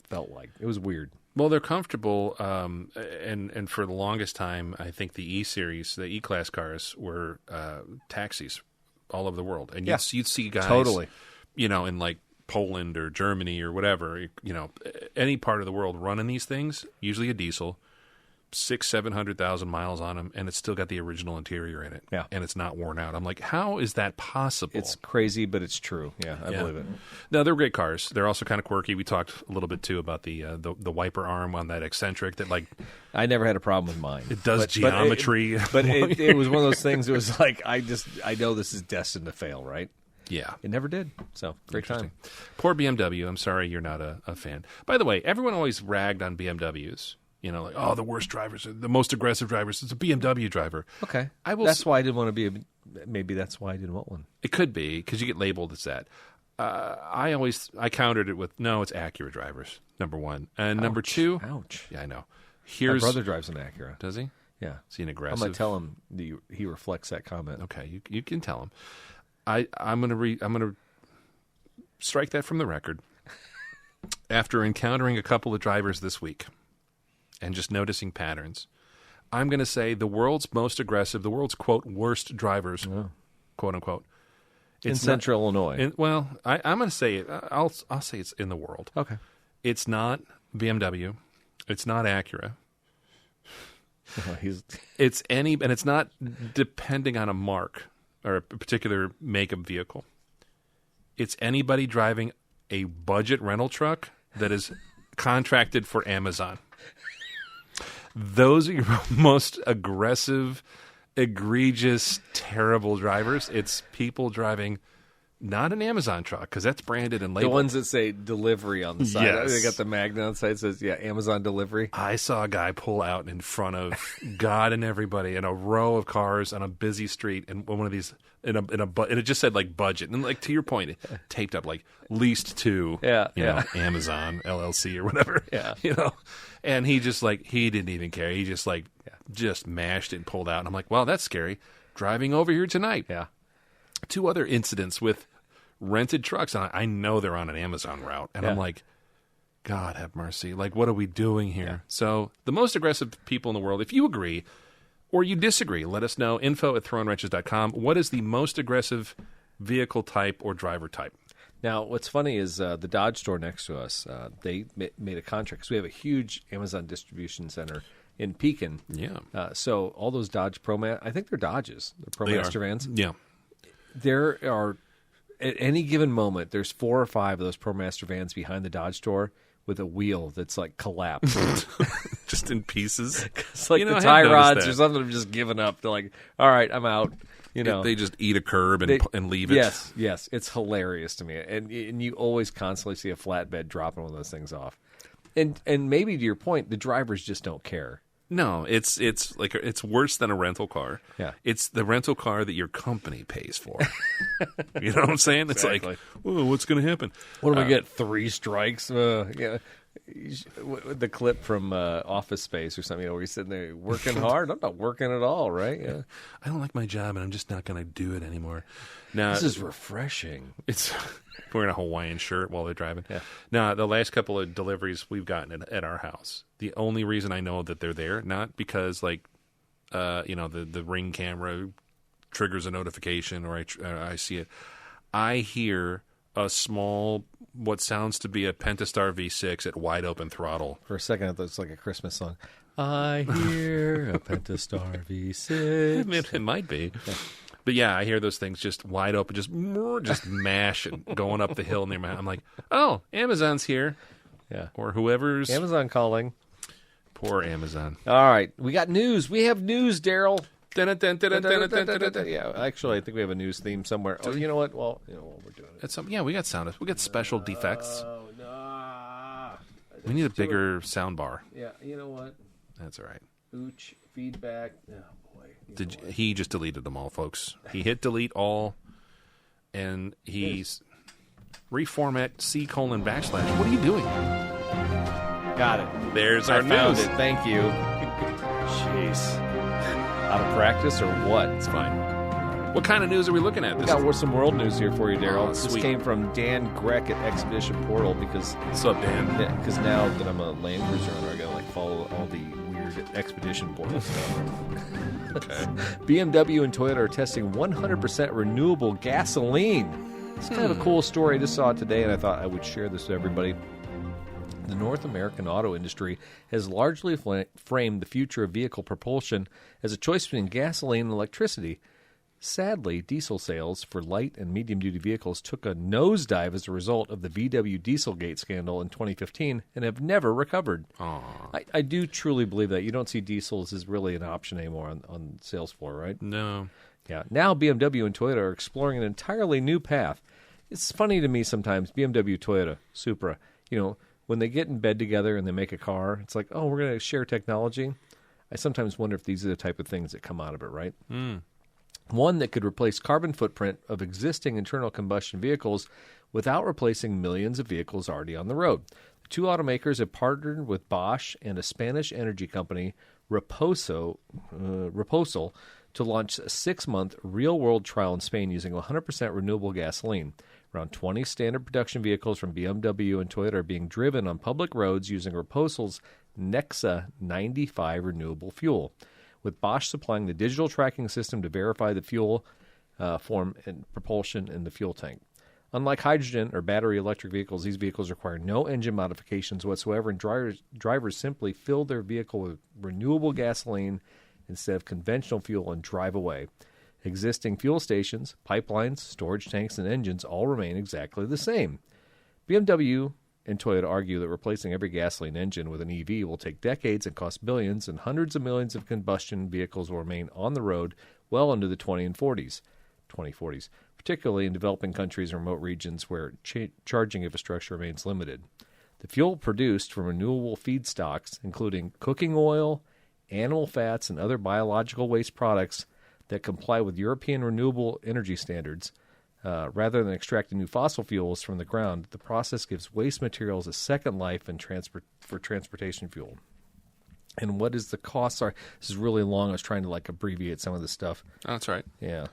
felt like. It was weird.
Well, they're comfortable, and for the longest time, I think the E-Series, the E-Class cars were taxis all over the world. And you'd see guys, you know, in like Poland or Germany or whatever, you know, any part of the world running these things, usually a diesel, 600,000-700,000 miles on them, and it's still got the original interior in it.
Yeah.
And it's not worn out. I'm like, how is that possible?
It's crazy, but it's true. Yeah, I believe it.
No, they're great cars. They're also kind of quirky. We talked a little bit, too, about the wiper arm on that eccentric that, like...
I never had a problem with mine.
It does geometry.
But it was one of those things, it was like, I know this is destined to fail, right?
Yeah.
It never did. So, great time.
Poor BMW. I'm sorry you're not a fan. By the way, everyone always ragged on BMWs. You know, like, oh, the worst drivers, the most aggressive drivers. It's a BMW driver.
Okay. That's why I didn't want to be maybe that's why I didn't want one.
It could be, because you get labeled as that. I countered it with, no, it's Acura drivers, number one. And number two.
Ouch.
Yeah, I know.
My brother drives an Acura.
Does he?
Yeah.
Is he an aggressive?
I'm going to tell him he reflects that comment.
Okay, you can tell him. I'm going to strike that from the record. After encountering a couple of drivers this week and just noticing patterns, I'm going to say the world's most aggressive, the world's, quote, worst drivers, quote unquote.
In Central Illinois.
I'm going to say it. I'll say it's in the world.
Okay.
It's not BMW. It's not Acura. And it's not depending on a mark or a particular make of vehicle. It's anybody driving a budget rental truck that is contracted for Amazon. Those are your most aggressive egregious, terrible drivers. It's people driving not an Amazon truck, because that's branded and labeled.
The ones that say delivery on the side.
Yes.
They got the magnet on the side that says, Amazon delivery.
I saw a guy pull out in front of God and everybody in a row of cars on a busy street, and one of these and it just said like budget, and like to your point, it taped up like leased to Amazon LLC or whatever.
Yeah.
And he just he didn't even care. He just just mashed it and pulled out. And I'm like, wow, that's scary. Driving over here tonight.
Yeah.
2 other incidents with rented trucks. And I know they're on an Amazon route. And I'm like, God have mercy. Like, what are we doing here? Yeah. So the most aggressive people in the world, if you agree or you disagree, let us know. info@throwinwrenches.com. What is the most aggressive vehicle type or driver type?
Now, what's funny is the Dodge store next to us, they made a contract, because we have a huge Amazon distribution center in Pekin.
Yeah.
So all those Dodge I think they're Dodges. They're ProMaster vans.
Yeah.
There are, at any given moment, there's 4 or 5 of those ProMaster vans behind the Dodge store with a wheel that's collapsed.
Just in pieces.
It's the tie rods or something have just given up. They're like, all right, I'm out.
They just eat a curb and leave it.
Yes. It's hilarious to me. And you always constantly see a flatbed dropping one of those things off. And maybe to your point, the drivers just don't care.
No, it's worse than a rental car.
Yeah.
It's the rental car that your company pays for. You know what I'm saying? It's
Exactly.
whoa, what's going to happen?
What do we get? 3 strikes? The clip from Office Space or something, where he's sitting there working hard. I'm not working at all, right? Yeah.
I don't like my job, and I'm just not going to do it anymore. Now,
this is refreshing.
It's wearing a Hawaiian shirt while they're driving.
Yeah.
Now, the last couple of deliveries we've gotten at our house, the only reason I know that they're there, not because the Ring camera triggers a notification or I see it. I hear a small, what sounds to be a Pentastar V6 at wide open throttle.
For a second, I thought it was like a Christmas song. I hear a Pentastar V6.
It might be. Yeah. But yeah, I hear those things just wide open, just mash and going up the hill near my house. I'm like, oh, Amazon's here.
Yeah.
Or whoever's.
Amazon calling.
Poor Amazon.
All right. We got news. We have news, Daryl. Yeah, actually, I think we have a news theme somewhere. Oh, you know what? Well, we're doing it.
We got sound. We got special defects.
Oh, no.
We need a bigger sound bar.
Yeah, you know what?
That's all right.
Ooch, feedback. Oh, boy.
He just deleted them all, folks. He hit delete all, and he's reformat C:\\. What are you doing?
Got it.
There's our
found
news.
it. Thank you. Jeez. Out of practice or what?
It's fine. What kind of news are we looking at?
We got some world news here for you, Daryl. This
sweet.
came from Dan Greck at Expedition Portal because...
What's up, Dan?
Because now that I'm a Land Cruiser owner, I got to follow all the weird Expedition Portal stuff.
Okay.
BMW and Toyota are testing 100% renewable gasoline. It's kind of a cool story. I just saw it today, and I thought I would share this with everybody. The North American auto industry has largely framed the future of vehicle propulsion as a choice between gasoline and electricity. Sadly, diesel sales for light and medium-duty vehicles took a nosedive as a result of the VW Dieselgate scandal in 2015 and have never recovered. I do truly believe that. You don't see diesels as really an option anymore on the sales floor, right?
No.
Yeah. Now BMW and Toyota are exploring an entirely new path. It's funny to me sometimes, BMW, Toyota, Supra, when they get in bed together and they make a car, it's like, oh, we're going to share technology. I sometimes wonder if these are the type of things that come out of it, right? One that could replace carbon footprint of existing internal combustion vehicles without replacing millions of vehicles already on the road. The two automakers have partnered with Bosch and a Spanish energy company, Reposol, to launch a 6-month real-world trial in Spain using 100% renewable gasoline. Around 20 standard production vehicles from BMW and Toyota are being driven on public roads using Reposol's Nexa 95 renewable fuel, with Bosch supplying the digital tracking system to verify the fuel form and propulsion in the fuel tank. Unlike hydrogen or battery electric vehicles, these vehicles require no engine modifications whatsoever, and drivers simply fill their vehicle with renewable gasoline instead of conventional fuel and drive away. Existing fuel stations, pipelines, storage tanks, and engines all remain exactly the same. BMW and Toyota argue that replacing every gasoline engine with an EV will take decades and cost billions, and hundreds of millions of combustion vehicles will remain on the road well into the 2040s, particularly in developing countries and remote regions where charging infrastructure remains limited. The fuel produced from renewable feedstocks, including cooking oil, animal fats, and other biological waste products that comply with European renewable energy standards, rather than extracting new fossil fuels from the ground, the process gives waste materials a second life for transportation fuel. And what is the cost? Sorry, this is really long. I was trying to abbreviate some of this stuff.
Oh, that's right.
Yeah.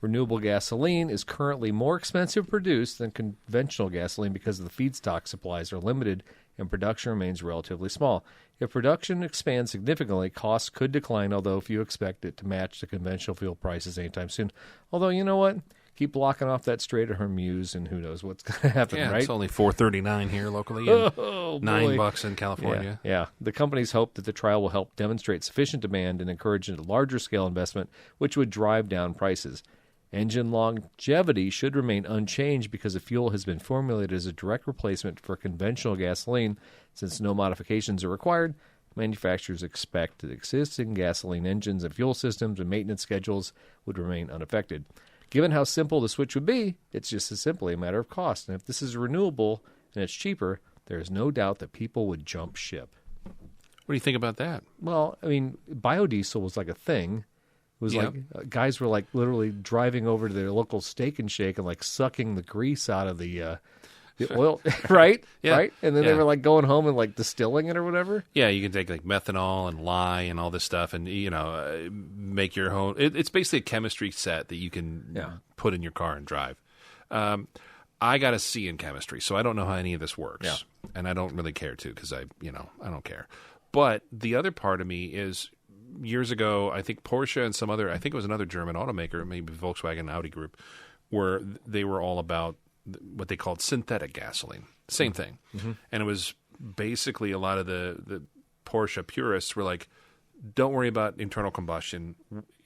Renewable gasoline is currently more expensive to produce than conventional gasoline because the feedstock supplies are limited and production remains relatively small. If production expands significantly, costs could decline, although few expect it to match the conventional fuel prices anytime soon. Although, you know what? Keep blocking off that Strait of Hormuz, and who knows what's going to happen, right?
It's only $4.39 here locally, and $9 in California.
Yeah. The companies hope that the trial will help demonstrate sufficient demand and encourage a larger-scale investment, which would drive down prices. Engine longevity should remain unchanged because the fuel has been formulated as a direct replacement for conventional gasoline. Since no modifications are required, manufacturers expect that existing gasoline engines and fuel systems and maintenance schedules would remain unaffected. Given how simple the switch would be, it's just simply a matter of cost. And if this is renewable and it's cheaper, there is no doubt that people would jump ship.
What do you think about that?
Well, I mean, biodiesel was like a thing. It was guys were literally driving over to their local Steak and Shake and sucking the grease out of the oil, right?
Yeah.
Right? And then they were going home and distilling it or whatever.
Yeah, you can take methanol and lye and all this stuff and, make your own. It's basically a chemistry set that you can put in your car and drive. I got a C in chemistry, so I don't know how any of this works.
Yeah.
And I don't really care to because I don't care. But the other part of me is, years ago, I think Porsche and I think it was another German automaker, maybe Volkswagen, Audi group, where they were all about what they called synthetic gasoline. Same thing. Mm-hmm. And it was basically a lot of the Porsche purists were like, don't worry about internal combustion.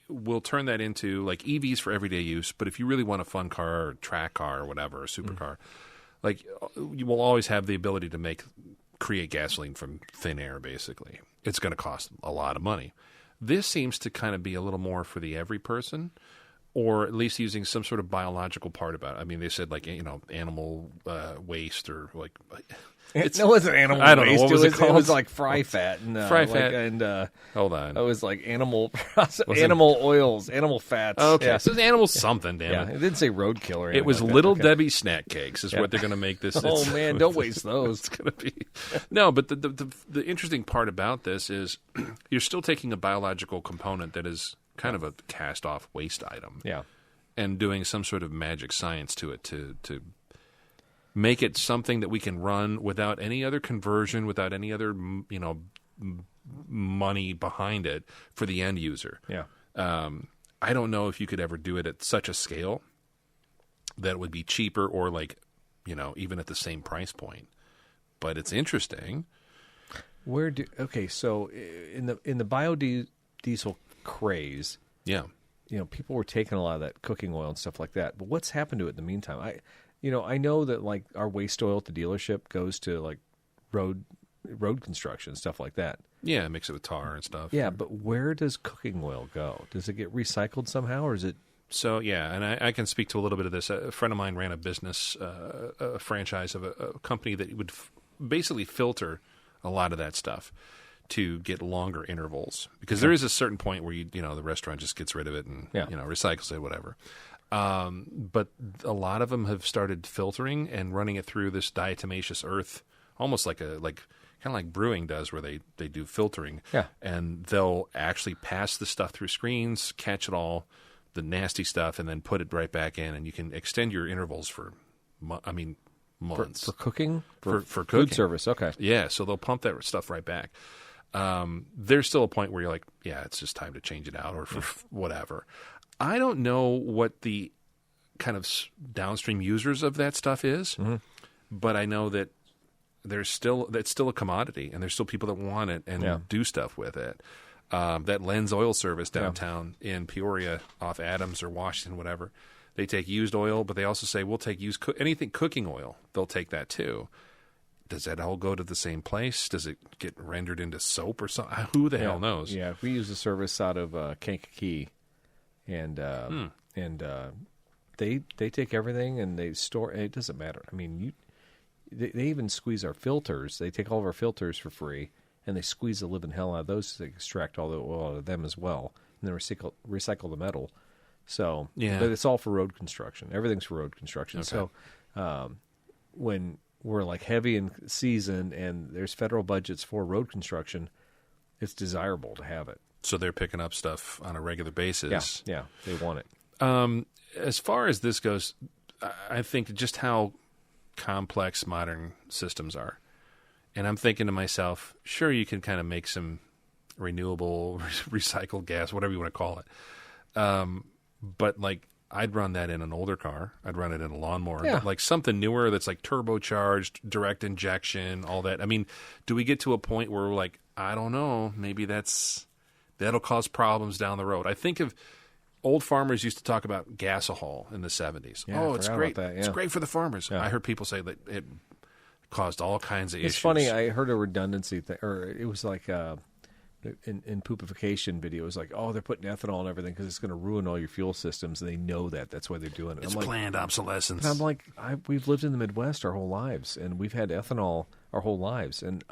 We'll turn that into EVs for everyday use. But if you really want a fun car or track car or whatever, a supercar, you will always have the ability to create gasoline from thin air, basically. It's going to cost a lot of money. This seems to kind of be a little more for the every person, or at least using some sort of biological part about it. I mean, they said animal waste or
It wasn't animal
I don't
waste.
know. What was it called?
It was fry fat. And,
fry fat.
And
hold on.
It was animal oils, animal fats.
Okay.
Yeah.
So it's animal something, damn
Yeah,
it.
it didn't say roadkill or anything.
It was
like
Little
that. Okay.
Debbie snack cakes is what they're going to make this.
Oh, man, don't waste those.
It's going to be. No, but the interesting part about this is you're still taking a biological component that is kind of a cast-off waste item.
Yeah.
And doing some sort of magic science to it to make it something that we can run without any other conversion, without any other money behind it for the end user.
Yeah.
I don't know if you could ever do it at such a scale that it would be cheaper or even at the same price point. But it's interesting.
So in the biodiesel craze,
yeah.
People were taking a lot of that cooking oil and stuff like that. But what's happened to it in the meantime? I know that our waste oil at the dealership goes to road construction, stuff like that.
Yeah, mix it with tar and stuff.
Yeah, but where does cooking oil go? Does it get recycled somehow, or is it?
So, yeah, and I can speak to a little bit of this. A friend of mine ran a business, a franchise of a company that would basically filter a lot of that stuff to get longer intervals. Because there is a certain point where the restaurant just gets rid of it and recycles it, whatever. But a lot of them have started filtering and running it through this diatomaceous earth, almost kind of like brewing does, where they do filtering.
Yeah.
And they'll actually pass the stuff through screens, catch it all, the nasty stuff, and then put it right back in. And you can extend your intervals for, months.
For cooking?
For cooking.
Food service, okay.
Yeah, so they'll pump that stuff right back. There's still a point where you're like, yeah, it's just time to change it out or for whatever. I don't know what the kind of downstream users of that stuff is, but I know that that's still a commodity, and there's still people that want it and do stuff with it. That Lens Oil Service downtown in Peoria off Adams or Washington, whatever, They take used oil, but they also say, we'll take anything cooking oil. They'll take that too. Does that all go to the same place? Does it get rendered into soap or something? Who the hell knows?
Yeah, we use a service out of Kankakee, and they take everything and they store. It doesn't matter. I mean, they even squeeze our filters. They take all of our filters for free, and they squeeze the living hell out of those to extract all the oil out of them as well, and then recycle the metal. So, but it's all for road construction. Everything's for road construction. Okay. So, when we're like heavy in season and there's federal budgets for road construction, it's desirable to have it.
So they're picking up stuff on a regular basis.
Yeah, they want it.
As far as this goes, I think just how complex modern systems are. And I'm thinking to myself, sure, you can kind of make some renewable, recycled gas, whatever you want to call it. But like, I'd run that in an older car. I'd run it in a lawnmower.
Yeah.
But like something newer that's like turbocharged, direct injection, all that. I mean, do we get to a point where we're like, I don't know, maybe that'll cause problems down the road? I think of old farmers used to talk about gasohol in the 70s.
Yeah,
it's great.
That, yeah.
It's great for the farmers. Yeah. I heard people say that it caused all kinds of issues.
It's funny. I heard a redundancy thing, or it was like in poopification video, it was like, they're putting ethanol and everything because it's going to ruin all your fuel systems, and they know that. That's why they're doing it.
It's planned obsolescence.
And I'm like, we've lived in the Midwest our whole lives, and we've had ethanol our whole lives, and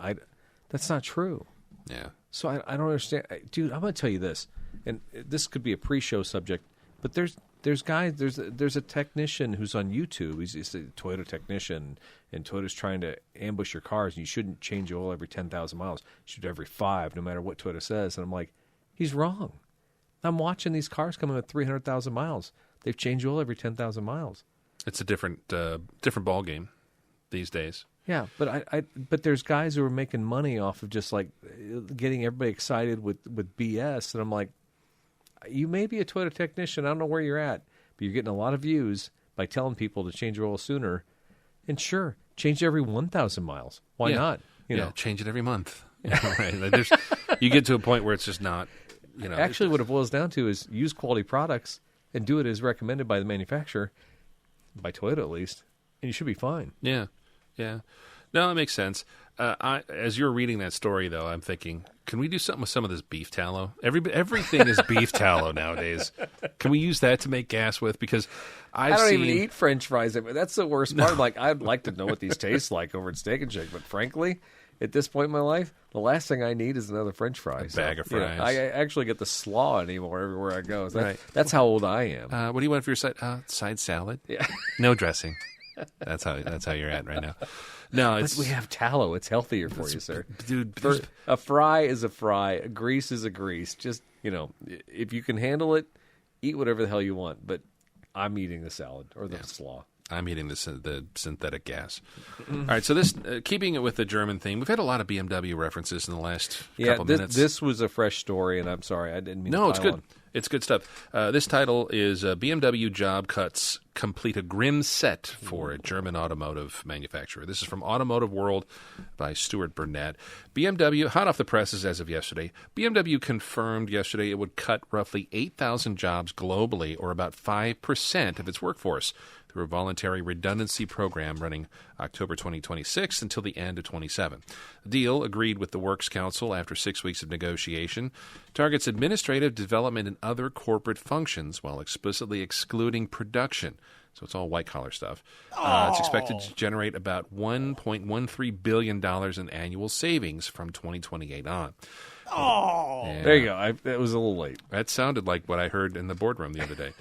that's not true.
Yeah. So
I don't understand. Dude, I'm going to tell you this, and this could be a pre-show subject, but there's guys, there's a technician who's on YouTube. He's a Toyota technician, and Toyota's trying to ambush your cars, and you shouldn't change oil every 10,000 miles. You should every 5, no matter what Toyota says. And I'm like, he's wrong. I'm watching these cars coming at 300,000 miles. They've changed oil every 10,000 miles.
It's a different ball game these days.
Yeah, but there's guys who are making money off of just like getting everybody excited with BS, and I'm like, you may be a Toyota technician. I don't know where you're at, but you're getting a lot of views by telling people to change your oil sooner. And sure, change it every 1,000 miles. Why not? You know,
change it every month. Right. You get to a point where it's just not.
Actually, what it boils down to is use quality products and do it as recommended by the manufacturer, by Toyota at least, and you should be fine.
Yeah. No, that makes sense. As you're reading that story, though, I'm thinking, can we do something with some of this beef tallow? Everything is beef tallow nowadays. Can we use that to make gas with? Because I don't
even eat French fries. I mean, that's the worst part. Like, I'd like to know what these taste like over at Steak and Shake, but frankly, at this point in my life, the last thing I need is another French fry.
A bag of fries.
I actually get the slaw anymore everywhere I go. That's how old I am.
What do you want for your side salad? Yeah, no dressing. That's how you're at right now. No,
but we have tallow. It's healthier for you, sir.
Dude,
a fry is a fry. A grease is a grease. Just, if you can handle it, eat whatever the hell you want. But I'm eating the salad or the slaw.
I'm eating the synthetic gas. All right, so this keeping it with the German theme, we've had a lot of BMW references in the last couple minutes.
This was a fresh story, and I'm sorry, I didn't mean to pile
it's good.
on.
It's good stuff. This title is BMW Job Cuts Complete a Grim Set for a German Automotive Manufacturer. This is from Automotive World by Stuart Burnett. BMW, hot off the presses as of yesterday, BMW confirmed yesterday it would cut roughly 8,000 jobs globally, or about 5% of its workforce, through a voluntary redundancy program running October 2026 until the end of 27. The deal, agreed with the Works Council after 6 weeks of negotiation, targets administrative, development, and other corporate functions while explicitly excluding production. So it's all white-collar stuff. It's expected to generate about $1.13 billion in annual savings from 2028 on.
Yeah. There you go. That was a little late.
That sounded like what I heard in the boardroom the other day.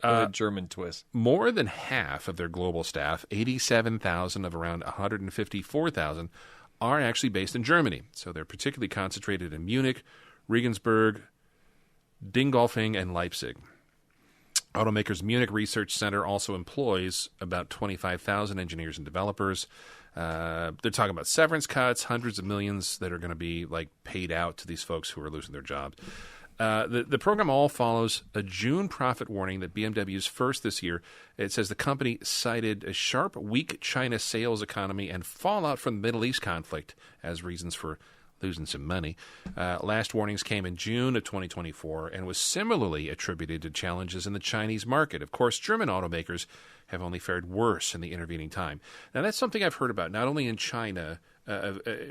A German twist.
More than half of their global staff, 87,000 of around 154,000, are actually based in Germany. So they're particularly concentrated in Munich, Regensburg, Dingolfing, and Leipzig. Automakers Munich Research Center also employs about 25,000 engineers and developers. They're talking about severance cuts, hundreds of millions that are going to be paid out to these folks who are losing their jobs. The program all follows a June profit warning that BMW's first this year. It says the company cited a sharp, weak China sales economy and fallout from the Middle East conflict as reasons for losing some money. Last warnings came in June of 2024 and was similarly attributed to challenges in the Chinese market. Of course, German automakers have only fared worse in the intervening time. Now, that's something I've heard about, not only in China.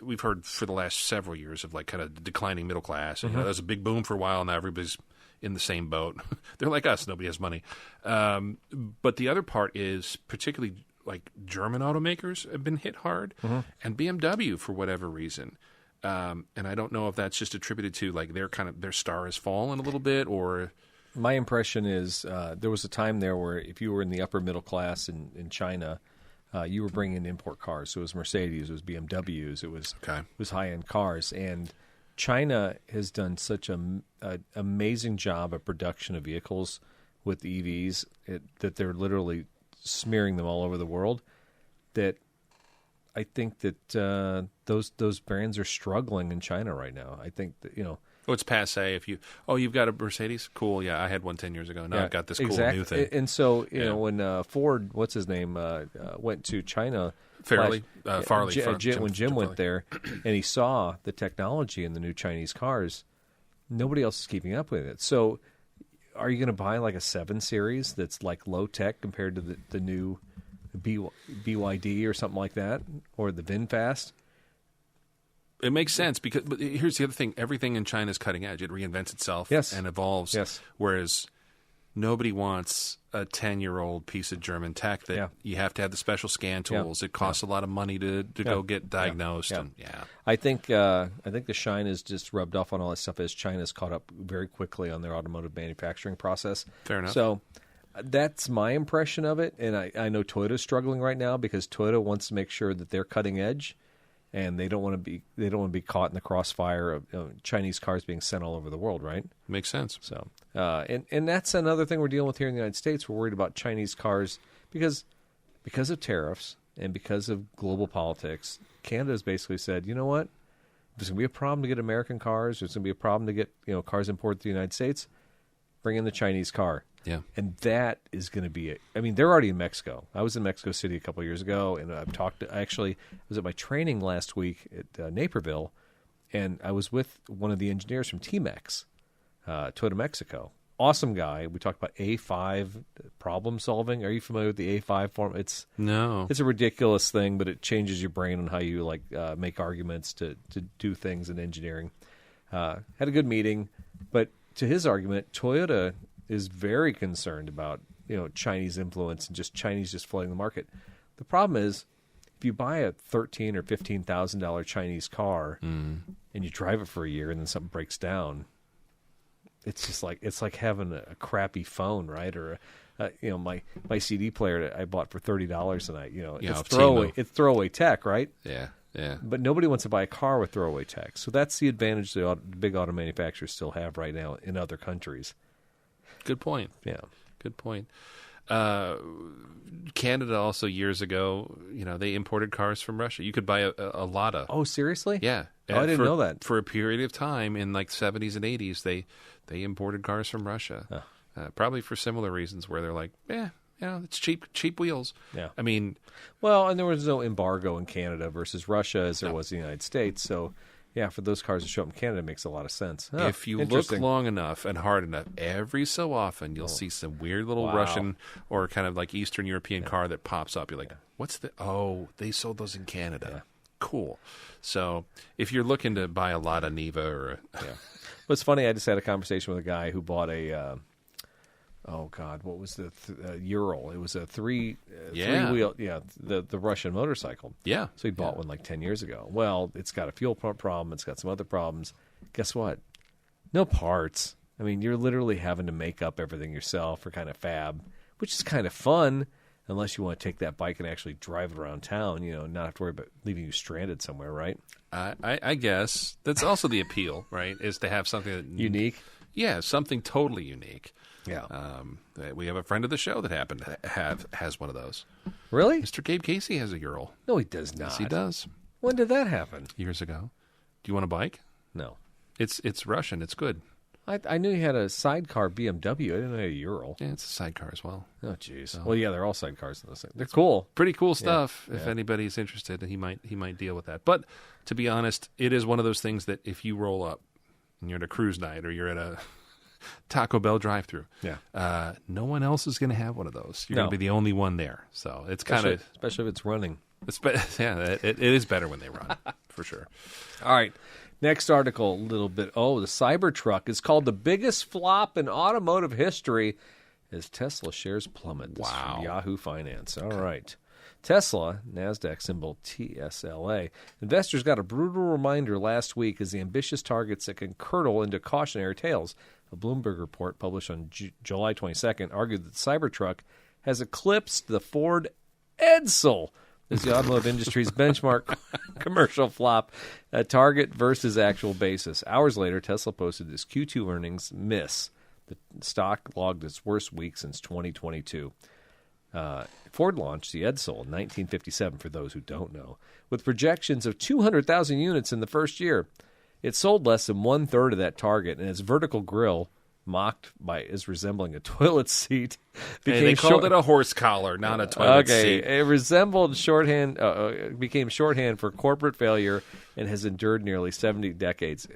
We've heard for the last several years of like kind of declining middle class. And, there's a big boom for a while. Now everybody's in the same boat. They're like us. Nobody has money. But the other part is particularly like German automakers have been hit hard, and BMW for whatever reason. And I don't know if that's just attributed to like their star has fallen a little bit, or
my impression is there was a time there where if you were in the upper middle class in China, you were bringing in import cars. So it was Mercedes, it was BMWs, it was high-end cars. And China has done such an amazing job of production of vehicles with EVs that they're literally smearing them all over the world, that I think that those brands are struggling in China right now. I think that,
oh, it's passe. If you've got a Mercedes, cool. Yeah, I had one 10 years ago. Now I've got this cool new thing.
And so when Ford, what's his name, went to China,
Farley,
when Jim went there, and he saw the technology in the new Chinese cars, nobody else is keeping up with it. So, are you going to buy like a 7 Series that's like low tech compared to the new BYD or something like that, or the VinFast?
It makes sense but here's the other thing: everything in China is cutting edge. It reinvents itself and evolves.
Yes.
Whereas nobody wants a 10-year-old piece of German tech that you have to have the special scan tools. It costs a lot of money to go get diagnosed.
I think the shine is just rubbed off on all this stuff as China's caught up very quickly on their automotive manufacturing process.
Fair enough.
So that's my impression of it, and I know Toyota's struggling right now because Toyota wants to make sure that they're cutting edge, and they don't want to be caught in the crossfire of Chinese cars being sent all over the world, right?
Makes sense.
So, and that's another thing we're dealing with here in the United States. We're worried about Chinese cars because of tariffs and because of global politics. Canada's basically said, you know what? There's going to be a problem to get American cars. There's going to be a problem to get cars imported to the United States. Bring in the Chinese car.
Yeah.
And that is going to be they're already in Mexico. I was in Mexico City a couple of years ago, and I was at my training last week at Naperville, and I was with one of the engineers from T-Mex, Toyota Mexico. Awesome guy. We talked about A5 problem solving. Are you familiar with the A5 form? It's a ridiculous thing, but it changes your brain on how you make arguments to do things in engineering. Had a good meeting, but to his argument, Toyota is very concerned about Chinese influence and Chinese flooding the market. The problem is, if you buy a $13,000 or $15,000 Chinese car and you drive it for a year and then something breaks down, it's like having a crappy phone, right? Or my CD player that I bought for $30 tonight. It's throwaway tech, right?
Yeah. Yeah.
But nobody wants to buy a car with throwaway tech. So that's the advantage the big auto manufacturers still have right now in other countries.
Good point.
Yeah.
Good point. Canada also years ago, they imported cars from Russia. You could buy a Lada.
Oh, seriously?
Yeah.
Oh, I didn't know that.
For a period of time in like 70s and 80s, they imported cars from Russia. Probably for similar reasons where they're like, it's cheap wheels.
Yeah.
I mean,
well, and there was no embargo in Canada versus Russia as there was in the United States. So, yeah, for those cars to show up in Canada, it makes a lot of sense.
If you look long enough and hard enough, every so often you'll see some weird little Russian or kind of like Eastern European car that pops up. You're like, what's the? Oh, they sold those in Canada. Yeah. Cool. So if you're looking to buy a Lada Niva or
Well, it's funny. I just had a conversation with a guy who bought a what was the Ural? It was a three-wheel, the Russian motorcycle.
Yeah.
So he bought one like 10 years ago. Well, it's got a fuel pump problem. It's got some other problems. Guess what? No parts. I mean, you're literally having to make up everything yourself or kind of fab, which is kind of fun unless you want to take that bike and actually drive it around town, not have to worry about leaving you stranded somewhere, right?
I guess that's also the appeal, right, is to have something
unique.
Yeah, something totally unique.
Yeah.
We have a friend of the show that happened to has one of those.
Really?
Mr. Gabe Casey has a Ural.
No, he does not.
Yes, he does.
When did that happen?
Years ago. Do you want a bike?
No.
It's Russian. It's good.
I knew you had a sidecar BMW. I didn't know you had a Ural.
Yeah, it's a sidecar as well.
Oh, jeez. Well, yeah, they're all sidecars in this thing. They're cool.
Pretty cool stuff. If anybody's interested, he might deal with that. But to be honest, it is one of those things that if you roll up and you're at a cruise night or you're at a Taco Bell drive-through, no one else is going to have one of those. You're going to be the only one there. So it's kind of...
Especially if it's running.
It is better when they run, for sure.
All right. Next article, a little bit. Oh, the Cybertruck is called the biggest flop in automotive history as Tesla shares plummet. This is from Yahoo Finance. All right. Tesla, NASDAQ symbol TSLA. Investors got a brutal reminder last week as the ambitious targets that can curdle into cautionary tales. A Bloomberg report published on July 22nd argued that the Cybertruck has eclipsed the Ford Edsel as the automotive industry's benchmark commercial flop, a target versus actual basis. Hours later, Tesla posted this Q2 earnings miss. The stock logged its worst week since 2022. Ford launched the Edsel in 1957, for those who don't know, with projections of 200,000 units in the first year. It sold less than one-third of that target, and its vertical grille, mocked by as resembling a toilet seat,
they called it a horse collar, not a toilet seat.
It resembled became shorthand for corporate failure and has endured nearly 7 decades.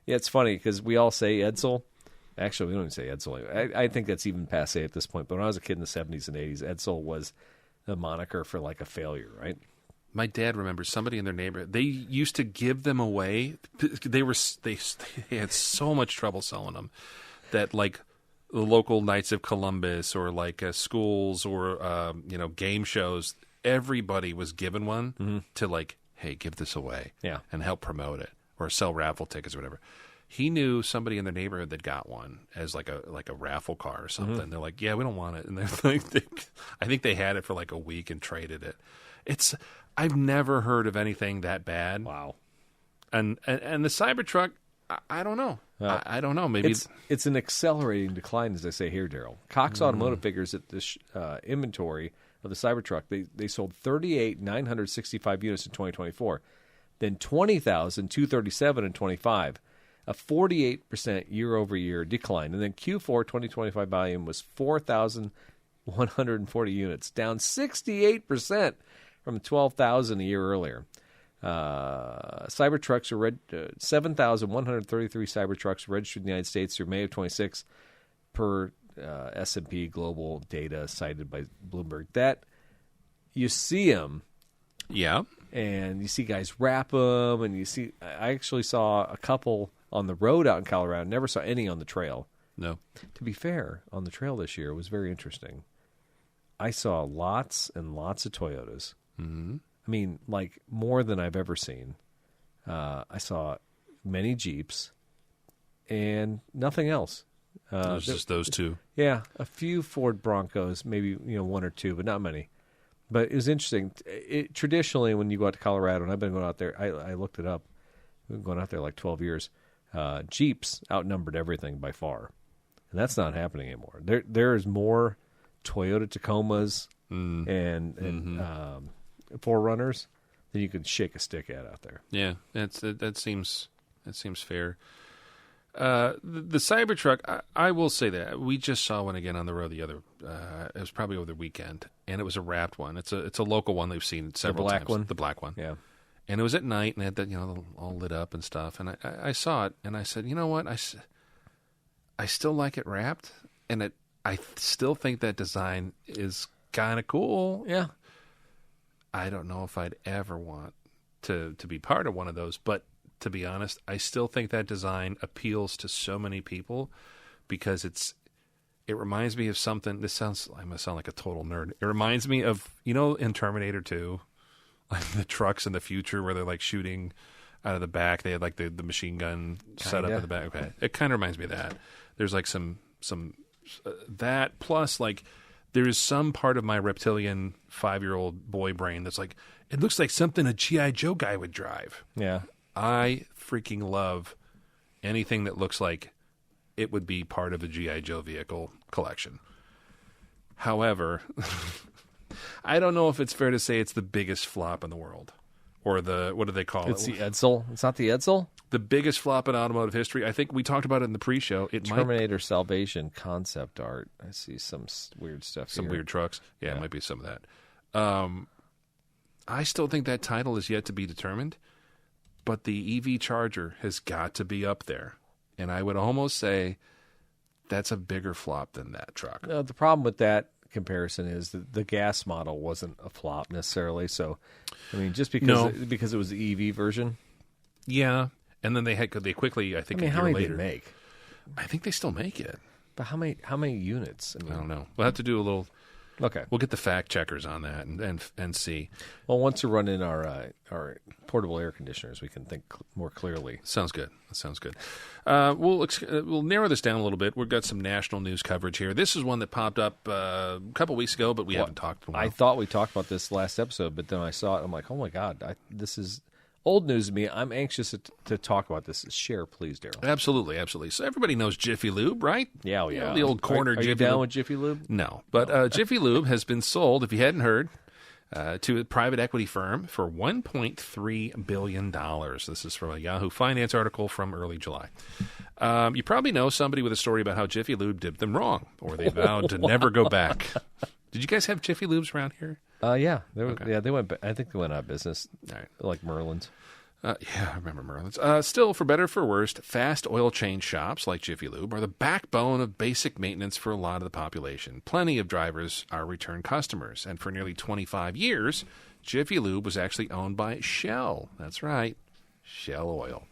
Yeah, it's funny because we all say Edsel. Actually, we don't even say Edsel. I think that's even passé at this point. But when I was a kid in the 70s and 80s, Edsel was the moniker for like a failure, right?
My dad remembers somebody in their neighborhood. They used to give them away. They had so much trouble selling them that like the local Knights of Columbus or like schools or game shows, everybody was given one to like, hey, give this away, and help promote it or sell raffle tickets or whatever. He knew somebody in their neighborhood that got one as like a raffle car or something. They're like, yeah, we don't want it, and they're like, I think they had it for like a week and traded it. I've never heard of anything that bad.
Wow.
And the Cybertruck, I don't know. I don't know. Maybe
it's an accelerating decline, as they say here, Daryl. Cox Automotive figures that this inventory of the Cybertruck, they sold 38,965 units in 2024, then 20,237 in 25, a 48% year-over-year decline. And then Q4 2025 volume was 4,140 units, down 68% from 12,000 a year earlier. Cybertrucks are 7,133 Cybertrucks registered in the United States through May of 26 per S&P Global data cited by Bloomberg. That you see them, and you see guys wrap them, and you see. I actually saw a couple on the road out in Colorado. Never saw any on the trail.
No.
To be fair, on the trail this year was very interesting. I saw lots and lots of Toyotas.
Mm-hmm.
I mean, like more than I've ever seen. I saw many Jeeps and nothing else.
Just those two.
Yeah, a few Ford Broncos, maybe one or two, but not many. But it was interesting. Traditionally, when you go out to Colorado, and I've been going out there, I looked it up. We've been going out there like 12 years. Jeeps outnumbered everything by far, and that's not happening anymore. There is more Toyota Tacomas and 4Runners than you can shake a stick at out there.
Yeah, that seems fair. The Cybertruck, I will say that we just saw one again on the road the other. It was probably over the weekend, and it was a wrapped one. It's a local one they've seen several times. The black one.
Yeah.
And it was at night, and it had that all lit up and stuff. And I saw it, and I said, you know what? I still like it wrapped, and I still think that design is kind of cool.
Yeah.
I don't know if I'd ever want to be part of one of those, but to be honest, I still think that design appeals to so many people because it reminds me of something. I'm going to sound like a total nerd. It reminds me of, in Terminator 2, like the trucks in the future where they're like shooting out of the back. They had like the machine gun set up in the back. Okay. It kind of reminds me of that. There's like some that plus like there is some part of my reptilian 5-year-old boy brain that's like, it looks like something a G.I. Joe guy would drive.
Yeah.
I freaking love anything that looks like it would be part of a G.I. Joe vehicle collection. However, I don't know if it's fair to say it's the biggest flop in the world. Or what do they call it?
It's the Edsel. It's not the Edsel?
The biggest flop in automotive history. I think we talked about it in the pre-show.
Terminator Salvation concept art. I see some weird stuff
Some
here.
weird trucks. Yeah, it might be some of that. I still think that title is yet to be determined, but the EV Charger has got to be up there. And I would almost say that's a bigger flop than that truck.
No, the problem with that comparison is that the gas model wasn't a flop necessarily. So, I mean, just because it was the EV version.
Yeah, and then they quickly, I think, a year
how many
later,
did they make?
I think they still make it.
But how many units?
I don't know. We'll have to do a little.
Okay,
we'll get the fact checkers on that and see.
Well, once we run in our portable air conditioners, we can think more clearly.
Sounds good. That sounds good. We'll narrow this down a little bit. We've got some national news coverage here. This is one that popped up a couple weeks ago, but we haven't talked in a while.
I thought we talked about this last episode, but then I saw it. I'm like, oh my god, this is old news to me. I'm anxious to talk about this. Share, please, Daryl.
Absolutely, absolutely. So everybody knows Jiffy Lube, right?
Yeah,
You know, the old corner.
Are
Jiffy
you down
Lube.
with Jiffy Lube?
No, but Jiffy Lube has been sold, if you hadn't heard, to a private equity firm for $1.3 billion. This is from a Yahoo Finance article from early July. You probably know somebody with a story about how Jiffy Lube did them wrong, or they vowed to never go back. Did you guys have Jiffy Lubes around here?
Yeah. They went. I think they went out of business.
All right.
Like Merlin's.
Yeah, I remember Merlin's. Still, for better or for worse, fast oil change shops like Jiffy Lube are the backbone of basic maintenance for a lot of the population. Plenty of drivers are return customers, and for nearly 25 years, Jiffy Lube was actually owned by Shell. That's right, Shell Oil.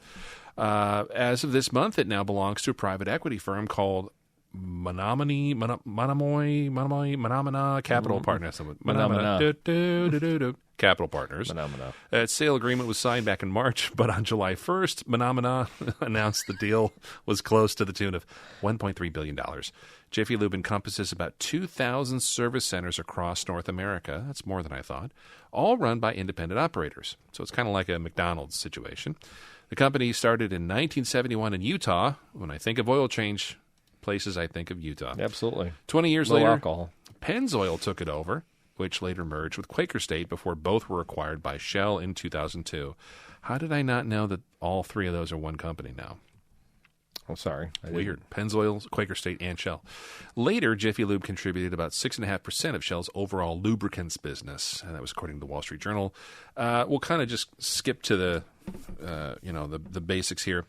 As of this month, it now belongs to a private equity firm called Menominee Capital Partners. Capital Partners. That sale agreement was signed back in March, but on July 1st, Menomina announced the deal was close to the tune of $1.3 billion. Jiffy Lube encompasses about 2,000 service centers across North America. That's more than I thought. All run by independent operators. So it's kind of like a McDonald's situation. The company started in 1971 in Utah. When I think of oil change places, I think of Utah.
Absolutely.
20 years
Low
later,
alcohol.
Pennzoil took it over, which later merged with Quaker State before both were acquired by Shell in 2002. How did I not know that all three of those are one company now?
I'm sorry.
Weird. Pennzoil, Quaker State, and Shell. Later, Jiffy Lube contributed about 6.5% of Shell's overall lubricants business, and that was according to the Wall Street Journal. We'll kind of just skip to the basics here.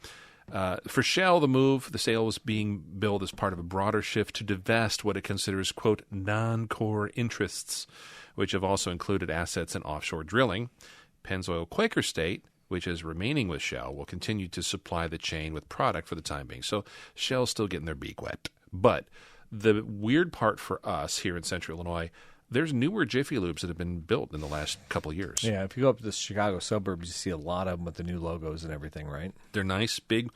For Shell, the sale was being billed as part of a broader shift to divest what it considers, quote, non-core interests, which have also included assets in offshore drilling. Pennzoil Quaker State, which is remaining with Shell, will continue to supply the chain with product for the time being. So Shell's still getting their beak wet. But the weird part for us here in Central Illinois, there's newer Jiffy Lubes that have been built in the last couple of years.
Yeah, if you go up to the Chicago suburbs, you see a lot of them with the new logos and everything, right?
They're nice, big,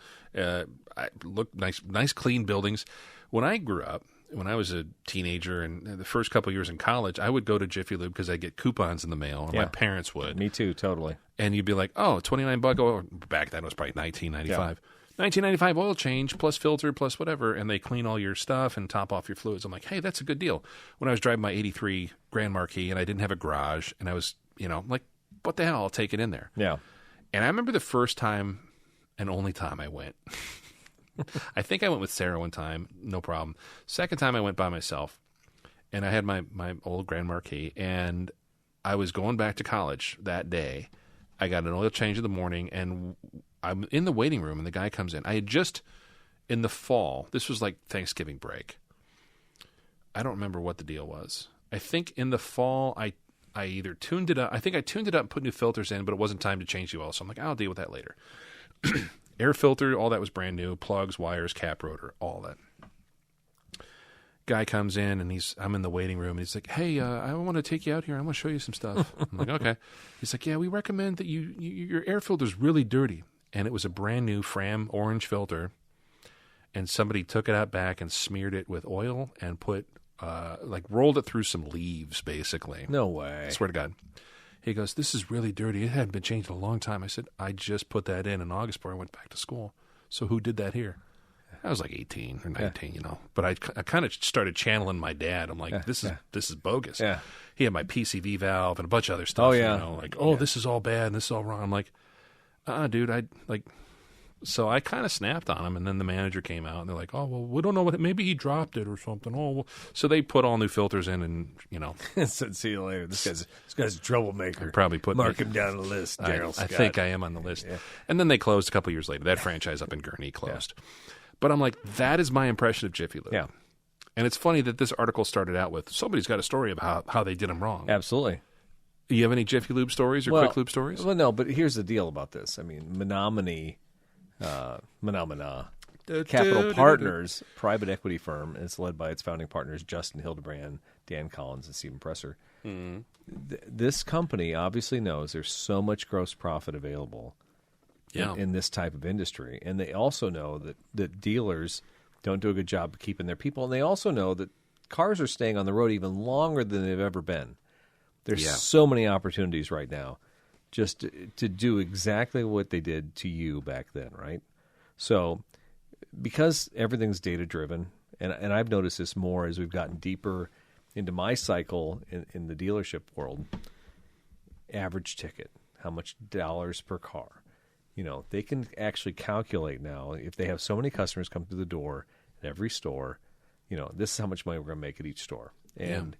look nice, clean buildings. When I grew up, when I was a teenager and the first couple of years in college, I would go to Jiffy Lube because I'd get coupons in the mail, or my parents would.
Me too, totally.
And you'd be like, oh, $29 oil. Back then it was probably $19.95. Yeah. $19.95 oil change plus filter plus whatever, and they clean all your stuff and top off your fluids. I'm like, hey, that's a good deal. When I was driving my 83 Grand Marquis and I didn't have a garage and I was, like, what the hell? I'll take it in there.
Yeah.
And I remember the first time and only time I went. I think I went with Sarah one time, no problem. Second time I went by myself, and I had my old Grand Marquis, and I was going back to college that day. I got an oil change in the morning, and I'm in the waiting room, and the guy comes in. I had just, in the fall, this was like Thanksgiving break. I don't remember what the deal was. I think in the fall, I either tuned it up. I think I tuned it up and put new filters in, but it wasn't time to change the oil, so I'm like, I'll deal with that later. Air filter, all that was brand new. Plugs, wires, cap rotor, all that. Guy comes in, and I'm in the waiting room, and he's like, hey, I want to take you out here. I want to show you some stuff. I'm like, okay. He's like, yeah, we recommend that your air filter's really dirty. And it was a brand new Fram orange filter, and somebody took it out back and smeared it with oil and put, rolled it through some leaves, basically.
No way.
I swear to God. He goes, this is really dirty. It hadn't been changed in a long time. I said, I just put that in August before I went back to school. So who did that here? I was like 18 or 19, But I kind of started channeling my dad. I'm like, this is bogus.
Yeah.
He had my PCV valve and a bunch of other stuff.
Oh, yeah.
This is all bad and this is all wrong. I'm like, dude, So I kind of snapped on him, and then the manager came out, and they're like, "Oh, well, we don't know maybe he dropped it or something." Oh, well. So they put all new filters in, and
Said, "See you later." This guy's a troublemaker.
Probably
mark him down on the list. Daryl,
I think I am on the list. Yeah. And then they closed a couple years later. That franchise up in Gurnee closed. Yeah. But I'm like, that is my impression of Jiffy Lube.
Yeah.
And it's funny that this article started out with somebody's got a story about how they did them wrong.
Absolutely.
You have any Jiffy Lube stories or Quick Lube stories?
Well, no, but here's the deal about this. I mean, Capital Partners, private equity firm, and it's led by its founding partners, Justin Hildebrand, Dan Collins, and Stephen Presser. Mm-hmm. This company obviously knows there's so much gross profit available in this type of industry. And they also know that dealers don't do a good job of keeping their people. And they also know that cars are staying on the road even longer than they've ever been. There's so many opportunities right now just to do exactly what they did to you back then, right? So because everything's data-driven, and I've noticed this more as we've gotten deeper into my cycle in the dealership world, average ticket, how much dollars per car. They can actually calculate now if they have so many customers come through the door at every store, this is how much money we're going to make at each store. And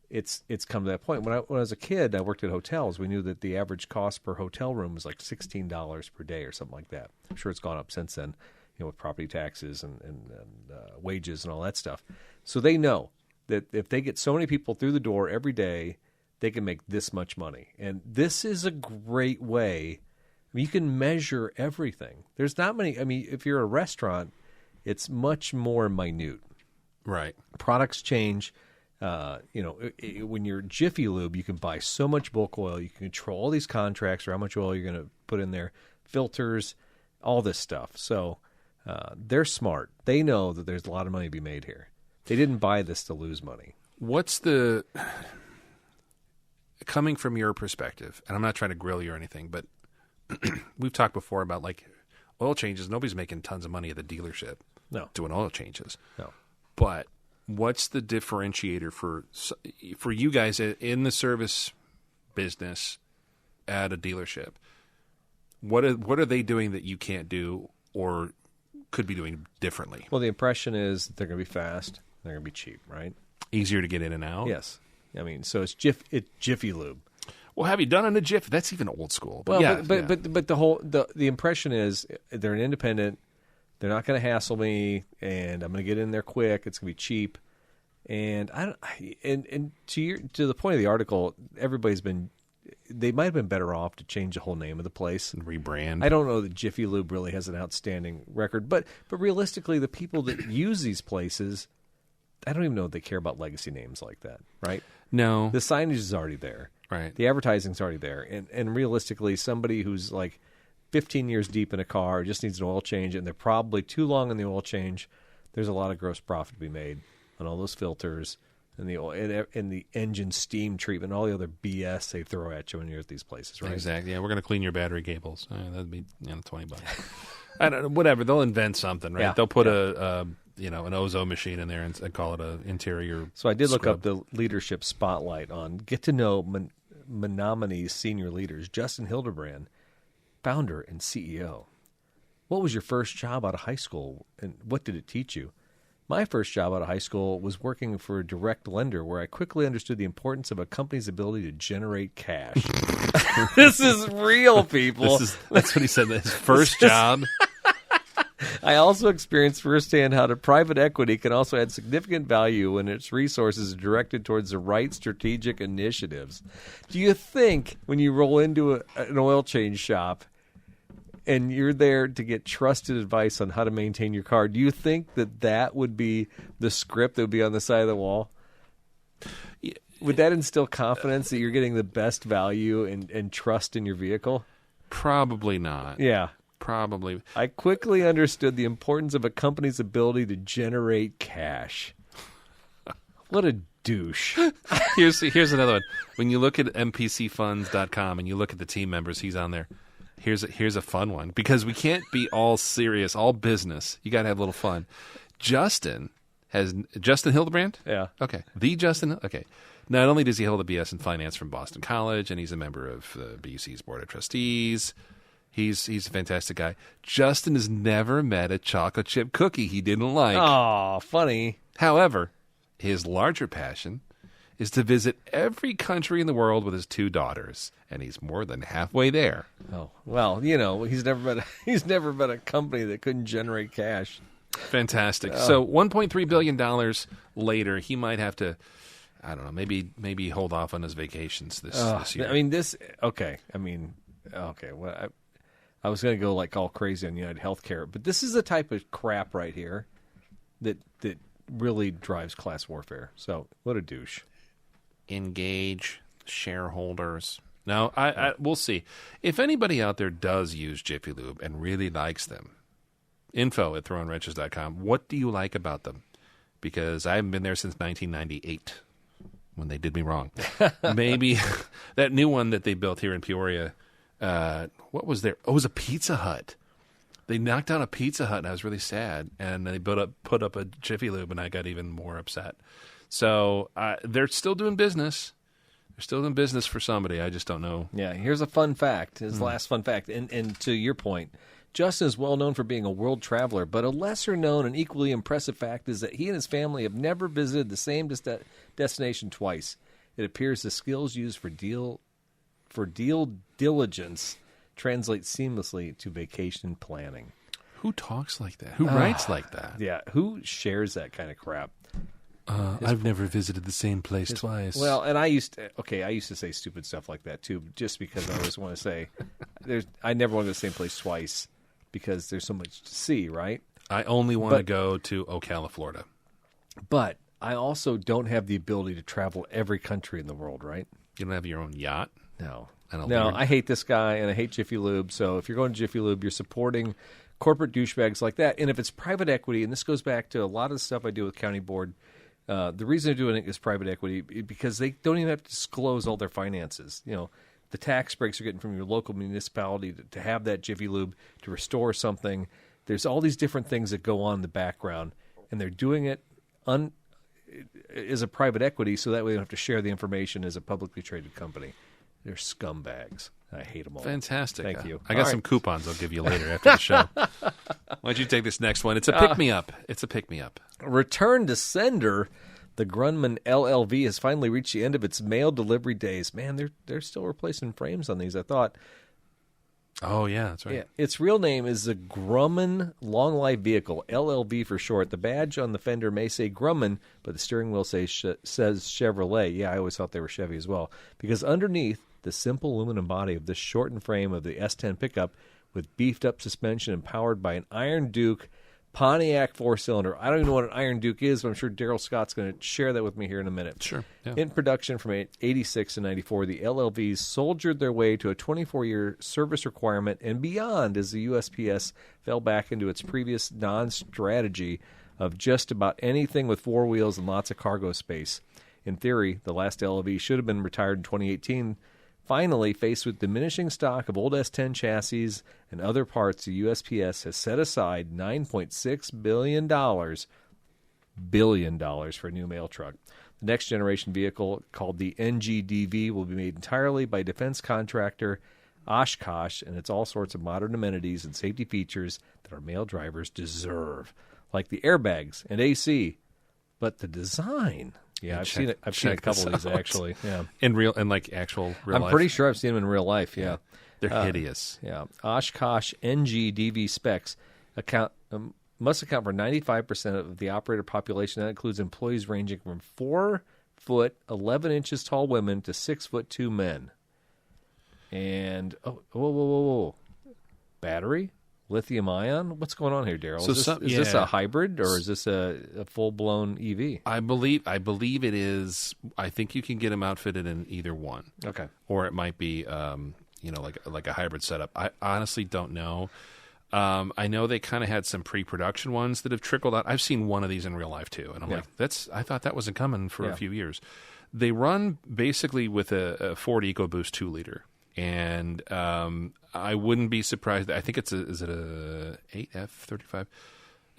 it's come to that point. When I was a kid, I worked at hotels. We knew that the average cost per hotel room was like $16 per day or something like that. I'm sure it's gone up since then, with property taxes and wages and all that stuff. So they know that if they get so many people through the door every day, they can make this much money. And this is a great way. I mean, you can measure everything. There's not many. I mean, if you're a restaurant, it's much more minute.
Right. Products
change. When you're Jiffy Lube, you can buy so much bulk oil. You can control all these contracts or how much oil you're going to put in there, filters, all this stuff. So they're smart. They know that there's a lot of money to be made here. They didn't buy this to lose money.
What's coming from your perspective, and I'm not trying to grill you or anything, but we've talked before about like oil changes. Nobody's making tons of money at the dealership doing oil changes.
No.
But what's the differentiator for you guys in the service business at a dealership? What are they doing that you can't do or could be doing differently?
Well, the impression is they're going to be fast. They're going to be cheap, right?
Easier to get in and out?
Yes. I mean, so it's Jiffy Lube.
Well, have you done on a Jiffy? That's even old school. But
but the impression is they're an independent. They're not going to hassle me, and I'm going to get in there quick. It's going to be cheap, and to the point of the article, they might have been better off to change the whole name of the place
and rebrand.
I don't know that Jiffy Lube really has an outstanding record, but realistically, the people that use these places, I don't even know if they care about legacy names like that, right?
No,
the signage is already there.
Right.
The advertising's already there. And realistically, somebody who's like 15 years deep in a car just needs an oil change, and they're probably too long in the oil change, there's a lot of gross profit to be made on all those filters and the oil, and the engine steam treatment, all the other BS they throw at you when you're at these places, right?
Exactly. Yeah, we're going to clean your battery cables. That'd be $20. I don't know, whatever. They'll invent something, right? Yeah. They'll put an Ozo machine in there and call it an interior.
So I did look
scrub.
up the leadership spotlight on Get to Know Menominee's senior leaders. Justin Hildebrand, founder and CEO. What was your first job out of high school, and what did it teach you? My first job out of high school was working for a direct lender, where I quickly understood the importance of a company's ability to generate cash. This is real, people.
That's what he said. His first job.
I also experienced firsthand how the private equity can also add significant value when its resources are directed towards the right strategic initiatives. Do you think when you roll into an oil change shop and you're there to get trusted advice on how to maintain your car, do you think that would be the script that would be on the side of the wall? Yeah. Would that instill confidence that you're getting the best value and trust in your vehicle?
Probably not.
Yeah.
Probably.
I quickly understood the importance of a company's ability to generate cash. What a douche.
Here's another one. When you look at mpcfunds.com and you look at the team members, he's on there. Here's a fun one, because we can't be all serious, all business. You got to have a little fun. Justin Hildebrand?
Yeah.
Okay. Okay. Not only does he hold a BS in finance from Boston College, and he's a member of the BUC's Board of Trustees, He's a fantastic guy. Justin has never met a chocolate chip cookie he didn't like.
Oh, funny.
However, his larger passion is to visit every country in the world with his 2 daughters, and he's more than halfway there.
Oh, well, he's never met a company that couldn't generate cash.
Fantastic. So $1.3 billion later, he might have to, I don't know, maybe hold off on his vacations this year.
I mean, okay. Well, I was going to go like all crazy on United Healthcare, but this is the type of crap right here that really drives class warfare. So what a douche.
Engage shareholders. Now, we'll see. If anybody out there does use Jiffy Lube and really likes them, info@throwinwrenches.com. What do you like about them? Because I haven't been there since 1998 when they did me wrong. Maybe that new one that they built here in Peoria, what was there? Oh, it was a Pizza Hut. They knocked down a Pizza Hut, and I was really sad. And they put up a Jiffy Lube, and I got even more upset. So they're still doing business. They're still doing business for somebody. I just don't know.
Yeah, here's a fun fact. His last fun fact. And to your point, Justin is well known for being a world traveler, but a lesser known and equally impressive fact is that he and his family have never visited the same destination twice. It appears the skills used for deal diligence translate seamlessly to vacation planning.
Who talks like that? Who writes like that?
Yeah, who shares that kind of crap?
I've never visited the same place twice.
Well, and I used to say stupid stuff like that too, just because I always want to say, I never want to go to the same place twice because there's so much to see, right?
I only want to go to Ocala, Florida.
But I also don't have the ability to travel every country in the world, right?
You don't have your own yacht?
No. I hate this guy, and I hate Jiffy Lube. So if you're going to Jiffy Lube, you're supporting corporate douchebags like that. And if it's private equity, and this goes back to a lot of the stuff I do with county board, the reason they're doing it is private equity because they don't even have to disclose all their finances. The tax breaks you're getting from your local municipality to have that Jiffy Lube to restore something. There's all these different things that go on in the background, and they're doing it as a private equity so that way they don't have to share the information as a publicly traded company. They're scumbags. I hate them all.
Fantastic.
Thank you.
I got some coupons I'll give you later after the show. Why don't you take this next one? It's a pick-me-up.
Return to sender. The Grumman LLV has finally reached the end of its mail delivery days. Man, they're still replacing frames on these, I thought.
Oh, yeah, that's right.
Yeah, its real name is the Grumman Long Life Vehicle, LLV for short. The badge on the fender may say Grumman, but the steering wheel says Chevrolet. Yeah, I always thought they were Chevy as well. Because underneath the simple aluminum body of this shortened frame of the S10 pickup with beefed-up suspension and powered by an Iron Duke Pontiac 4-cylinder. I don't even know what an Iron Duke is, but I'm sure Daryl Scott's going to share that with me here in a minute.
Sure. Yeah.
In production from 86 to 94, the LLVs soldiered their way to a 24-year service requirement and beyond as the USPS fell back into its previous non-strategy of just about anything with 4 wheels and lots of cargo space. In theory, the last LLV should have been retired in 2018. Finally, faced with diminishing stock of old S10 chassis and other parts, the USPS has set aside $9.6 billion for a new mail truck. The next generation vehicle, called the NGDV, will be made entirely by defense contractor Oshkosh, and it's all sorts of modern amenities and safety features that our mail drivers deserve, like the airbags and AC. But the design... Yeah, I've seen a couple of these actually. Yeah,
actual real life.
I'm pretty sure I've seen them in real life. Yeah,
they're hideous.
Yeah, Oshkosh NGDV specs must account for 95% of the operator population. That includes employees ranging from 4 foot 11 inches tall women to 6 foot 2 men. And whoa, battery. Lithium ion? What's going on here, Daryl?
So
is this a hybrid or is this a full-blown EV?
I believe it is. I think you can get them outfitted in either one.
Okay.
Or it might be, like a hybrid setup. I honestly don't know. I know they kind of had some pre-production ones that have trickled out. I've seen one of these in real life too, and I'm like, I thought that wasn't coming for a few years. They run basically with a Ford EcoBoost 2-liter. And I wouldn't be surprised. I think is it a 8F35,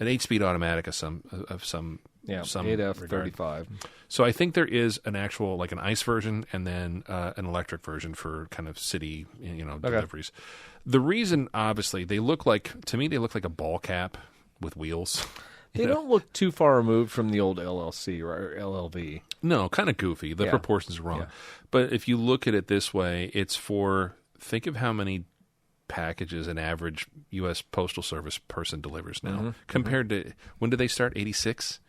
an 8-speed automatic of some
Yeah,
some
8F
regard.
35.
So I think there is an actual, like an ICE version and then an electric version for kind of city, deliveries. The reason, obviously, to me, they look like a ball cap with wheels.
They don't look too far removed from the old LLC or LLV.
No, kind of goofy. The proportions are wrong. Yeah. But if you look at it this way, it's think of how many packages an average U.S. Postal Service person delivers now compared to, when did they start? 86?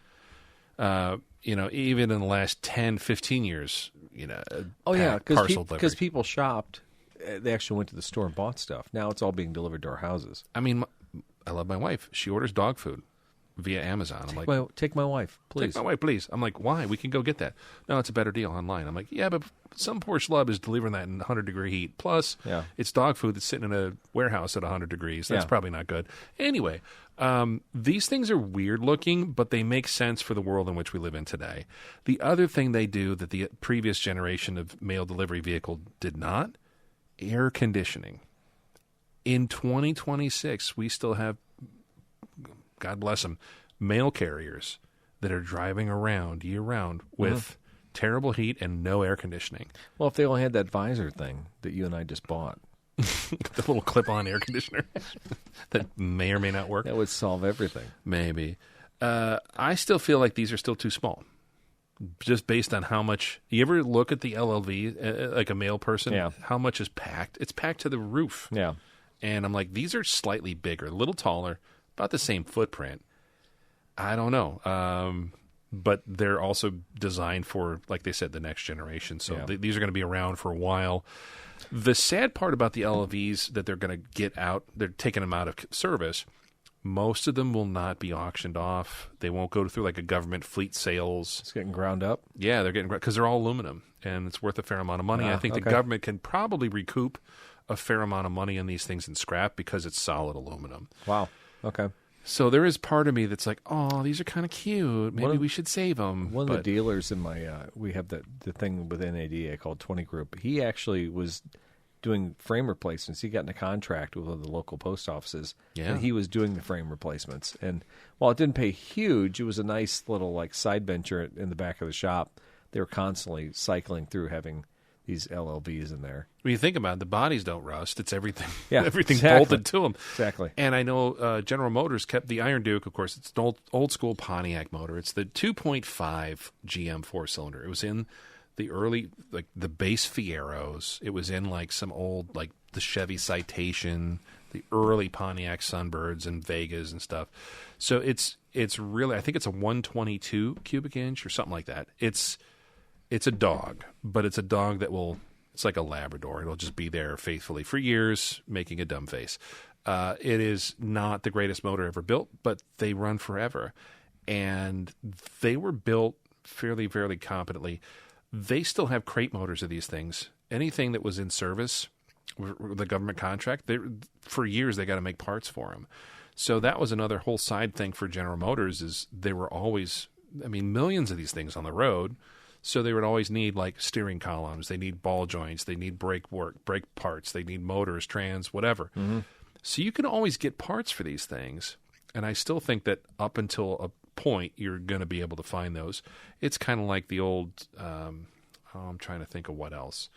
Even in the last 10, 15 years,
because people shopped. They actually went to the store and bought stuff. Now it's all being delivered to our houses.
I mean, I love my wife. She orders dog food via Amazon. I'm like,
take my wife, please.
Take my wife, please. I'm like, why? We can go get that. No, it's a better deal online. I'm like, yeah, but some poor schlub is delivering that in 100-degree heat. Plus, it's dog food that's sitting in a warehouse at 100 degrees. That's probably not good. Anyway, these things are weird looking, but they make sense for the world in which we live in today. The other thing they do that the previous generation of mail delivery vehicle did not, air conditioning. In 2026, we still have, God bless them, mail carriers that are driving around year-round with terrible heat and no air conditioning.
Well, if they only had that visor thing that you and I just bought.
The little clip-on air conditioner that may or may not work.
That would solve everything.
Maybe. I still feel like these are still too small. Just based on how much... You ever look at the LLV, like a mail person?
Yeah.
How much is packed? It's packed to the roof.
Yeah.
And I'm like, these are slightly bigger, a little taller, about the same footprint. I don't know. But they're also designed for, like they said, the next generation. So these are going to be around for a while. The sad part about the LLVs that they're going to get out, they're taking them out of service. Most of them will not be auctioned off. They won't go through like a government fleet sales.
It's getting ground up?
Yeah, they're getting, because they're all aluminum, and it's worth a fair amount of money. I think the government can probably recoup a fair amount of money on these things in scrap because it's solid aluminum.
Wow. Okay.
So there is part of me that's like, oh, these are kind of cute. Maybe we should save them.
One of the dealers in my, we have the thing with NADA called 20 Group. He actually was doing frame replacements. He got in a contract with one of the local post offices, and he was doing the frame replacements. And while it didn't pay huge, it was a nice little like side venture in the back of the shop. They were constantly cycling through having these LLVs in there.
When you think about it, the bodies don't rust. It's everything.
Yeah,
everything's bolted to them.
Exactly.
And I know General Motors kept the Iron Duke. Of course, it's an old school Pontiac motor. It's the 2.5 GM 4-cylinder. It was in the early, like the base Fieros. It was in like some old, like the Chevy Citation, the early Pontiac Sunbirds and Vegas and stuff. So it's really, I think it's a 122 cubic inch or something like that. It's a dog, but it's a dog that it's like a Labrador. It'll just be there faithfully for years, making a dumb face. It is not the greatest motor ever built, but they run forever. And they were built fairly competently. They still have crate motors of these things. Anything that was in service, the government contract, for years they got to make parts for them. So that was another whole side thing for General Motors is they were always, millions of these things on the road. So they would always need like steering columns. They need ball joints. They need brake parts. They need motors, trans, whatever. Mm-hmm. So you can always get parts for these things. And I still think that up until a point, you're going to be able to find those. It's kind of like the old, I'm trying to think of what else.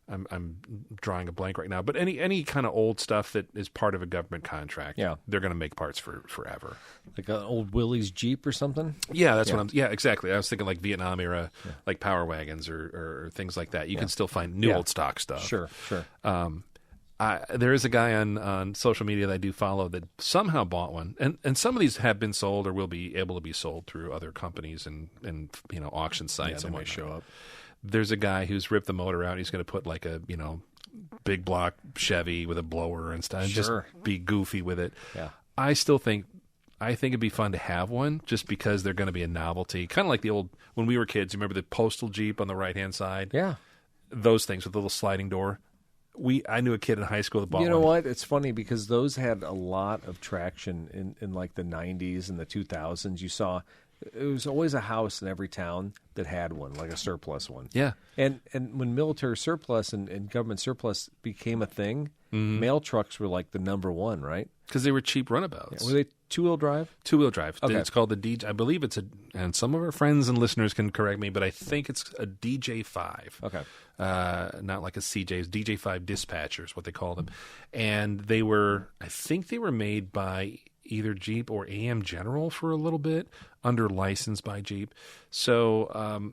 I'm drawing a blank right now. But any kind of old stuff that is part of a government contract, they're going to make parts for forever.
Like an old Willys Jeep or something?
Yeah, that's what exactly. I was thinking like Vietnam era, like power wagons or things like that. You can still find new old stock stuff.
Sure.
There is a guy on social media that I do follow that somehow bought one, and some of these have been sold or will be able to be sold through other companies and auction sites and
might show up.
There's a guy who's ripped the motor out. He's going to put like a big block Chevy with a blower and stuff, and just be goofy with it.
Yeah,
I think it'd be fun to have one just because they're going to be a novelty, kind of like the old when we were kids. You remember the Postal Jeep on the right hand side?
Yeah,
those things with the little sliding door. I knew a kid in high school that bought one.
You know what? It's funny because those had a lot of traction in like the 90s and the 2000s. You saw it was always a house in every town that had one, like a surplus one.
Yeah.
And when military surplus and government surplus became a thing, mail trucks were like the number one, right?
Because they were cheap runabouts.
Yeah, were they two-wheel drive?
Two-wheel drive.
Okay.
It's called the DJ. I believe it's and some of our friends and listeners can correct me, but I think it's a DJ5.
Okay.
Not like a CJ. It's DJ5 dispatchers, what they call them. And I think they were made by either Jeep or AM General for a little bit, under license by Jeep. So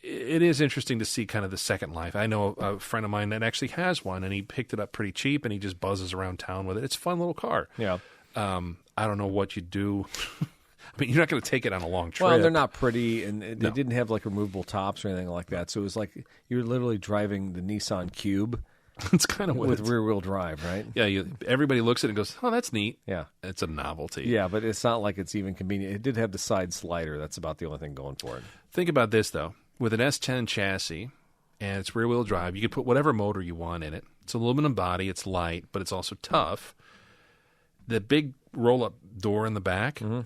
it is interesting to see kind of the second life. I know a friend of mine that actually has one, and he picked it up pretty cheap, and he just buzzes around town with it. It's a fun little car.
Yeah.
I don't know what you do. I mean, you're not going to take it on a long trip.
Well, they're not pretty, and they didn't have like removable tops or anything like that. So it was like you're literally driving the Nissan Cube.
It's kind of what
with rear-wheel drive, right?
Yeah, everybody looks at it and goes, "Oh, that's neat."
Yeah,
it's a novelty.
Yeah, but it's not like it's even convenient. It did have the side slider. That's about the only thing going for it.
Think about this though: with an S10 chassis and it's rear-wheel drive, you can put whatever motor you want in it. It's an aluminum body. It's light, but it's also tough. The big roll-up door in the back. Mm-hmm.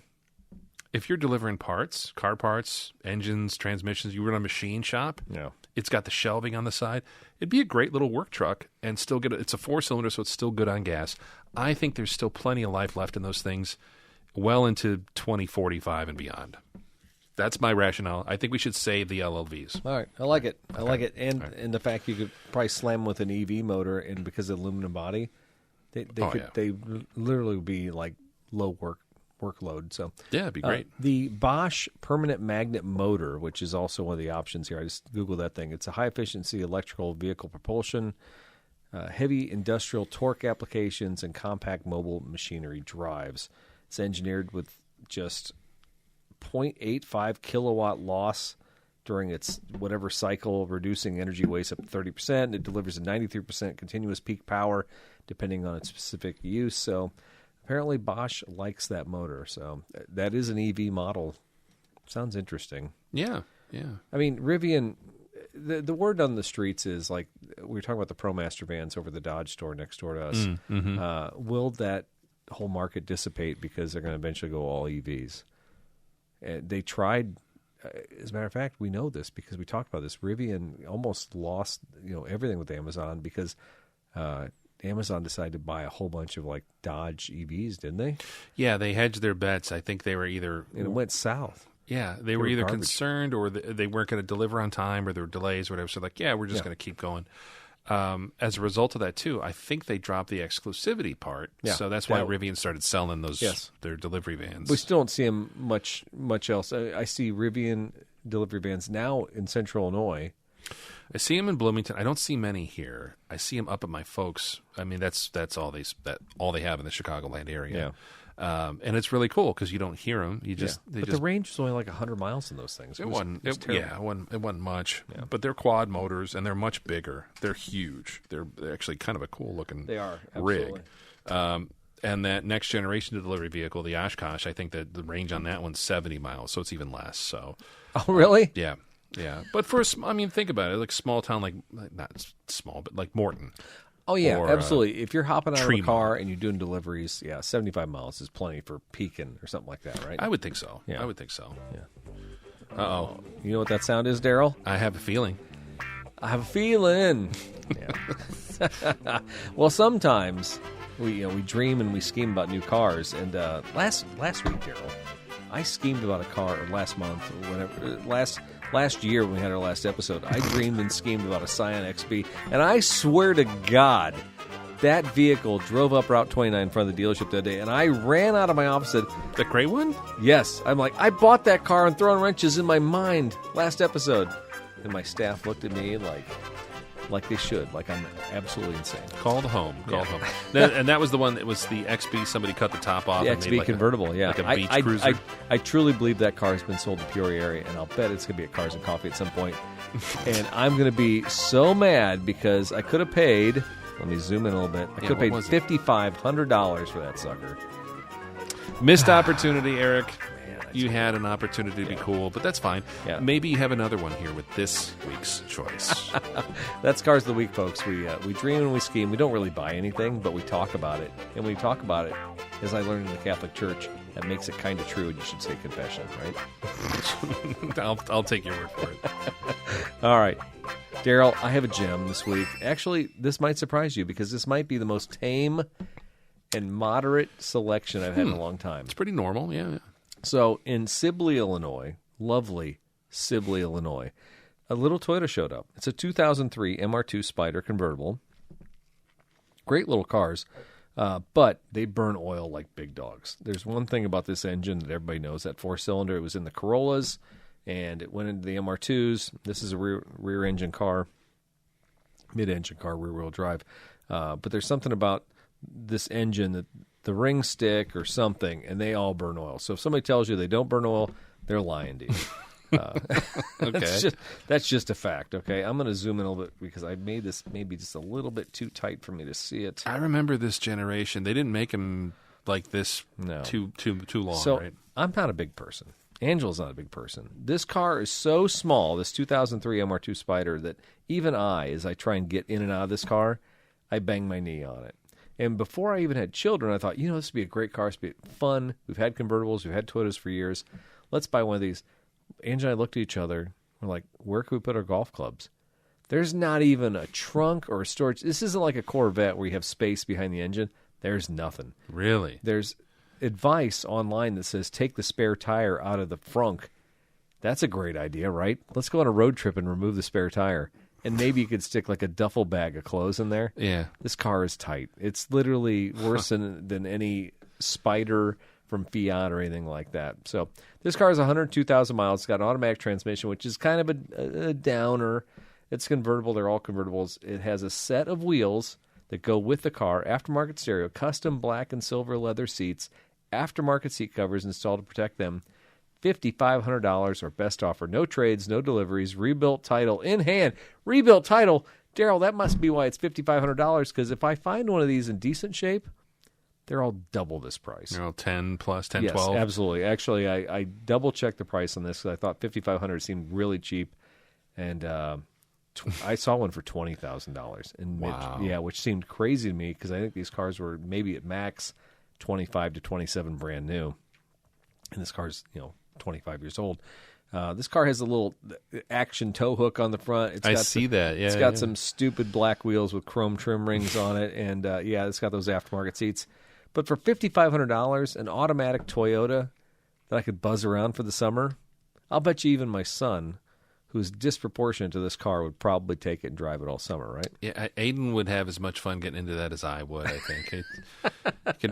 If you're delivering parts, car parts, engines, transmissions, you run a machine shop.
Yeah.
It's got the shelving on the side. It'd be a great little work truck and still get it's a 4-cylinder, so it's still good on gas. I think there's still plenty of life left in those things well into 2045 and beyond. That's my rationale. I think we should save the LLVs.
All right. I like it. I like it. And the fact you could probably slam them with an EV motor, and because of the aluminum body, they literally would be like low workload. So
yeah, it'd be great.
The Bosch permanent magnet motor, which is also one of the options here. I just Googled that thing. It's a high efficiency electrical vehicle propulsion, heavy industrial torque applications, and compact mobile machinery drives. It's engineered with just 0.85 kilowatt loss during its whatever cycle, reducing energy waste up to 30%. It delivers a 93% continuous peak power, depending on its specific use. So apparently Bosch likes that motor. So that is an EV model. Sounds interesting.
Yeah.
I mean, Rivian, the word on the streets is like, we were talking about the ProMaster vans over the Dodge store next door to us. Mm-hmm. Will that whole market dissipate because they're going to eventually go all EVs? They tried. As a matter of fact, we know this because we talked about this. Rivian almost lost, everything with Amazon because Amazon decided to buy a whole bunch of like Dodge EVs, didn't they?
Yeah, they hedged their bets. I think they were either
and it went south.
Yeah, they were either concerned or they weren't going to deliver on time, or there were delays or whatever. So like, we're just going to keep going. As a result of that too, I think they dropped the exclusivity part. Yeah. So that's why Rivian started selling their delivery vans.
We still don't see them much else. I see Rivian delivery vans now in Central Illinois.
I see them in Bloomington. I don't see many here. I see them up at my folks. I mean, that's all they have in the Chicagoland area.
Yeah.
And it's really cool because you don't hear them.
The range is only like 100 miles in those things.
It wasn't much. Yeah. But they're quad motors and they're much bigger. They're huge. They're actually kind of a cool looking rig. And that next generation delivery vehicle, the Oshkosh, I think that the range on that one's 70 miles, so it's even less. So,
oh really?
Yeah. But think about it, like small town, like not small, but like Morton.
Oh, yeah, absolutely. If you're hopping out of a car and you're doing deliveries, 75 miles is plenty for peaking or something like that, right?
I would think so.
Yeah.
I would think so.
Yeah. Uh-oh. You know what that sound is, Daryl?
I have a feeling.
Yeah. Well, sometimes we dream and we scheme about new cars. And last week, Daryl, I schemed about a car, or last month, or whatever, last year when we had our last episode, I dreamed and schemed about a Scion XB, and I swear to God, that vehicle drove up Route 29 in front of the dealership that day, and I ran out of my office.
The gray one?
Yes. I'm like, I bought that car and Throwin Wrenches in my mind last episode. And my staff looked at me like they should, like I'm absolutely insane.
Called home. And that was the one that was the XB. Somebody cut the top off.
The
and
XB
made like
convertible,
like a beach cruiser.
I truly believe that car has been sold in the Peoria area, and I'll bet it's going to be at Cars and Coffee at some point. And I'm going to be so mad because I could have paid. Let me zoom in a little bit. I could have paid $5,500 for that sucker.
Missed opportunity, Eric. You had an opportunity to be cool, but that's fine.
Yeah.
Maybe you have another one here with this week's choice.
That's Cars of the Week, folks. We dream and we scheme. We don't really buy anything, but we talk about it. And when we talk about it, as I learned in the Catholic Church, that makes it kind of true, and you should say confession, right?
I'll take your word for it.
All right. Daryl, I have a gem this week. Actually, this might surprise you because this might be the most tame and moderate selection I've had in a long time.
It's pretty normal, yeah.
So in Sibley, Illinois, lovely Sibley, Illinois, a little Toyota showed up. It's a 2003 MR2 Spider convertible. Great little cars, but they burn oil like big dogs. There's one thing about this engine that everybody knows, that four-cylinder. It was in the Corollas, and it went into the MR2s. This is a rear-engine car, mid-engine car, rear-wheel drive. But there's something about this engine that the rings stick or something, and they all burn oil. So if somebody tells you they don't burn oil, they're lying to you.
Okay.
That's just a fact, okay? I'm going to zoom in a little bit because I made this maybe just a little bit too tight for me to see it.
I remember this generation. They didn't make them like this too long,
so,
right?
I'm not a big person. Angela's not a big person. This car is so small, this 2003 MR2 Spider, that even as I try and get in and out of this car, I bang my knee on it. And before I even had children, I thought, this would be a great car. This would be fun. We've had convertibles. We've had Toyotas for years. Let's buy one of these. Angela and I looked at each other. We're like, where can we put our golf clubs? There's not even a trunk or a storage. This isn't like a Corvette where you have space behind the engine. There's nothing.
Really?
There's advice online that says take the spare tire out of the frunk. That's a great idea, right? Let's go on a road trip and remove the spare tire. And maybe you could stick like a duffel bag of clothes in there.
Yeah.
This car is tight. It's literally worse than any Spider from Fiat or anything like that. So this car is 102,000 miles. It's got an automatic transmission, which is kind of a downer. It's convertible. They're all convertibles. It has a set of wheels that go with the car, aftermarket stereo, custom black and silver leather seats, aftermarket seat covers installed to protect them, $5,500 or best offer. No trades, no deliveries, rebuilt title in hand. Rebuilt title. Daryl, that must be why it's $5,500, because if I find one of these in decent shape, they're all double this price.
They're all 10 plus, 10,
yes,
12?
Absolutely. Actually, I double-checked the price on this because I thought $5,500 seemed really cheap. And I saw one for $20,000.
Wow.
Which seemed crazy to me because I think these cars were maybe at max 25 to 27 brand new. And this car's, 25 years old. This car has a little action tow hook on the front.
I see that. Yeah,
it's got some stupid black wheels with chrome trim rings on it, and it's got those aftermarket seats. But for $5,500, an automatic Toyota that I could buzz around for the summer, I'll bet you even my son, who's disproportionate to this car, would probably take it and drive it all summer, right?
Yeah, Aiden would have as much fun getting into that as I would, I think.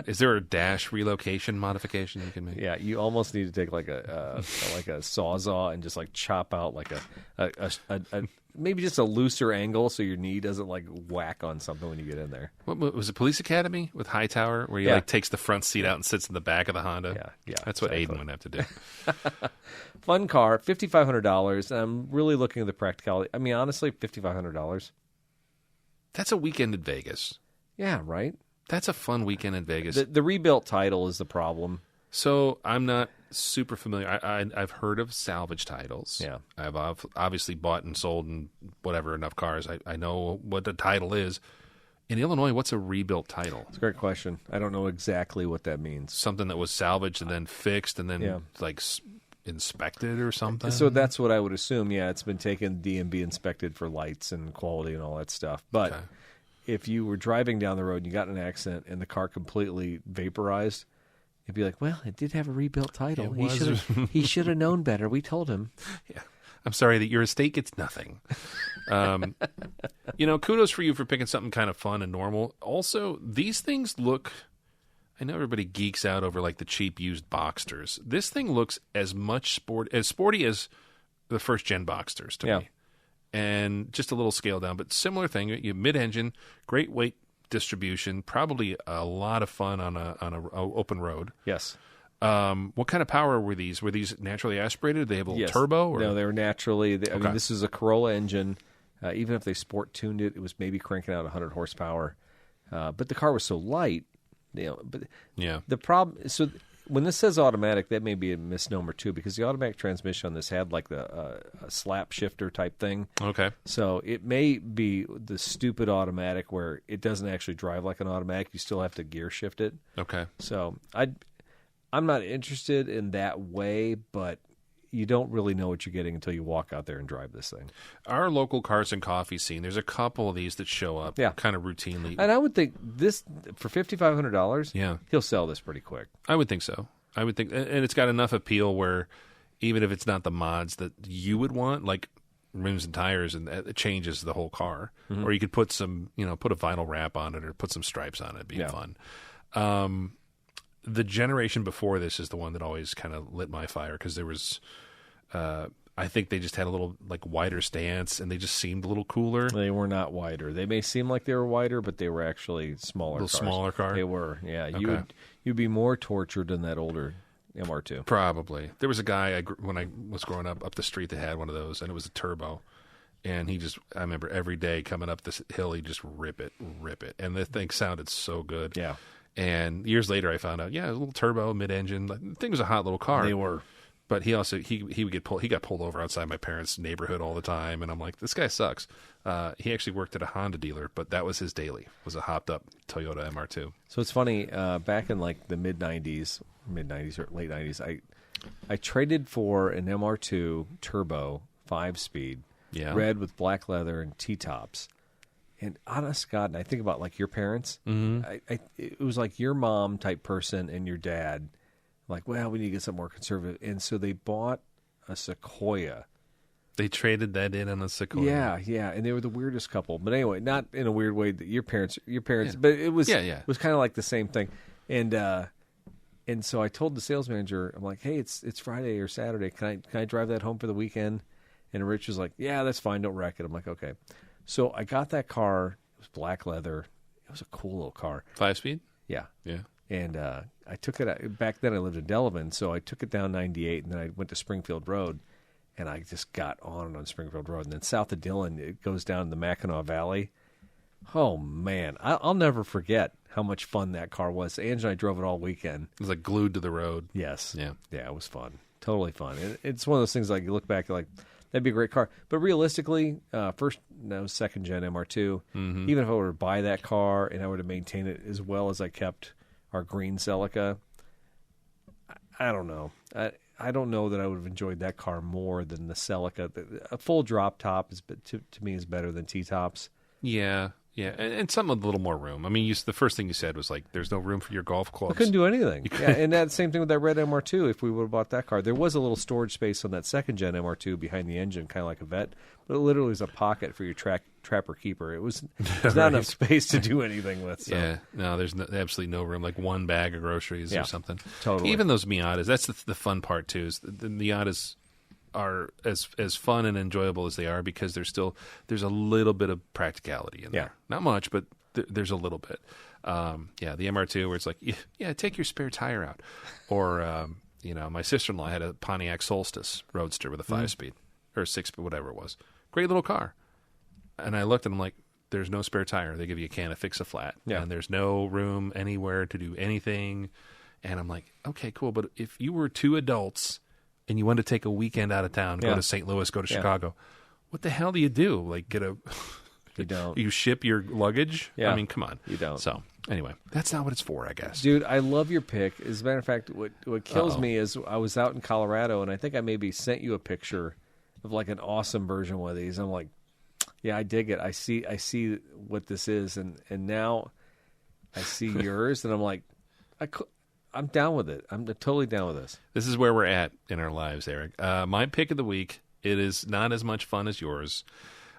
Is there a dash relocation modification you can make?
Yeah, you almost need to take like a Sawzall and just like chop out like a maybe just a looser angle so your knee doesn't like whack on something when you get in there.
What was it, Police Academy with Hightower, where he like takes the front seat out and sits in the back of the Honda?
Yeah,
that's what Aiden would have to do.
Fun car, $5,500. I'm really looking at the practicality. I mean, honestly, $5,500.
That's a weekend in Vegas.
Yeah, right?
That's a fun weekend in Vegas.
The rebuilt title is the problem.
So I'm not super familiar. I've heard of salvage titles.
Yeah.
I've obviously bought and sold and whatever enough cars. I know what the title is. In Illinois, what's a rebuilt title?
It's a great question. I don't know exactly what that means.
Something that was salvaged and then fixed and then inspected or something?
So that's what I would assume. Yeah, it's been taken DMV inspected for lights and quality and all that stuff. But if you were driving down the road and you got in an accident and the car completely vaporized, you'd be like, well, it did have a rebuilt title. He should have known better. We told him.
Yeah. I'm sorry that your estate gets nothing. Kudos for you for picking something kind of fun and normal. Also, these things look... I know everybody geeks out over like the cheap used Boxsters. This thing looks as sporty as the first gen Boxsters to me, and just a little scale down, but similar thing. You mid-engine, great weight distribution, probably a lot of fun on a open road.
Yes.
What kind of power were these? Were these naturally aspirated? Did they have a little turbo? Or?
No, they were naturally. I mean, this is a Corolla engine. Even if they sport tuned it, it was maybe cranking out 100 horsepower. But the car was so light. The problem. So when this says automatic, that may be a misnomer too, because the automatic transmission on this had like a slap shifter type thing.
Okay.
So it may be the stupid automatic where it doesn't actually drive like an automatic. You still have to gear shift it.
Okay.
So I'm not interested in that way, but you don't really know what you're getting until you walk out there and drive this thing.
Our local cars and coffee scene, there's a couple of these that show up kind of routinely.
And I would think this, for $5,500, he'll sell this pretty quick.
I would think so. I would think, and it's got enough appeal where even if it's not the mods that you would want, like rims and tires, and it changes the whole car. Mm-hmm. Or you could put some, put a vinyl wrap on it or put some stripes on it. It'd be fun. The generation before this is the one that always kind of lit my fire because there was, I think they just had a little like wider stance and they just seemed a little cooler.
They were not wider. They may seem like they were wider, but they were actually smaller.
A little smaller car.
They were, yeah.
Okay.
You'd be more tortured than that older MR2.
Probably. There was a guy when I was growing up the street that had one of those, and it was a turbo. And I remember every day coming up this hill, he'd just rip it. And the thing sounded so good.
Yeah.
And years later, I found out, a little turbo, mid-engine. The thing was a hot little car.
They were.
But he also he would get pulled. He got pulled over outside my parents' neighborhood all the time, and I'm like, this guy sucks. He actually worked at a Honda dealer, but that was his daily. Was a hopped up Toyota MR2.
So it's funny. Back in like the mid '90s or late '90s, I traded for an MR2 turbo 5-speed, red with black leather and T-tops. And honest God, and I think about like your parents. Mm-hmm. It was like your mom type person and your dad. Like, well, we need to get something more conservative. And so they bought a Sequoia.
They traded that in on a Sequoia.
Yeah. And they were the weirdest couple. But anyway, not in a weird way that your parents, but it was it was kind of like the same thing. And so I told the sales manager, I'm like, hey, it's Friday or Saturday. Can I drive that home for the weekend? And Rich was like, yeah, that's fine. Don't wreck it. I'm like, okay. So I got that car. It was black leather. It was a cool little car.
5-speed?
Yeah.
Yeah.
And I took it, back then I lived in Delavan, so I took it down 98, and then I went to Springfield Road, and I just got on Springfield Road. And then south of Dillon, it goes down the Mackinac Valley. Oh, man. I'll never forget how much fun that car was. Ange and I drove it all weekend.
It was like glued to the road.
Yes.
Yeah.
Yeah, it was fun. Totally fun. It's one of those things like you look back, you're like, that'd be a great car. But realistically, second gen MR2, even if I were to buy that car and I were to maintain it as well as I kept our green Celica, I don't know. I don't know that I would have enjoyed that car more than the Celica. A full drop top to me is better than T-tops.
Yeah. Yeah, and something with a little more room. I mean, the first thing you said was like, there's no room for your golf clubs.
I couldn't do anything. Yeah, and that same thing with that red MR2. If we would have bought that car, there was a little storage space on that second-gen MR2 behind the engine, kind of like a Vet, but it literally was a pocket for your trapper keeper. It was there's not enough space to do anything with. So.
Yeah, no, there's absolutely no room, like one bag of groceries or something.
Totally.
Even those Miatas, that's the fun part, too, is the Miatas are as fun and enjoyable as they are because there's a little bit of practicality in there. Not much, but there's a little bit. The MR2 where it's like, take your spare tire out. Or, my sister-in-law had a Pontiac Solstice Roadster with a 5-speed or 6-speed, whatever it was. Great little car. And I looked and I'm like, there's no spare tire. They give you a can of Fix-A-Flat. Yeah. And there's no room anywhere to do anything. And I'm like, okay, cool. But if you were two adults and you wanted to take a weekend out of town, go to St. Louis, go to Chicago, what the hell do you do? Like get a...
You don't.
You ship your luggage?
Yeah.
I mean, come on.
You don't.
So, anyway, that's not what it's for, I guess.
Dude, I love your pick. As a matter of fact, what kills me is I was out in Colorado, and I think I maybe sent you a picture of like an awesome version of one of these. I'm like, yeah, I dig it. I see what this is, and now I see yours, and I'm like, I'm down with it. I'm totally down with this.
This is where we're at in our lives, Eric. My pick of the week, it is not as much fun as yours,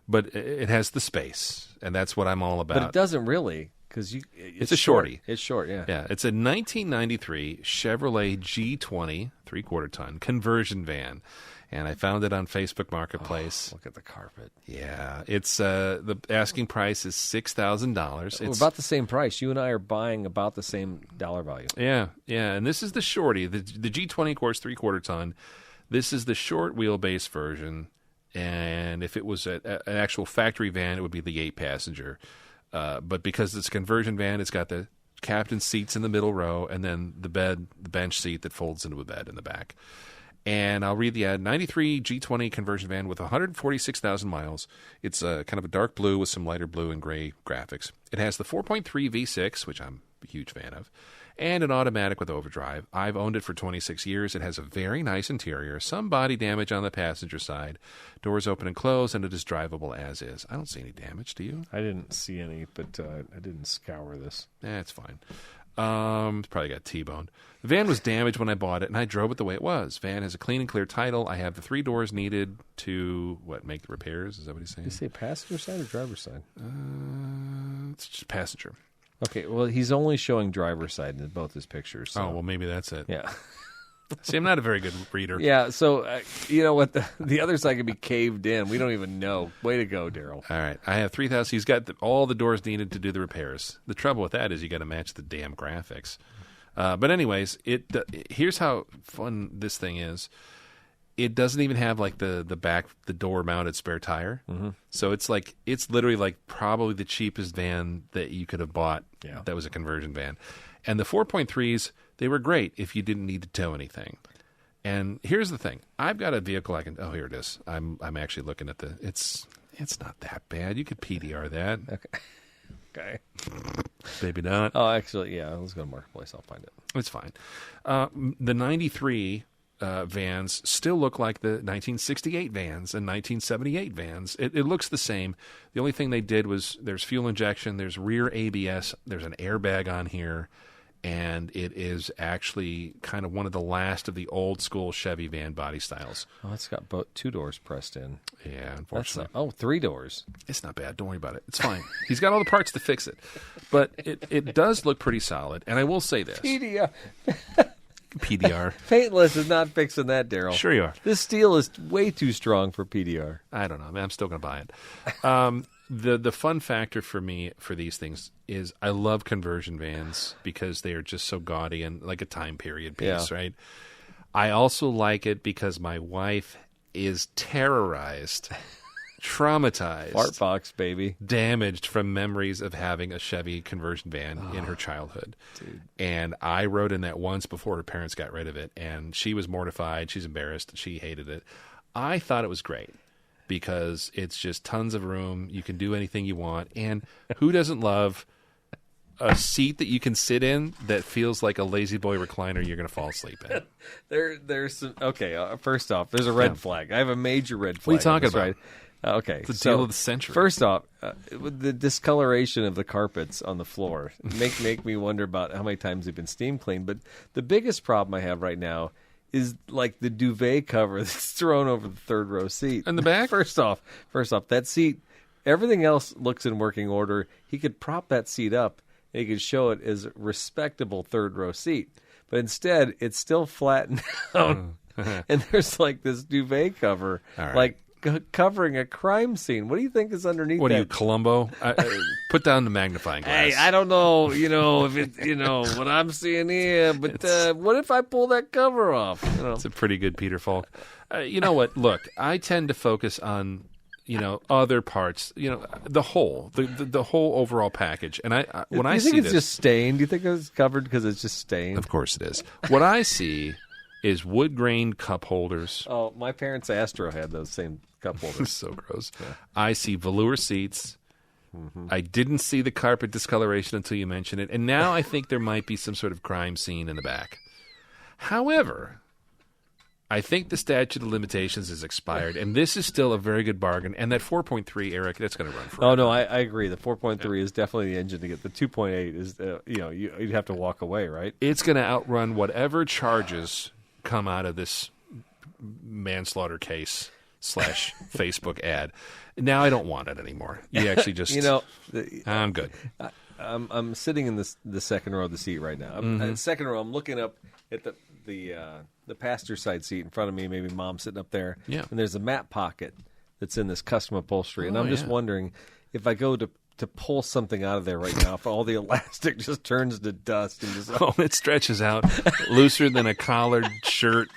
but it has the space, and that's what I'm all about.
But it doesn't really, because
it's a shorty.
It's short, yeah.
Yeah, it's a 1993 Chevrolet G20 3/4 ton conversion van, and I found it on Facebook Marketplace.
Look at the carpet.
Yeah, it's the asking price is $6,000.
We're about the same price. You and I are buying about the same dollar value.
Yeah, and this is the shorty, the G20, of course, 3/4 ton. This is the short wheelbase version. And if it was an actual factory van, it would be the 8-passenger. But because it's a conversion van, it's got the captain's seats in the middle row and then the bench seat that folds into a bed in the back. And I'll read the ad. 93 G20 conversion van with 146,000 miles. It's kind of a dark blue with some lighter blue and gray graphics. It has the 4.3 V6, which I'm a huge fan of, and an automatic with overdrive. I've owned it for 26 years. It has a very nice interior, some body damage on the passenger side. Doors open and close, and it is drivable as is. I don't see any damage, do you?
I didn't see any, but I didn't scour this.
It's fine. Probably got T-boned. The van was damaged when I bought it, and I drove it the way it was. Van has a clean and clear title. I have the 3 doors needed to, make the repairs? Is that what he's saying?
Did you say passenger side or driver's side?
It's just passenger.
Okay, well, he's only showing driver's side in both his pictures. So.
Oh, well, maybe that's it.
Yeah.
See, I'm not a very good reader.
Yeah, so, you know what? The other side could be caved in. We don't even know. Way to go, Daryl.
All right. I have 3,000. He's got all the doors needed to do the repairs. The trouble with that is you got to match the damn graphics. But anyways, here's how fun this thing is. It doesn't even have like the door mounted spare tire. Mm-hmm. So it's literally like probably the cheapest van that you could have bought.
Yeah.
That was a conversion van. And the 4.3s, they were great if you didn't need to tow anything. And here's the thing. I've got a vehicle I can, here it is. I'm actually looking at it's not that bad. You could PDR that.
Okay.
Maybe not.
Oh, actually, yeah. Let's go to Marketplace. I'll find it.
It's fine. The 93 vans still look like the 1968 vans and 1978 vans. It looks the same. The only thing they did was there's fuel injection, there's rear ABS, there's an airbag on here, and it is actually kind of one of the last of the old school Chevy van body styles.
Oh, it's got both 2 doors pressed in.
Yeah, unfortunately.
3 doors.
It's not bad. Don't worry about it. It's fine. He's got all the parts to fix it. But it does look pretty solid. And I will say this. PDR.
Paintless is not fixing that, Daryl.
Sure you are.
This steel is way too strong for PDR.
I don't know. I'm still going to buy it. The fun factor for me for these things is I love conversion vans because they are just so gaudy and like a time period piece, right? I also like it because my wife is terrorized, traumatized,
Fart box, baby,
damaged from memories of having a Chevy conversion van in her childhood. Dude. And I rode in that once before her parents got rid of it, and she was mortified. She's embarrassed. She hated it. I thought it was great because it's just tons of room. You can do anything you want. And who doesn't love a seat that you can sit in that feels like a lazy boy recliner you're going to fall asleep in?
There's some, first off, there's a red flag. I have a major red flag.
What are you talking about?
Right. Okay,
it's the deal of the century.
First off, the discoloration of the carpets on the floor make me wonder about how many times they've been steam cleaned. But the biggest problem I have right now is like the duvet cover that's thrown over the third row seat.
In the back?
First off, that seat, everything else looks in working order. He could prop that seat up and he could show it as a respectable third row seat. But instead, it's still flattened out. And there's like this duvet cover, like covering a crime scene. What do you think is underneath that?
What are you, Columbo? Put down the magnifying glass.
Hey, I don't know, if it, what I'm seeing here, but what if I pull that cover off?
It's a pretty good Peter Falk. You know what? Look, I tend to focus on, other parts, the whole, the whole overall package. And when I see
think it's just stained? Do you think it's covered because it's just stained?
Of course it is. What I see is wood grain cup holders.
Oh, my parents' Astro had those same cup holders.
So gross. Yeah. I see velour seats. Mm-hmm. I didn't see the carpet discoloration until you mentioned it. And now I think there might be some sort of crime scene in the back. However, I think the statute of limitations is expired, and this is still a very good bargain. And that 4.3, Eric, that's going to run forever.
Oh, no, I agree. The 4.3 is definitely the engine to get. The 2.8 is, you'd have to walk away, right?
It's going to outrun whatever charges come out of this manslaughter case / Facebook ad. Now I don't want it anymore. You actually just, I'm good.
I'm sitting in the second row of the seat right now. In second row, I'm looking up at the passenger side seat in front of me. Maybe Mom's sitting up there.
Yeah.
And there's a mat pocket that's in this custom upholstery, and I'm just wondering if I go to pull something out of there right now, if all the elastic just turns to dust and just
it stretches out looser than a collared shirt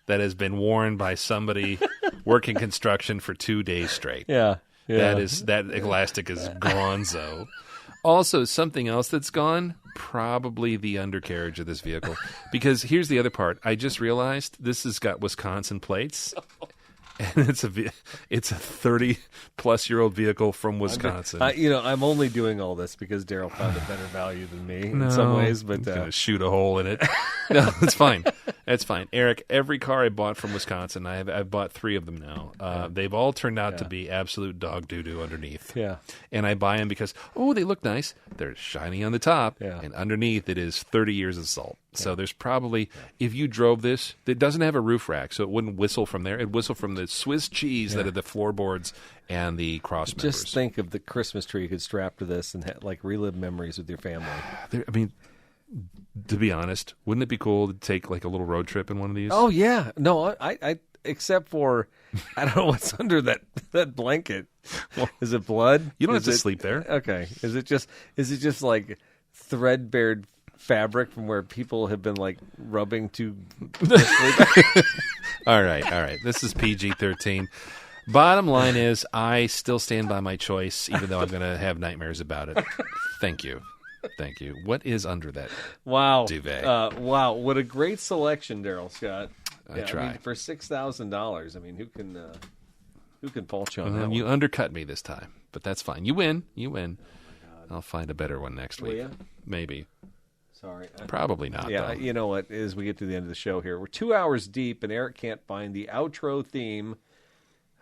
that has been worn by somebody working construction for 2 days straight.
Yeah.
That elastic is gonzo. Also, something else that's gone, probably the undercarriage of this vehicle. Because here's the other part. I just realized this has got Wisconsin plates. And it's a 30-plus-year-old vehicle from Wisconsin.
I'm only doing all this because Daryl found a better value than me in some ways. But
I'm going to shoot a hole in it. No, it's fine. It's fine. Eric, every car I bought from Wisconsin, I've bought 3 of them now. They've all turned out to be absolute dog doo-doo underneath.
Yeah.
And I buy them because, they look nice. They're shiny on the top.
Yeah.
And underneath it is 30 years of salt. So there's probably, if you drove this, it doesn't have a roof rack, so it wouldn't whistle from there. It'd whistle from the Swiss cheese that are the floorboards and the cross members.
Just think of the Christmas tree you could strap to this and relive memories with your family.
To be honest, wouldn't it be cool to take like a little road trip in one of these?
Oh, yeah. No, I except for, I don't know what's under that blanket. Is it blood?
You don't have to sleep there.
Okay. Is it just like threadbare fabric from where people have been like rubbing to sleep?
All right. This is PG-13. Bottom line is, I still stand by my choice, even though I'm going to have nightmares about it. Thank you. What is under that duvet?
Wow, what a great selection, Daryl Scott.
I try.
For $6,000. Who can fault you on that?
You undercut me this time, but that's fine. You win. I'll find a better one next week.
Will ya?
Maybe.
Sorry.
Probably not,
Yeah,
though.
you know what? As we get to the end of the show here, we're 2 hours deep, and Eric can't find the outro theme.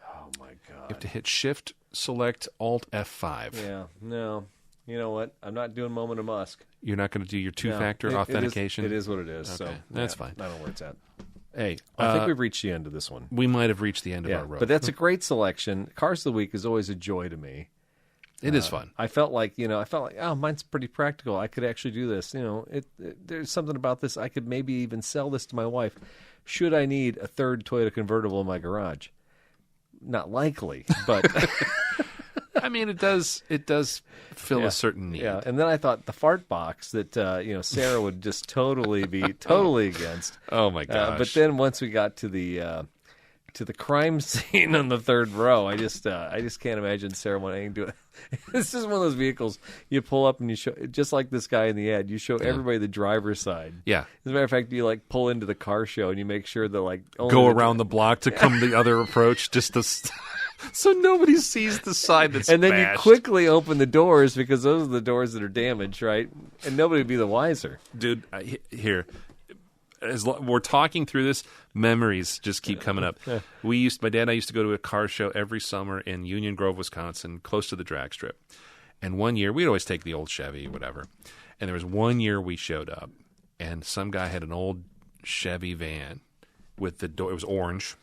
Oh, my God.
You have to hit Shift, Select, Alt, F5.
Yeah, no. You know what? I'm not doing Moment of Musk.
You're not going to do your two-factor authentication?
It is what it is.
Okay,
So
that's fine.
I don't know where it's at.
Hey,
I think we've reached the end of this one.
We might have reached the end of our road.
But that's a great selection. Cars of the Week is always a joy to me.
It is fun.
I felt like, oh, mine's pretty practical. I could actually do this. There's something about this. I could maybe even sell this to my wife. Should I need a third Toyota convertible in my garage? Not likely, but
it does fill a certain need.
Yeah, and then I thought the fart box that Sarah would just totally be against.
Oh my gosh!
But then once we got to the crime scene on the third row, I just can't imagine Sarah wanting to do it. This is one of those vehicles you pull up and you show, just like this guy in the ad, you show everybody the driver's side.
Yeah.
As a matter of fact, you pull into the car show and you make sure that
go around the block to come the other approach just to so nobody sees the side that's
and then
bashed.
You quickly open the doors because those are the doors that are damaged, right? And nobody would be the wiser.
Dude, here. We're talking through this, memories just keep coming up. My dad and I used to go to a car show every summer in Union Grove, Wisconsin, close to the drag strip. And one year, we'd always take the old Chevy, whatever. And there was one year we showed up, and some guy had an old Chevy van with the door. It was orange,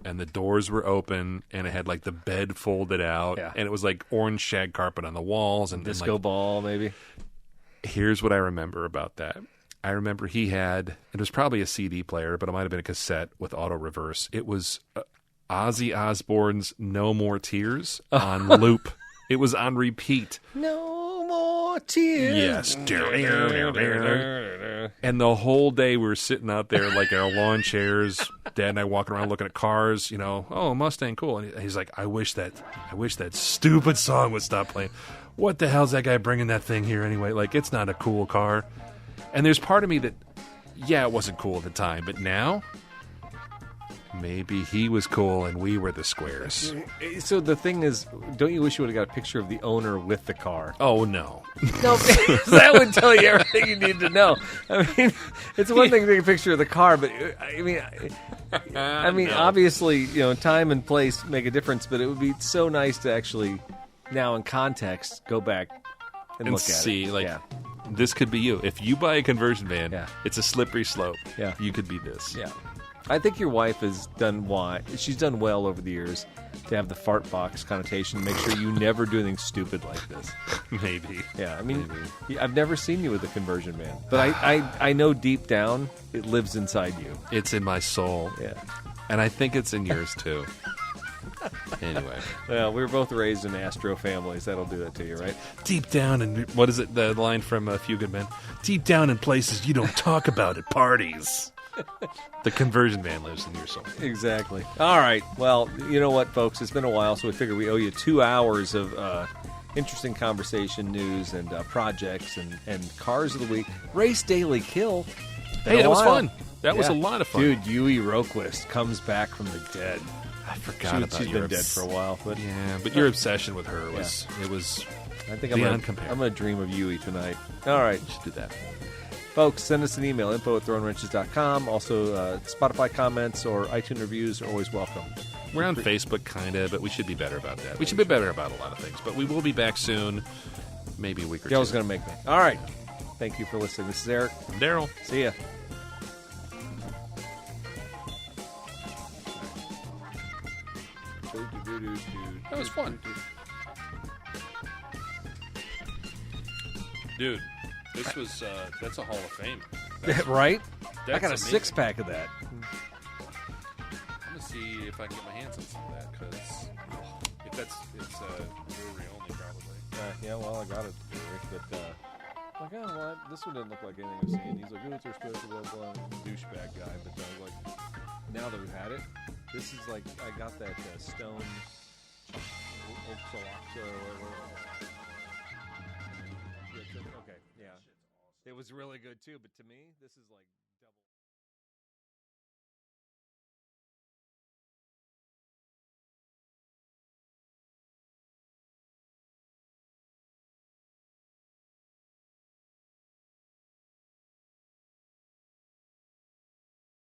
and the doors were open, and it had the bed folded out, and it was orange shag carpet on the walls and
disco ball, maybe.
Here's what I remember about that. I remember he had, it was probably a CD player, but it might have been a cassette with auto reverse. It was Ozzy Osbourne's No More Tears on loop. It was on repeat.
No more tears.
Yes. And the whole day we were sitting out there in our lawn chairs, Dad and I walking around looking at cars, oh, Mustang, cool. And he's like, I wish that stupid song would stop playing. What the hell's that guy bringing that thing here anyway? It's not a cool car. And there's part of me that, it wasn't cool at the time, but now, maybe he was cool and we were the squares.
So the thing is, don't you wish you would have got a picture of the owner with the car?
Oh, no.
No, that would tell you everything you need to know. It's one thing to take a picture of the car, but
No.
Obviously, time and place make a difference, but it would be so nice to actually, now in context, go back and look at
see,
it.
This could be you. If you buy a conversion van, it's a slippery slope.
Yeah.
You could be this.
Yeah. I think your wife has done she's done well over the years to have the fart box connotation, make sure you never do anything stupid like this.
Maybe.
Yeah, I've never seen you with a conversion van, but I know deep down it lives inside you.
It's in my soul.
Yeah.
And I think it's in yours too. Anyway.
Well, we were both raised in Astro families. That'll do that to you, right?
Deep down in, what is it, the line from A Few Good Men? Deep down in places you don't talk about at parties. The conversion van lives in your soul.
Exactly. All right. Well, you know what, folks? It's been a while, so we figured we owe you 2 hours of interesting conversation, news, and projects, and cars of the week. Race Daily Kill.
Hey, that was fun. That was a lot of fun.
Dude, Yui Roquist comes back from the dead.
I forgot about
She's been dead for a while. But
your obsession with her was
I think
beyond
I'm
compare.
going to dream of Yui tonight. All right.
You should do that.
Folks, send us an email, info@throwinwrenches.com. Also, Spotify comments or iTunes reviews are always welcome.
We're on Facebook, kind of, but we should be better about that. We should be better about a lot of things. But we will be back soon, maybe a week or two.
Daryl's going to make me. All right. Thank you for listening. This is Eric.
I'm Daryl.
See ya.
That was fun. Dude, this was, that's a Hall of Fame.
Right?
That's
I got a
amazing.
six-pack of that.
I'm going to see if I can get my hands on some of that, because it's brewery only, probably.
Yeah, well, I got it, but like, oh, well, this one didn't look like anything I've seen. He's like, oh, it's our special, blah, blah, douchebag guy. But I was like, now that we've had it, this is like, I got that Stone Oxaloxa or whatever. Okay, yeah. It was really good, too, but to me, this is like...